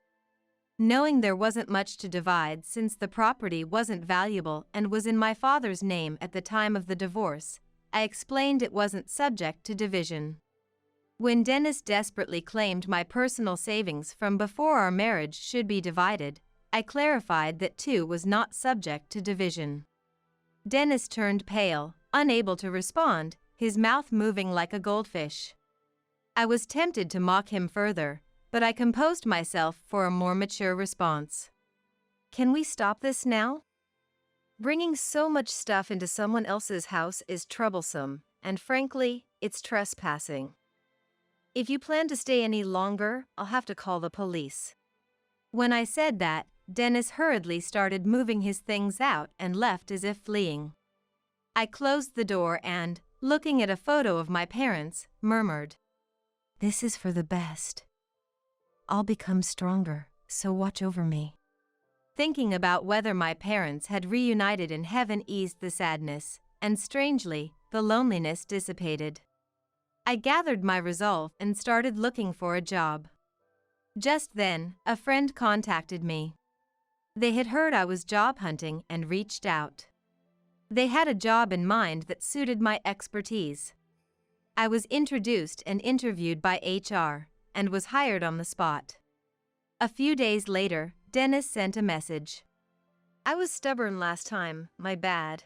Knowing there wasn't much to divide since the property wasn't valuable and was in my father's name at the time of the divorce, I explained it wasn't subject to division. When Dennis desperately claimed my personal savings from before our marriage should be divided, I clarified that too was not subject to division. Dennis turned pale, unable to respond, his mouth moving like a goldfish. I was tempted to mock him further, but I composed myself for a more mature response. Can we stop this now? Bringing so much stuff into someone else's house is troublesome, and frankly, it's trespassing. If you plan to stay any longer, I'll have to call the police. When I said that, Dennis hurriedly started moving his things out and left as if fleeing. I closed the door and, looking at a photo of my parents, murmured, "This is for the best. I'll become stronger, so watch over me." Thinking about whether my parents had reunited in heaven eased the sadness, and strangely, the loneliness dissipated. I gathered my resolve and started looking for a job. Just then, a friend contacted me. They had heard I was job hunting and reached out. They had a job in mind that suited my expertise. I was introduced and interviewed by HR, and was hired on the spot. A few days later, Dennis sent a message. I was stubborn last time, my bad.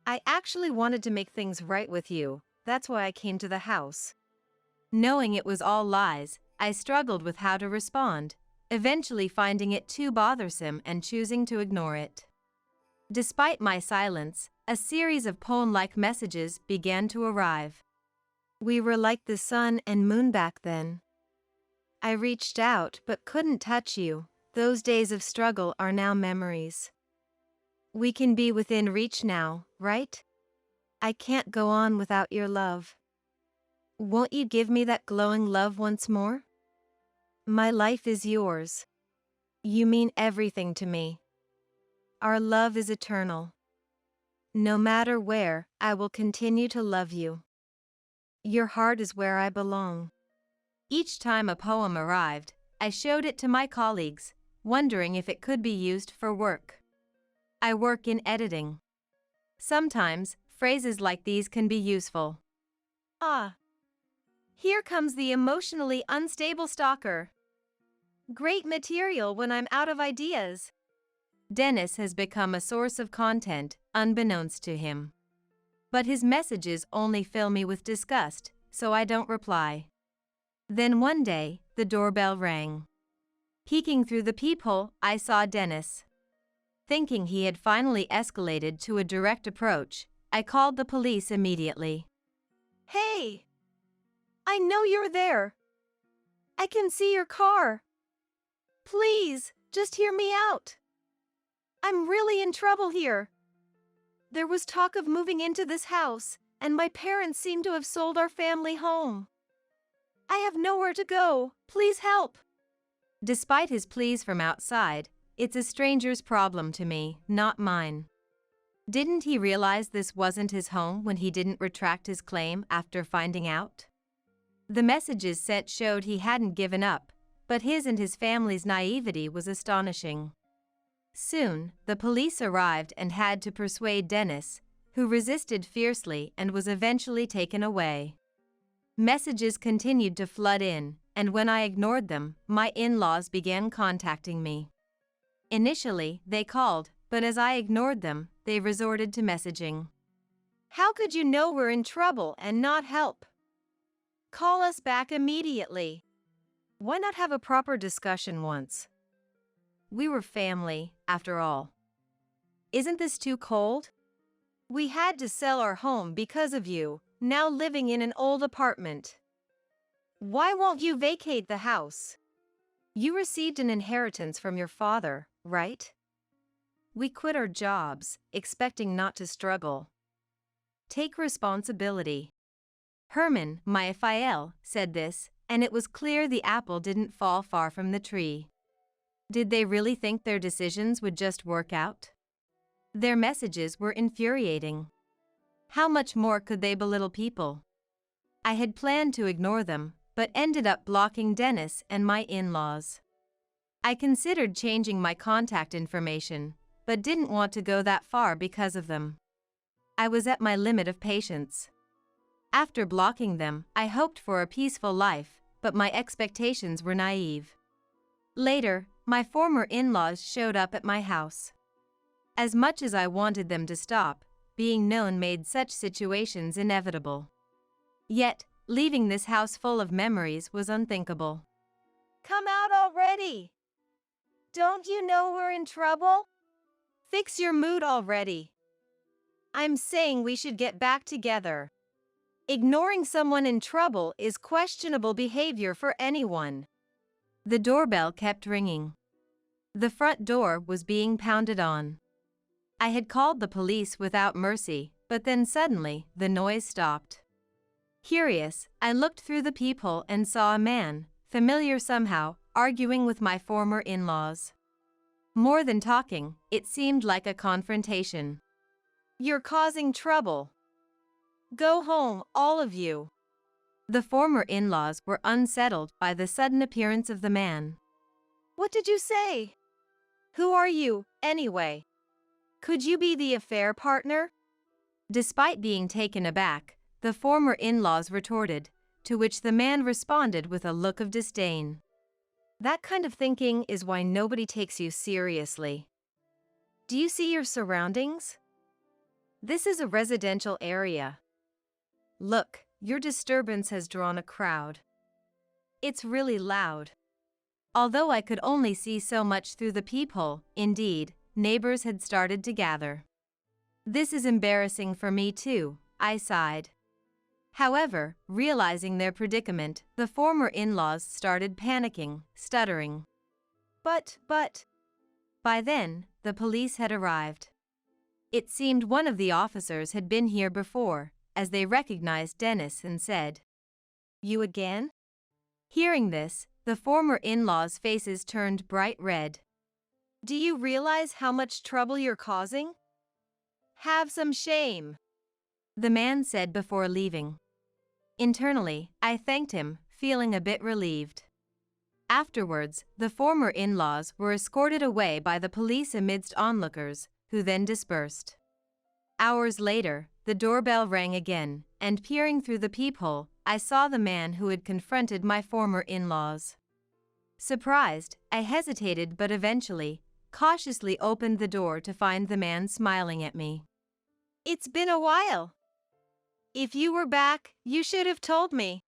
I actually wanted to make things right with you, that's why I came to the house. Knowing it was all lies, I struggled with how to respond, eventually finding it too bothersome and choosing to ignore it. Despite my silence, a series of poem-like messages began to arrive. We were like the sun and moon back then. I reached out but couldn't touch you. Those days of struggle are now memories. We can be within reach now, right? I can't go on without your love. Won't you give me that glowing love once more? My life is yours. You mean everything to me. Our love is eternal. No matter where, I will continue to love you. Your heart is where I belong. Each time a poem arrived, I showed it to my colleagues, wondering if it could be used for work. I work in editing. Sometimes, phrases like these can be useful. Ah. Here comes the emotionally unstable stalker. Great material when I'm out of ideas. Dennis has become a source of content, unbeknownst to him. But his messages only fill me with disgust, so I don't reply. Then one day, the doorbell rang. Peeking through the peephole, I saw Dennis. Thinking he had finally escalated to a direct approach, I called the police immediately. Hey! I know you're there. I can see your car. Please, just hear me out. I'm really in trouble here. There was talk of moving into this house, and my parents seem to have sold our family home. I have nowhere to go. Please help. Despite his pleas from outside, it's a stranger's problem to me, not mine. Didn't he realize this wasn't his home when he didn't retract his claim after finding out? The messages sent showed he hadn't given up, but his and his family's naivety was astonishing. Soon, the police arrived and had to persuade Dennis, who resisted fiercely and was eventually taken away. Messages continued to flood in, and when I ignored them, my in-laws began contacting me. Initially, they called, but as I ignored them, they resorted to messaging. How could you know we're in trouble and not help? Call us back immediately. Why not have a proper discussion once? We were family, after all. Isn't this too cold? We had to sell our home because of you, now living in an old apartment. Why won't you vacate the house? You received an inheritance from your father, right? We quit our jobs, expecting not to struggle. Take responsibility. Herman, my FIL, said this, and it was clear the apple didn't fall far from the tree. Did they really think their decisions would just work out? Their messages were infuriating. How much more could they belittle people? I had planned to ignore them, but ended up blocking Dennis and my in-laws. I considered changing my contact information, but didn't want to go that far because of them. I was at my limit of patience. After blocking them, I hoped for a peaceful life, but my expectations were naive. Later, my former in-laws showed up at my house. As much as I wanted them to stop, being known made such situations inevitable. Yet, leaving this house full of memories was unthinkable. Come out already! Don't you know we're in trouble? Fix your mood already. I'm saying we should get back together. Ignoring someone in trouble is questionable behavior for anyone. The doorbell kept ringing. The front door was being pounded on. I had called the police without mercy, but then suddenly, the noise stopped. Curious, I looked through the peephole and saw a man, familiar somehow, arguing with my former in-laws. More than talking, it seemed like a confrontation. You're causing trouble. Go home, all of you. The former in-laws were unsettled by the sudden appearance of the man. What did you say? Who are you, anyway? Could you be the affair partner? Despite being taken aback, the former in-laws retorted, to which the man responded with a look of disdain. That kind of thinking is why nobody takes you seriously. Do you see your surroundings? This is a residential area. Look, your disturbance has drawn a crowd. It's really loud. Although I could only see so much through the peephole, indeed, neighbors had started to gather. This is embarrassing for me too, I sighed. However, realizing their predicament, the former in-laws started panicking, stuttering. But. By then, the police had arrived. It seemed one of the officers had been here before, as they recognized Dennis and said, "You again?" Hearing this, the former in-laws' faces turned bright red. "Do you realize how much trouble you're causing? Have some shame," the man said before leaving. Internally, I thanked him, feeling a bit relieved. Afterwards, the former in-laws were escorted away by the police amidst onlookers, who then dispersed. Hours later, the doorbell rang again, and peering through the peephole, I saw the man who had confronted my former in-laws. Surprised, I hesitated but eventually, cautiously opened the door to find the man smiling at me. "It's been a while. If you were back, you should have told me."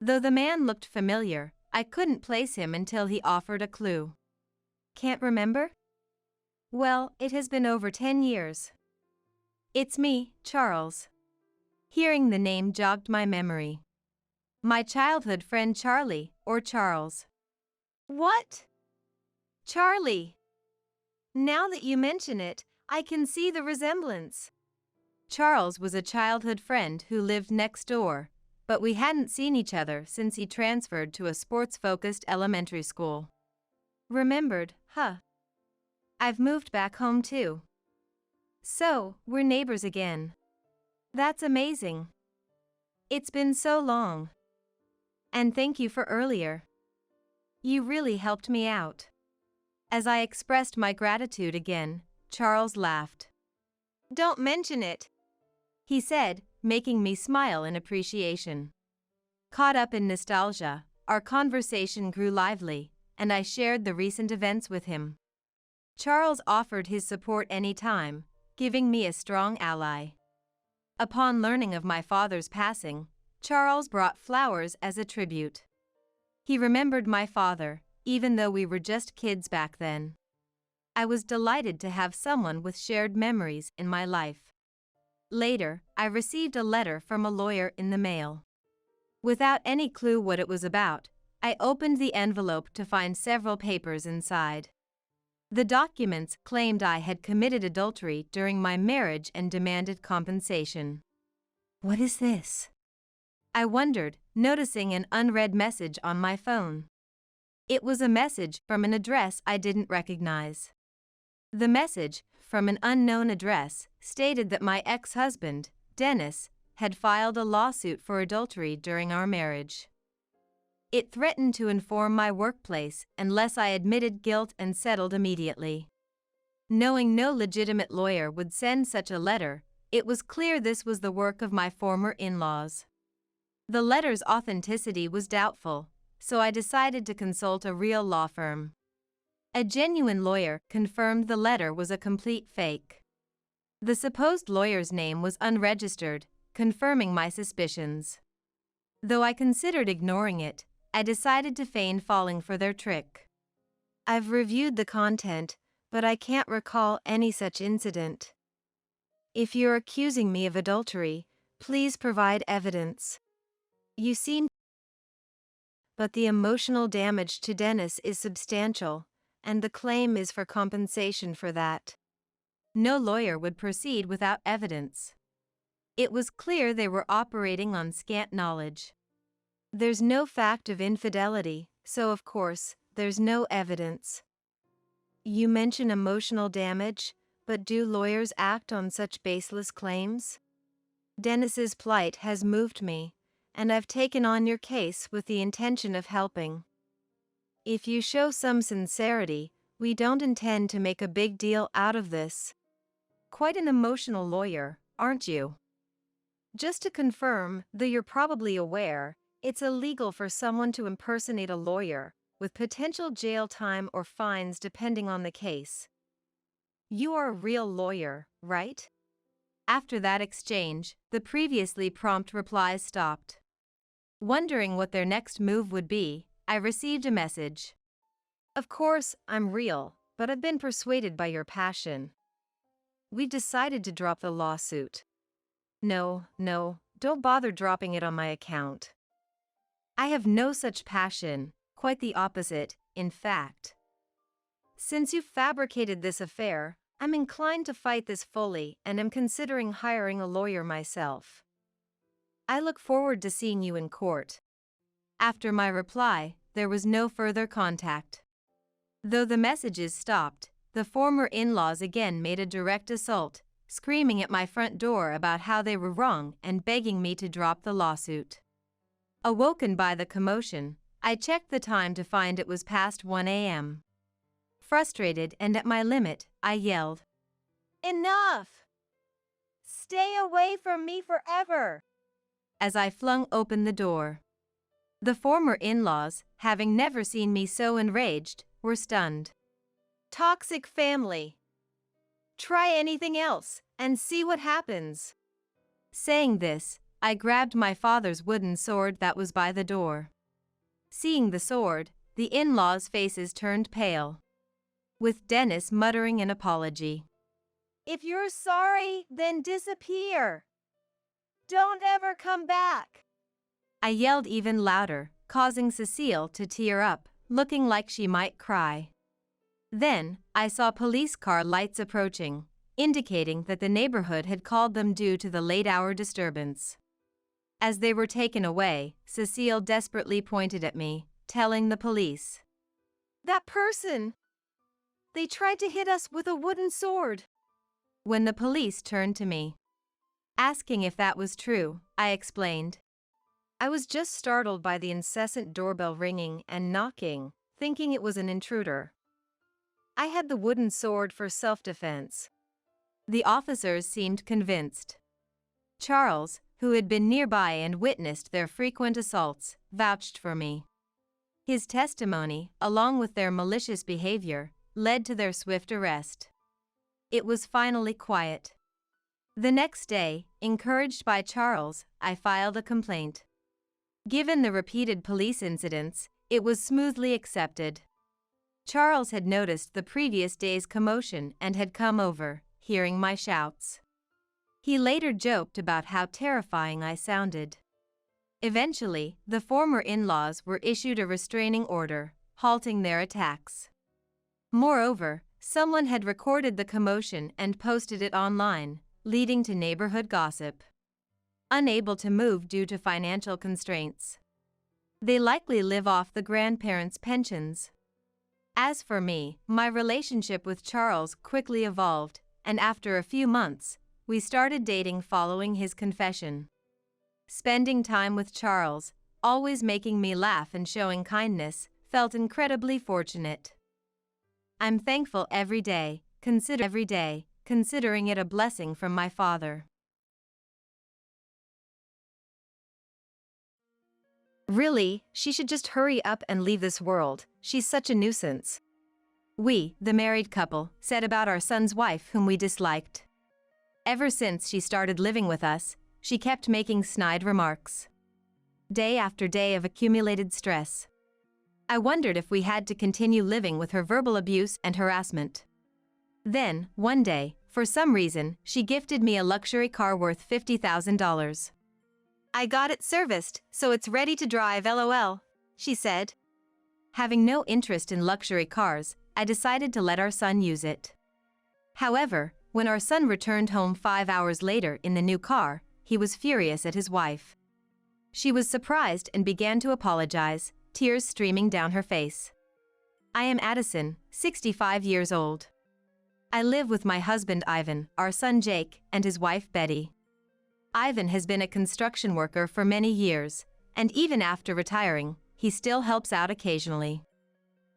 Though the man looked familiar, I couldn't place him until he offered a clue. "Can't remember?" "Well, it has been over 10 years. It's me, Charles." Hearing the name jogged my memory. My childhood friend Charlie, or Charles. "What? Charlie? Now that you mention it, I can see the resemblance." Charles was a childhood friend who lived next door, but we hadn't seen each other since he transferred to a sports-focused elementary school. Remembered, huh? I've moved back home too. So, we're neighbors again. That's amazing. It's been so long. And thank you for earlier. You really helped me out. As I expressed my gratitude again, Charles laughed. "Don't mention it," he said, making me smile in appreciation. Caught up in nostalgia, our conversation grew lively, and I shared the recent events with him. Charles offered his support anytime, giving me a strong ally. Upon learning of my father's passing, Charles brought flowers as a tribute. He remembered my father, even though we were just kids back then. I was delighted to have someone with shared memories in my life. Later, I received a letter from a lawyer in the mail. Without any clue what it was about, I opened the envelope to find several papers inside. The documents claimed I had committed adultery during my marriage and demanded compensation. What is this? I wondered, noticing an unread message on my phone. It was a message from an address I didn't recognize. The message, from an unknown address, stated that my ex-husband, Dennis, had filed a lawsuit for adultery during our marriage. It threatened to inform my workplace unless I admitted guilt and settled immediately. Knowing no legitimate lawyer would send such a letter, it was clear this was the work of my former in-laws. The letter's authenticity was doubtful, so I decided to consult a real law firm. A genuine lawyer confirmed the letter was a complete fake. The supposed lawyer's name was unregistered, confirming my suspicions. Though I considered ignoring it, I decided to feign falling for their trick. "I've reviewed the content, but I can't recall any such incident. If you're accusing me of adultery, please provide evidence. You seem..." But the emotional damage to Dennis is substantial, and the claim is for compensation for that. No lawyer would proceed without evidence. It was clear they were operating on scant knowledge. There's no fact of infidelity, so of course, there's no evidence. You mention emotional damage, but do lawyers act on such baseless claims? Dennis's plight has moved me, and I've taken on your case with the intention of helping. If you show some sincerity, we don't intend to make a big deal out of this. Quite an emotional lawyer, aren't you? Just to confirm, though you're probably aware, it's illegal for someone to impersonate a lawyer, with potential jail time or fines depending on the case. You are a real lawyer, right? After that exchange, the previously prompt replies stopped. Wondering what their next move would be, I received a message. Of course, I'm real, but I've been persuaded by your passion. We've decided to drop the lawsuit. No, don't bother dropping it on my account. I have no such passion, quite the opposite, in fact. Since you fabricated this affair, I'm inclined to fight this fully and am considering hiring a lawyer myself. I look forward to seeing you in court. After my reply, there was no further contact. Though the messages stopped, the former in-laws again made a direct assault, screaming at my front door about how they were wrong and begging me to drop the lawsuit. Awoken by the commotion, I checked the time to find it was past 1 a.m. Frustrated and at my limit, I yelled, "Enough! Stay away from me forever!" as I flung open the door. The former in-laws, having never seen me so enraged, were stunned. Toxic family. Try anything else and see what happens. Saying this, I grabbed my father's wooden sword that was by the door. Seeing the sword, the in-laws' faces turned pale, with Dennis muttering an apology. "If you're sorry, then disappear. Don't ever come back." I yelled even louder, causing Cecile to tear up, looking like she might cry. Then, I saw police car lights approaching, indicating that the neighborhood had called them due to the late-hour disturbance. As they were taken away, Cecile desperately pointed at me, telling the police, "That person! They tried to hit us with a wooden sword." When the police turned to me, asking if that was true, I explained, "I was just startled by the incessant doorbell ringing and knocking, thinking it was an intruder. I had the wooden sword for self-defense." The officers seemed convinced. Charles, who had been nearby and witnessed their frequent assaults, vouched for me. His testimony, along with their malicious behavior, led to their swift arrest. It was finally quiet. The next day, encouraged by Charles, I filed a complaint. Given the repeated police incidents, it was smoothly accepted. Charles had noticed the previous day's commotion and had come over, hearing my shouts. He later joked about how terrifying I sounded. Eventually, the former in-laws were issued a restraining order, halting their attacks. Moreover, someone had recorded the commotion and posted it online, leading to neighborhood gossip. Unable to move due to financial constraints, they likely live off the grandparents' pensions. As for me, my relationship with Charles quickly evolved, and after a few months, we started dating following his confession. Spending time with Charles, always making me laugh and showing kindness, felt incredibly fortunate. I'm thankful every day, considering it a blessing from my father. Really, she should just hurry up and leave this world. She's such a nuisance. We, the married couple, said about our son's wife whom we disliked. Ever since she started living with us, she kept making snide remarks. Day after day of accumulated stress. I wondered if we had to continue living with her verbal abuse and harassment. Then, one day, for some reason, she gifted me a luxury car worth $50,000. "I got it serviced, so it's ready to drive, LOL," she said. Having no interest in luxury cars, I decided to let our son use it. However, when our son returned home 5 hours later in the new car, he was furious at his wife. She was surprised and began to apologize, tears streaming down her face. I am Addison, 65 years old. I live with my husband Ivan, our son Jake, and his wife Betty. Ivan has been a construction worker for many years, and even after retiring, he still helps out occasionally.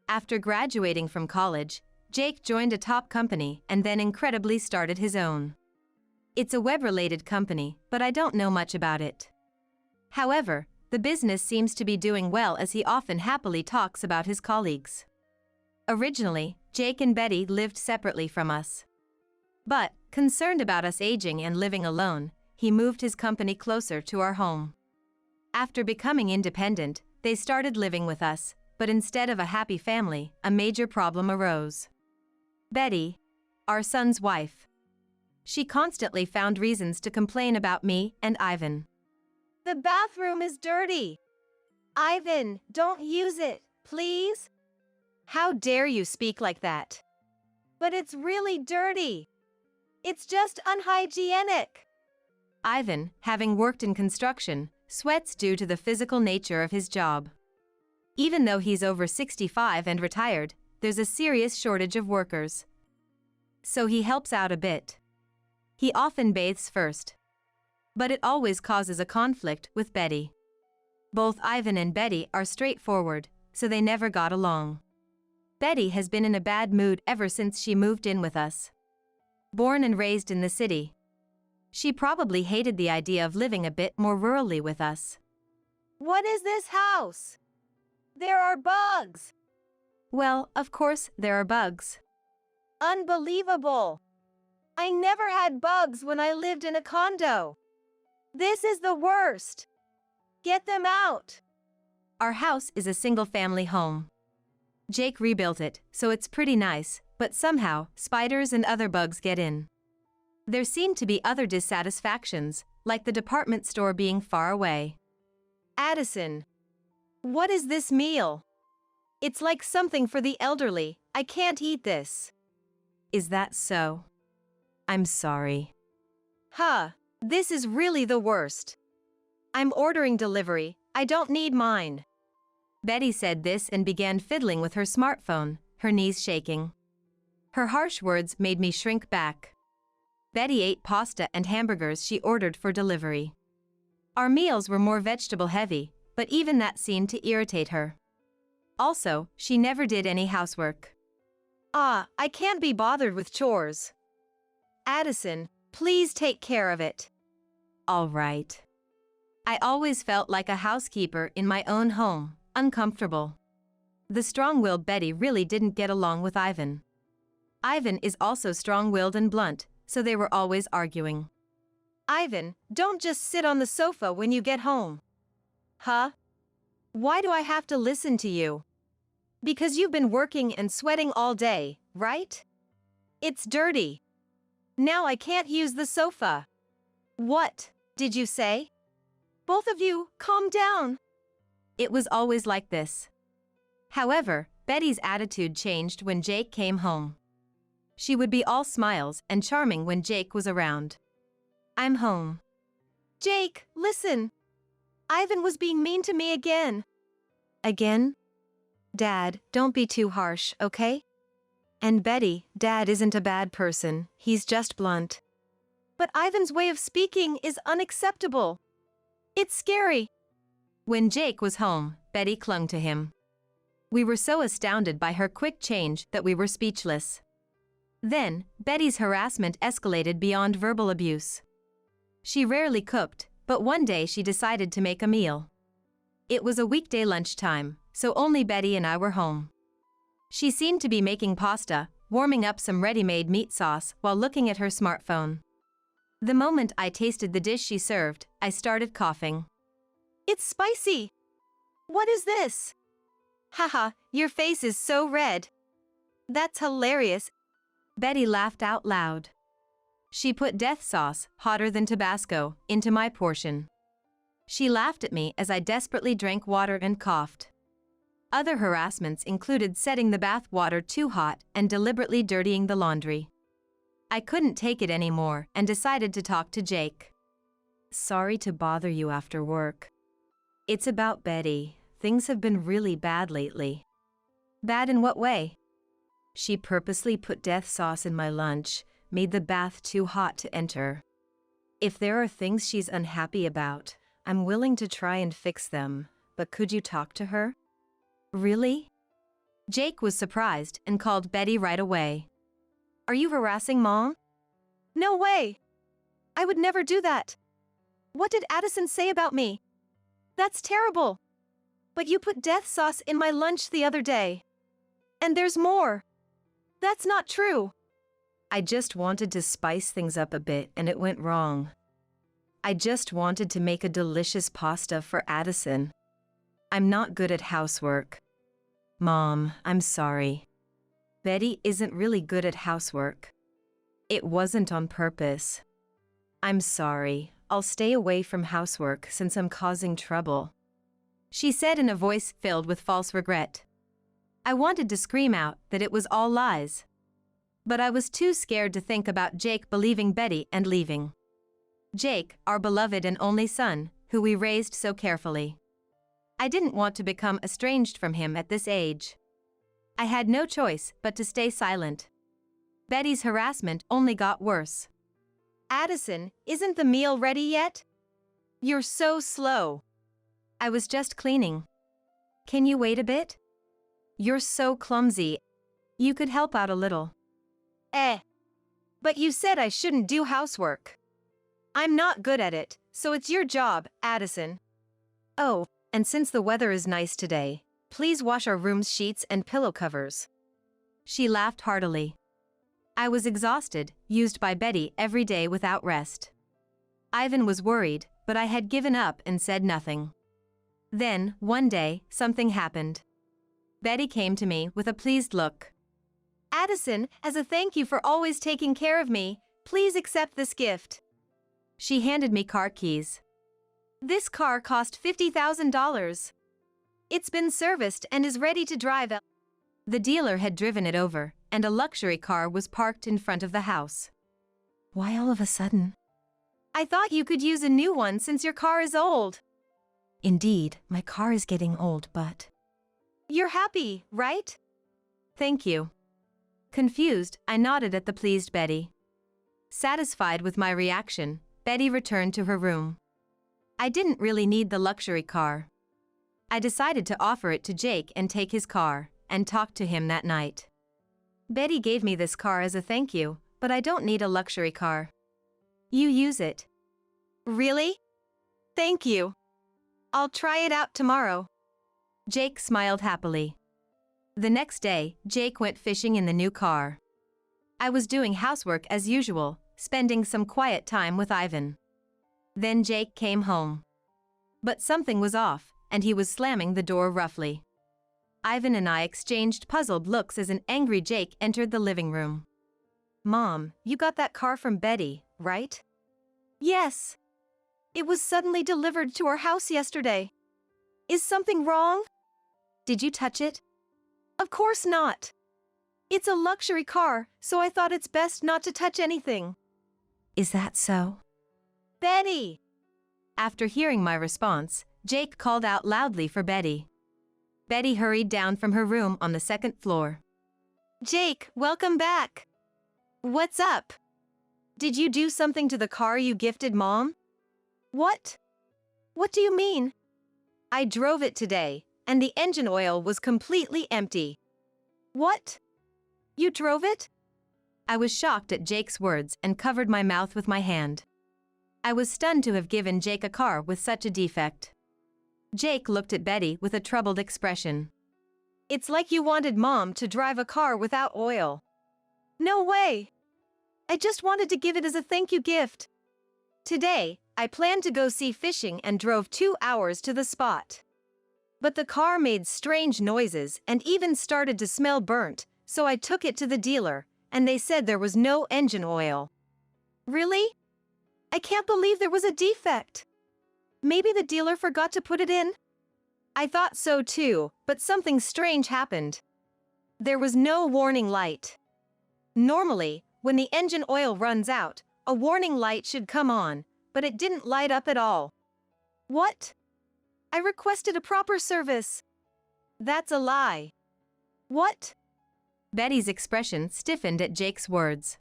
After graduating from college, Jake joined a top company and then incredibly started his own. It's a web-related company, but I don't know much about it. However, the business seems to be doing well as he often happily talks about his colleagues. Originally, Jake and Betty lived separately from us. But, concerned about us aging and living alone, he moved his company closer to our home. After becoming independent, they started living with us, but instead of a happy family, a major problem arose. Betty, our son's wife. She constantly found reasons to complain about me and Ivan. The bathroom is dirty. Ivan, don't use it, please. How dare you speak like that? But it's really dirty. It's just unhygienic. Ivan, having worked in construction, sweats due to the physical nature of his job. Even though he's over 65 and retired, there's a serious shortage of workers. So he helps out a bit. He often bathes first. But it always causes a conflict with Betty. Both Ivan and Betty are straightforward, so they never got along. Betty has been in a bad mood ever since she moved in with us. Born and raised in the city, she probably hated the idea of living a bit more rurally with us. What is this house? There are bugs. Well, of course, there are bugs. Unbelievable. I never had bugs when I lived in a condo. This is the worst. Get them out. Our house is a single-family home. Jake rebuilt it, so it's pretty nice, but somehow, spiders and other bugs get in. There seem to be other dissatisfactions, like the department store being far away. Addison, what is this meal? It's like something for the elderly. I can't eat this. Is that so? I'm sorry. Huh, this is really the worst. I'm ordering delivery. I don't need mine. Betty said this and began fiddling with her smartphone, her knees shaking. Her harsh words made me shrink back. Betty ate pasta and hamburgers she ordered for delivery. Our meals were more vegetable-heavy, but even that seemed to irritate her. Also, she never did any housework. I can't be bothered with chores. Addison, please take care of it. All right. I always felt like a housekeeper in my own home, uncomfortable. The strong-willed Betty really didn't get along with Ivan. Ivan is also strong-willed and blunt, so they were always arguing. Ivan, don't just sit on the sofa when you get home. Huh? Why do I have to listen to you? Because you've been working and sweating all day, right? It's dirty. Now I can't use the sofa. What did you say? Both of you, calm down. It was always like this. However, Betty's attitude changed when Jake came home. She would be all smiles and charming when Jake was around. I'm home. Jake, listen. Ivan was being mean to me again. Again? Dad, don't be too harsh, okay? And Betty, Dad isn't a bad person, he's just blunt. But Ivan's way of speaking is unacceptable. It's scary. When Jake was home, Betty clung to him. We were so astounded by her quick change that we were speechless. Then, Betty's harassment escalated beyond verbal abuse. She rarely cooked, but one day she decided to make a meal. It was a weekday lunchtime, so only Betty and I were home. She seemed to be making pasta, warming up some ready-made meat sauce while looking at her smartphone. The moment I tasted the dish she served, I started coughing. It's spicy. What is this? Haha, your face is so red. That's hilarious. Betty laughed out loud. She put death sauce, hotter than Tabasco, into my portion. She laughed at me as I desperately drank water and coughed. Other harassments included setting the bath water too hot and deliberately dirtying the laundry. I couldn't take it anymore and decided to talk to Jake. Sorry to bother you after work. It's about Betty. Things have been really bad lately. Bad in what way? She purposely put death sauce in my lunch, made the bath too hot to enter. If there are things she's unhappy about, I'm willing to try and fix them, but could you talk to her? Really? Jake was surprised and called Betty right away. Are you harassing Mom? No way. I would never do that. What did Addison say about me? That's terrible. But you put death sauce in my lunch the other day. And there's more. That's not true. I just wanted to spice things up a bit and it went wrong. I just wanted to make a delicious pasta for Addison. I'm not good at housework. Mom, I'm sorry. Betty isn't really good at housework. It wasn't on purpose. I'm sorry. I'll stay away from housework since I'm causing trouble, she said in a voice filled with false regret. I wanted to scream out that it was all lies. But I was too scared to think about Jake believing Betty and leaving. Jake, our beloved and only son, who we raised so carefully. I didn't want to become estranged from him at this age. I had no choice but to stay silent. Betty's harassment only got worse. Addison, isn't the meal ready yet? You're so slow. I was just cleaning. Can you wait a bit? You're so clumsy. You could help out a little. But you said I shouldn't do housework. I'm not good at it, so it's your job, Addison. Oh, and since the weather is nice today, please wash our room's sheets and pillow covers. She laughed heartily. I was exhausted, used by Betty every day without rest. Ivan was worried, but I had given up and said nothing. Then, one day, something happened. Betty came to me with a pleased look. Addison, as a thank you for always taking care of me, please accept this gift. She handed me car keys. This car cost $50,000. It's been serviced and is ready to drive. The dealer had driven it over, and a luxury car was parked in front of the house. Why all of a sudden? I thought you could use a new one since your car is old. Indeed, my car is getting old, but... You're happy, right? Thank you. Confused, I nodded at the pleased Betty. Satisfied with my reaction, Betty returned to her room. I didn't really need the luxury car. I decided to offer it to Jake and take his car, and talk to him that night. Betty gave me this car as a thank you, but I don't need a luxury car. You use it. Really? Thank you. I'll try it out tomorrow. Jake smiled happily. The next day, Jake went fishing in the new car. I was doing housework as usual, spending some quiet time with Ivan. Then Jake came home. But something was off, and he was slamming the door roughly. Ivan and I exchanged puzzled looks as an angry Jake entered the living room. Mom, you got that car from Betty, right? Yes. It was suddenly delivered to our house yesterday. Is something wrong? Did you touch it? Of course not. It's a luxury car, so I thought it's best not to touch anything. Is that so? Betty! After hearing my response, Jake called out loudly for Betty. Betty hurried down from her room on the second floor. Jake, welcome back. What's up? Did you do something to the car you gifted Mom? What? What do you mean? I drove it today, and the engine oil was completely empty. What? You drove it? I was shocked at Jake's words and covered my mouth with my hand. I was stunned to have given Jake a car with such a defect. Jake looked at Betty with a troubled expression. It's like you wanted Mom to drive a car without oil. No way! I just wanted to give it as a thank you gift. Today, I planned to go see fishing and drove 2 hours to the spot. But the car made strange noises and even started to smell burnt, so I took it to the dealer, and they said there was no engine oil. Really? I can't believe there was a defect. Maybe the dealer forgot to put it in? I thought so too, but something strange happened. There was no warning light. Normally, when the engine oil runs out, a warning light should come on, but it didn't light up at all. What? I requested a proper service. That's a lie. What? Betty's expression stiffened at Jake's words.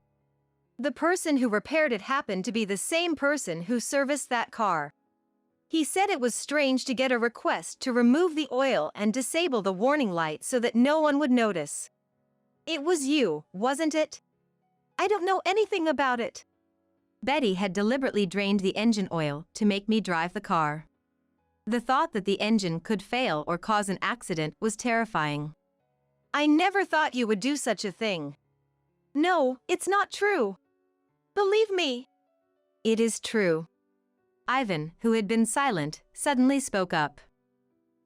The person who repaired it happened to be the same person who serviced that car. He said it was strange to get a request to remove the oil and disable the warning light so that no one would notice. It was you, wasn't it? I don't know anything about it. Betty had deliberately drained the engine oil to make me drive the car. The thought that the engine could fail or cause an accident was terrifying. I never thought you would do such a thing. No, it's not true. Believe me. It is true. Ivan, who had been silent, suddenly spoke up.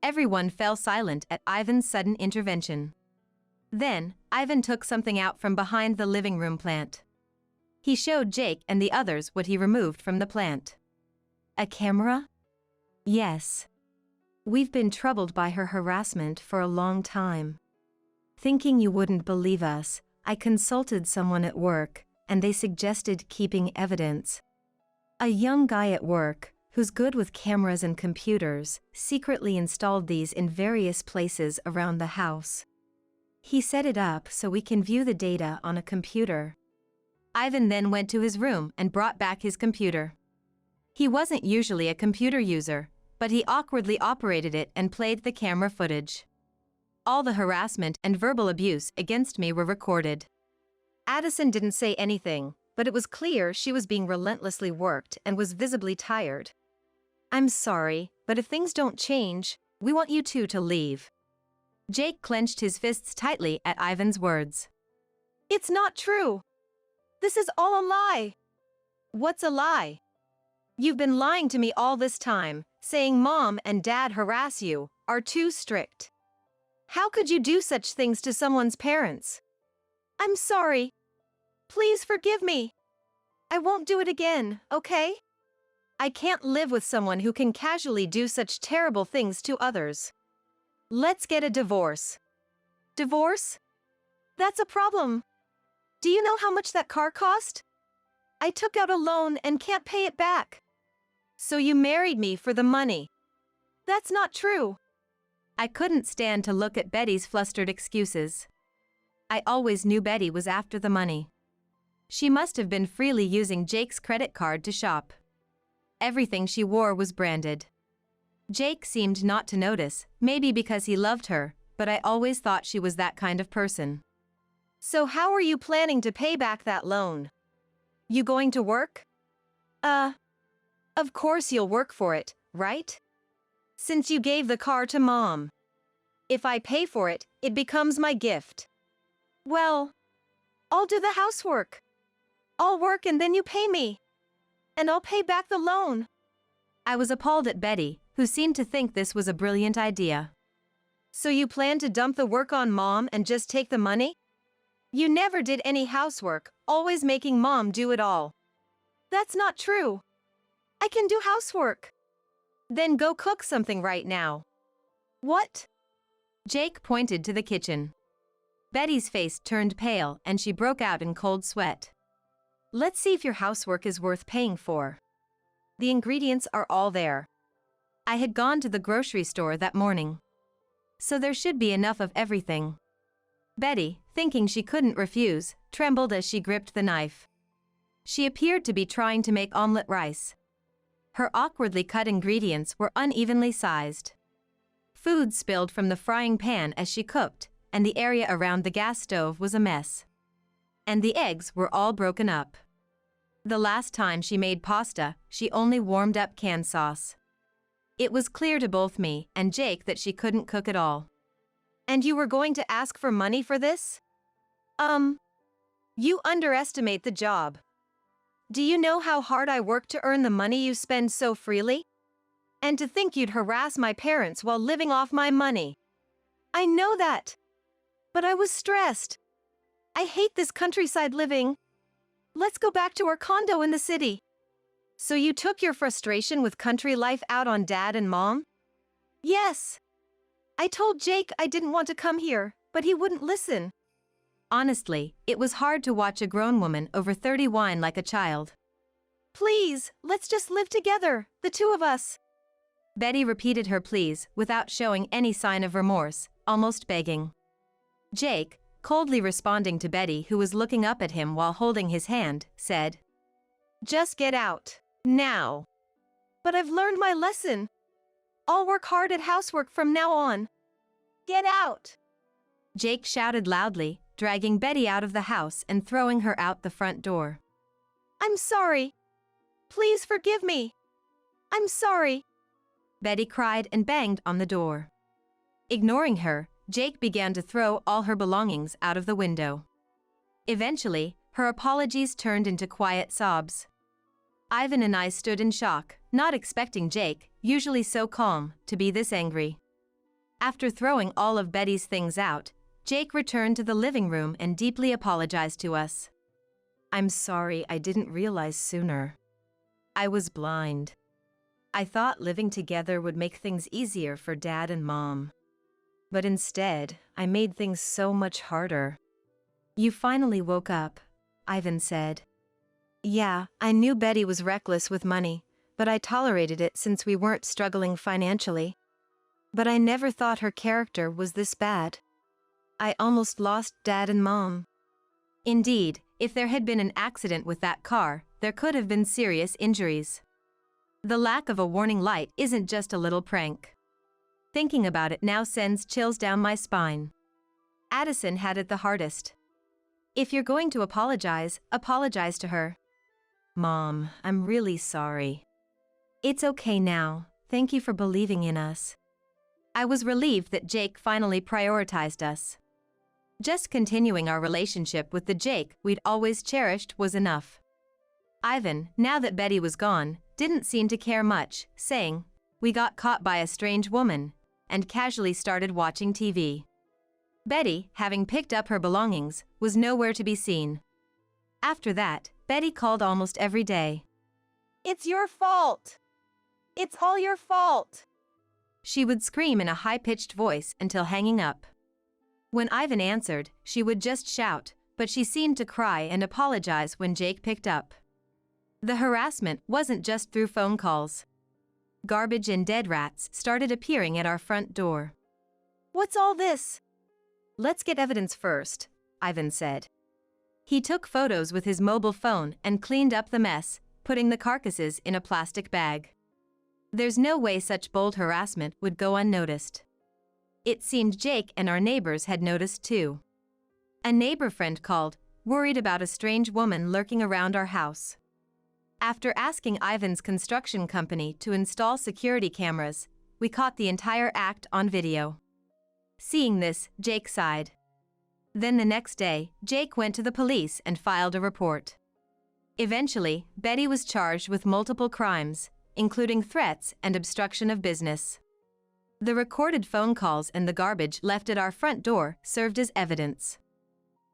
Everyone fell silent at Ivan's sudden intervention. Then, Ivan took something out from behind the living room plant. He showed Jake and the others what he removed from the plant. A camera? Yes. We've been troubled by her harassment for a long time. Thinking you wouldn't believe us, I consulted someone at work, and they suggested keeping evidence. A young guy at work, who's good with cameras and computers, secretly installed these in various places around the house. He set it up so we can view the data on a computer. Ivan then went to his room and brought back his computer. He wasn't usually a computer user, but he awkwardly operated it and played the camera footage. All the harassment and verbal abuse against me were recorded. Addison didn't say anything, but it was clear she was being relentlessly worked and was visibly tired. I'm sorry, but if things don't change, we want you two to leave. Jake clenched his fists tightly at Ivan's words. It's not true. This is all a lie. What's a lie? You've been lying to me all this time, saying Mom and Dad harass you, are too strict. How could you do such things to someone's parents? I'm sorry. Please forgive me. I won't do it again, okay? I can't live with someone who can casually do such terrible things to others. Let's get a divorce. Divorce? That's a problem. Do you know how much that car cost? I took out a loan and can't pay it back. So you married me for the money. That's not true. I couldn't stand to look at Betty's flustered excuses. I always knew Betty was after the money. She must have been freely using Jake's credit card to shop. Everything she wore was branded. Jake seemed not to notice, maybe because he loved her, but I always thought she was that kind of person. So how are you planning to pay back that loan? You going to work? Of course you'll work for it, right? Since you gave the car to Mom. If I pay for it, it becomes my gift. Well, I'll do the housework. I'll work and then you pay me. And I'll pay back the loan. I was appalled at Betty, who seemed to think this was a brilliant idea. So you plan to dump the work on Mom and just take the money? You never did any housework, always making Mom do it all. That's not true. I can do housework. Then go cook something right now. What? Jake pointed to the kitchen. Betty's face turned pale and she broke out in cold sweat. Let's see if your housework is worth paying for. The ingredients are all there. I had gone to the grocery store that morning. So there should be enough of everything. Betty, thinking she couldn't refuse, trembled as she gripped the knife. She appeared to be trying to make omelette rice. Her awkwardly cut ingredients were unevenly sized. Food spilled from the frying pan as she cooked, and the area around the gas stove was a mess. And the eggs were all broken up. The last time she made pasta, she only warmed up canned sauce. It was clear to both me and Jake that she couldn't cook at all. And you were going to ask for money for this? You underestimate the job. Do you know how hard I work to earn the money you spend so freely? And to think you'd harass my parents while living off my money. I know that. But I was stressed. I hate this countryside living. Let's go back to our condo in the city. So you took your frustration with country life out on Dad and Mom? Yes. I told Jake I didn't want to come here, but he wouldn't listen. Honestly, it was hard to watch a grown woman over 30 whine like a child. Please, let's just live together, the two of us. Betty repeated her pleas without showing any sign of remorse, almost begging. Jake, coldly responding to Betty, who was looking up at him while holding his hand, said, Just get out, now. But I've learned my lesson. I'll work hard at housework from now on. Get out! Jake shouted loudly, dragging Betty out of the house and throwing her out the front door. I'm sorry. Please forgive me. I'm sorry. Betty cried and banged on the door. Ignoring her, Jake began to throw all her belongings out of the window. Eventually, her apologies turned into quiet sobs. Ivan and I stood in shock, not expecting Jake, usually so calm, to be this angry. After throwing all of Betty's things out, Jake returned to the living room and deeply apologized to us. I'm sorry I didn't realize sooner. I was blind. I thought living together would make things easier for Dad and Mom. But instead, I made things so much harder. You finally woke up, Ivan said. Yeah, I knew Betty was reckless with money, but I tolerated it since we weren't struggling financially. But I never thought her character was this bad. I almost lost Dad and Mom. Indeed, if there had been an accident with that car, there could have been serious injuries. The lack of a warning light isn't just a little prank. Thinking about it now sends chills down my spine. Addison had it the hardest. If you're going to apologize to her. Mom, I'm really sorry. It's okay now, thank you for believing in us. I was relieved that Jake finally prioritized us. Just continuing our relationship with the Jake we'd always cherished was enough. Ivan, now that Betty was gone, didn't seem to care much, saying, "We got caught by a strange woman," and casually started watching TV. Betty, having picked up her belongings, was nowhere to be seen. After that, Betty called almost every day. It's your fault! It's all your fault! She would scream in a high-pitched voice until hanging up. When Ivan answered, she would just shout, but she seemed to cry and apologize when Jake picked up. The harassment wasn't just through phone calls. Garbage and dead rats started appearing at our front door. What's all this? Let's get evidence first, Ivan said. He took photos with his mobile phone and cleaned up the mess, putting the carcasses in a plastic bag. There's no way such bold harassment would go unnoticed. It seemed Jake and our neighbors had noticed too. A neighbor friend called, worried about a strange woman lurking around our house. After asking Ivan's construction company to install security cameras, we caught the entire act on video. Seeing this, Jake sighed. Then the next day, Jake went to the police and filed a report. Eventually, Betty was charged with multiple crimes, including threats and obstruction of business. The recorded phone calls and the garbage left at our front door served as evidence.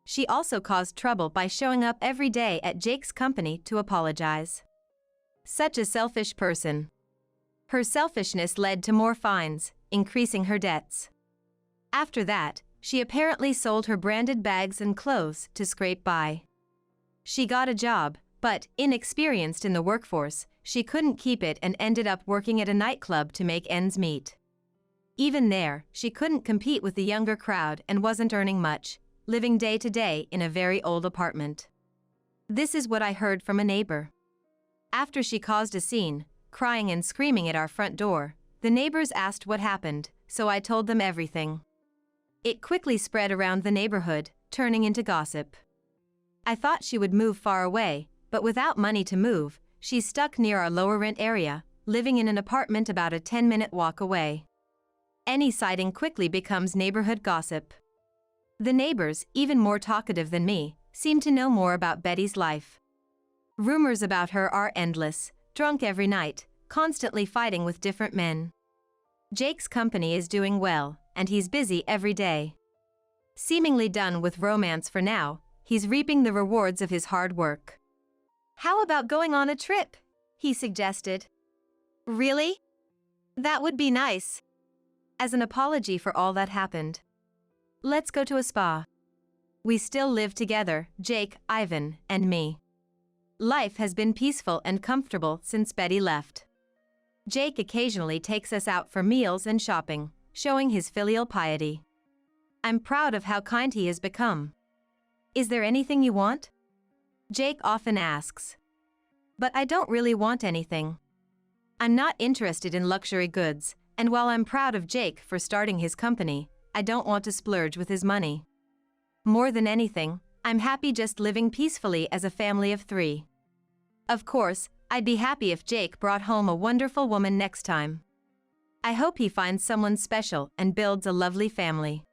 She also caused trouble by showing up every day at Jake's company to apologize. Such a selfish person. Her selfishness led to more fines, increasing her debts. After that, she apparently sold her branded bags and clothes to scrape by. She got a job, but, inexperienced in the workforce, she couldn't keep it and ended up working at a nightclub to make ends meet. Even there, she couldn't compete with the younger crowd and wasn't earning much, living day to day in a very old apartment. This is what I heard from a neighbor. After she caused a scene, crying and screaming at our front door, the neighbors asked what happened, so I told them everything. It quickly spread around the neighborhood, turning into gossip. I thought she would move far away, but without money to move, she's stuck near our lower rent area, living in an apartment about a 10-minute walk away. Any sighting quickly becomes neighborhood gossip. The neighbors, even more talkative than me, seem to know more about Betty's life. Rumors about her are endless, drunk every night, constantly fighting with different men. Jake's company is doing well, and he's busy every day. Seemingly done with romance for now, he's reaping the rewards of his hard work. How about going on a trip? He suggested. Really? That would be nice. As an apology for all that happened. Let's go to a spa. We still live together, Jake, Ivan, and me. Life has been peaceful and comfortable since Betty left. Jake occasionally takes us out for meals and shopping, showing his filial piety. I'm proud of how kind he has become. Is there anything you want? Jake often asks. But I don't really want anything. I'm not interested in luxury goods, and while I'm proud of Jake for starting his company, I don't want to splurge with his money. More than anything, I'm happy just living peacefully as a family of 3. Of course, I'd be happy if Jake brought home a wonderful woman next time. I hope he finds someone special and builds a lovely family.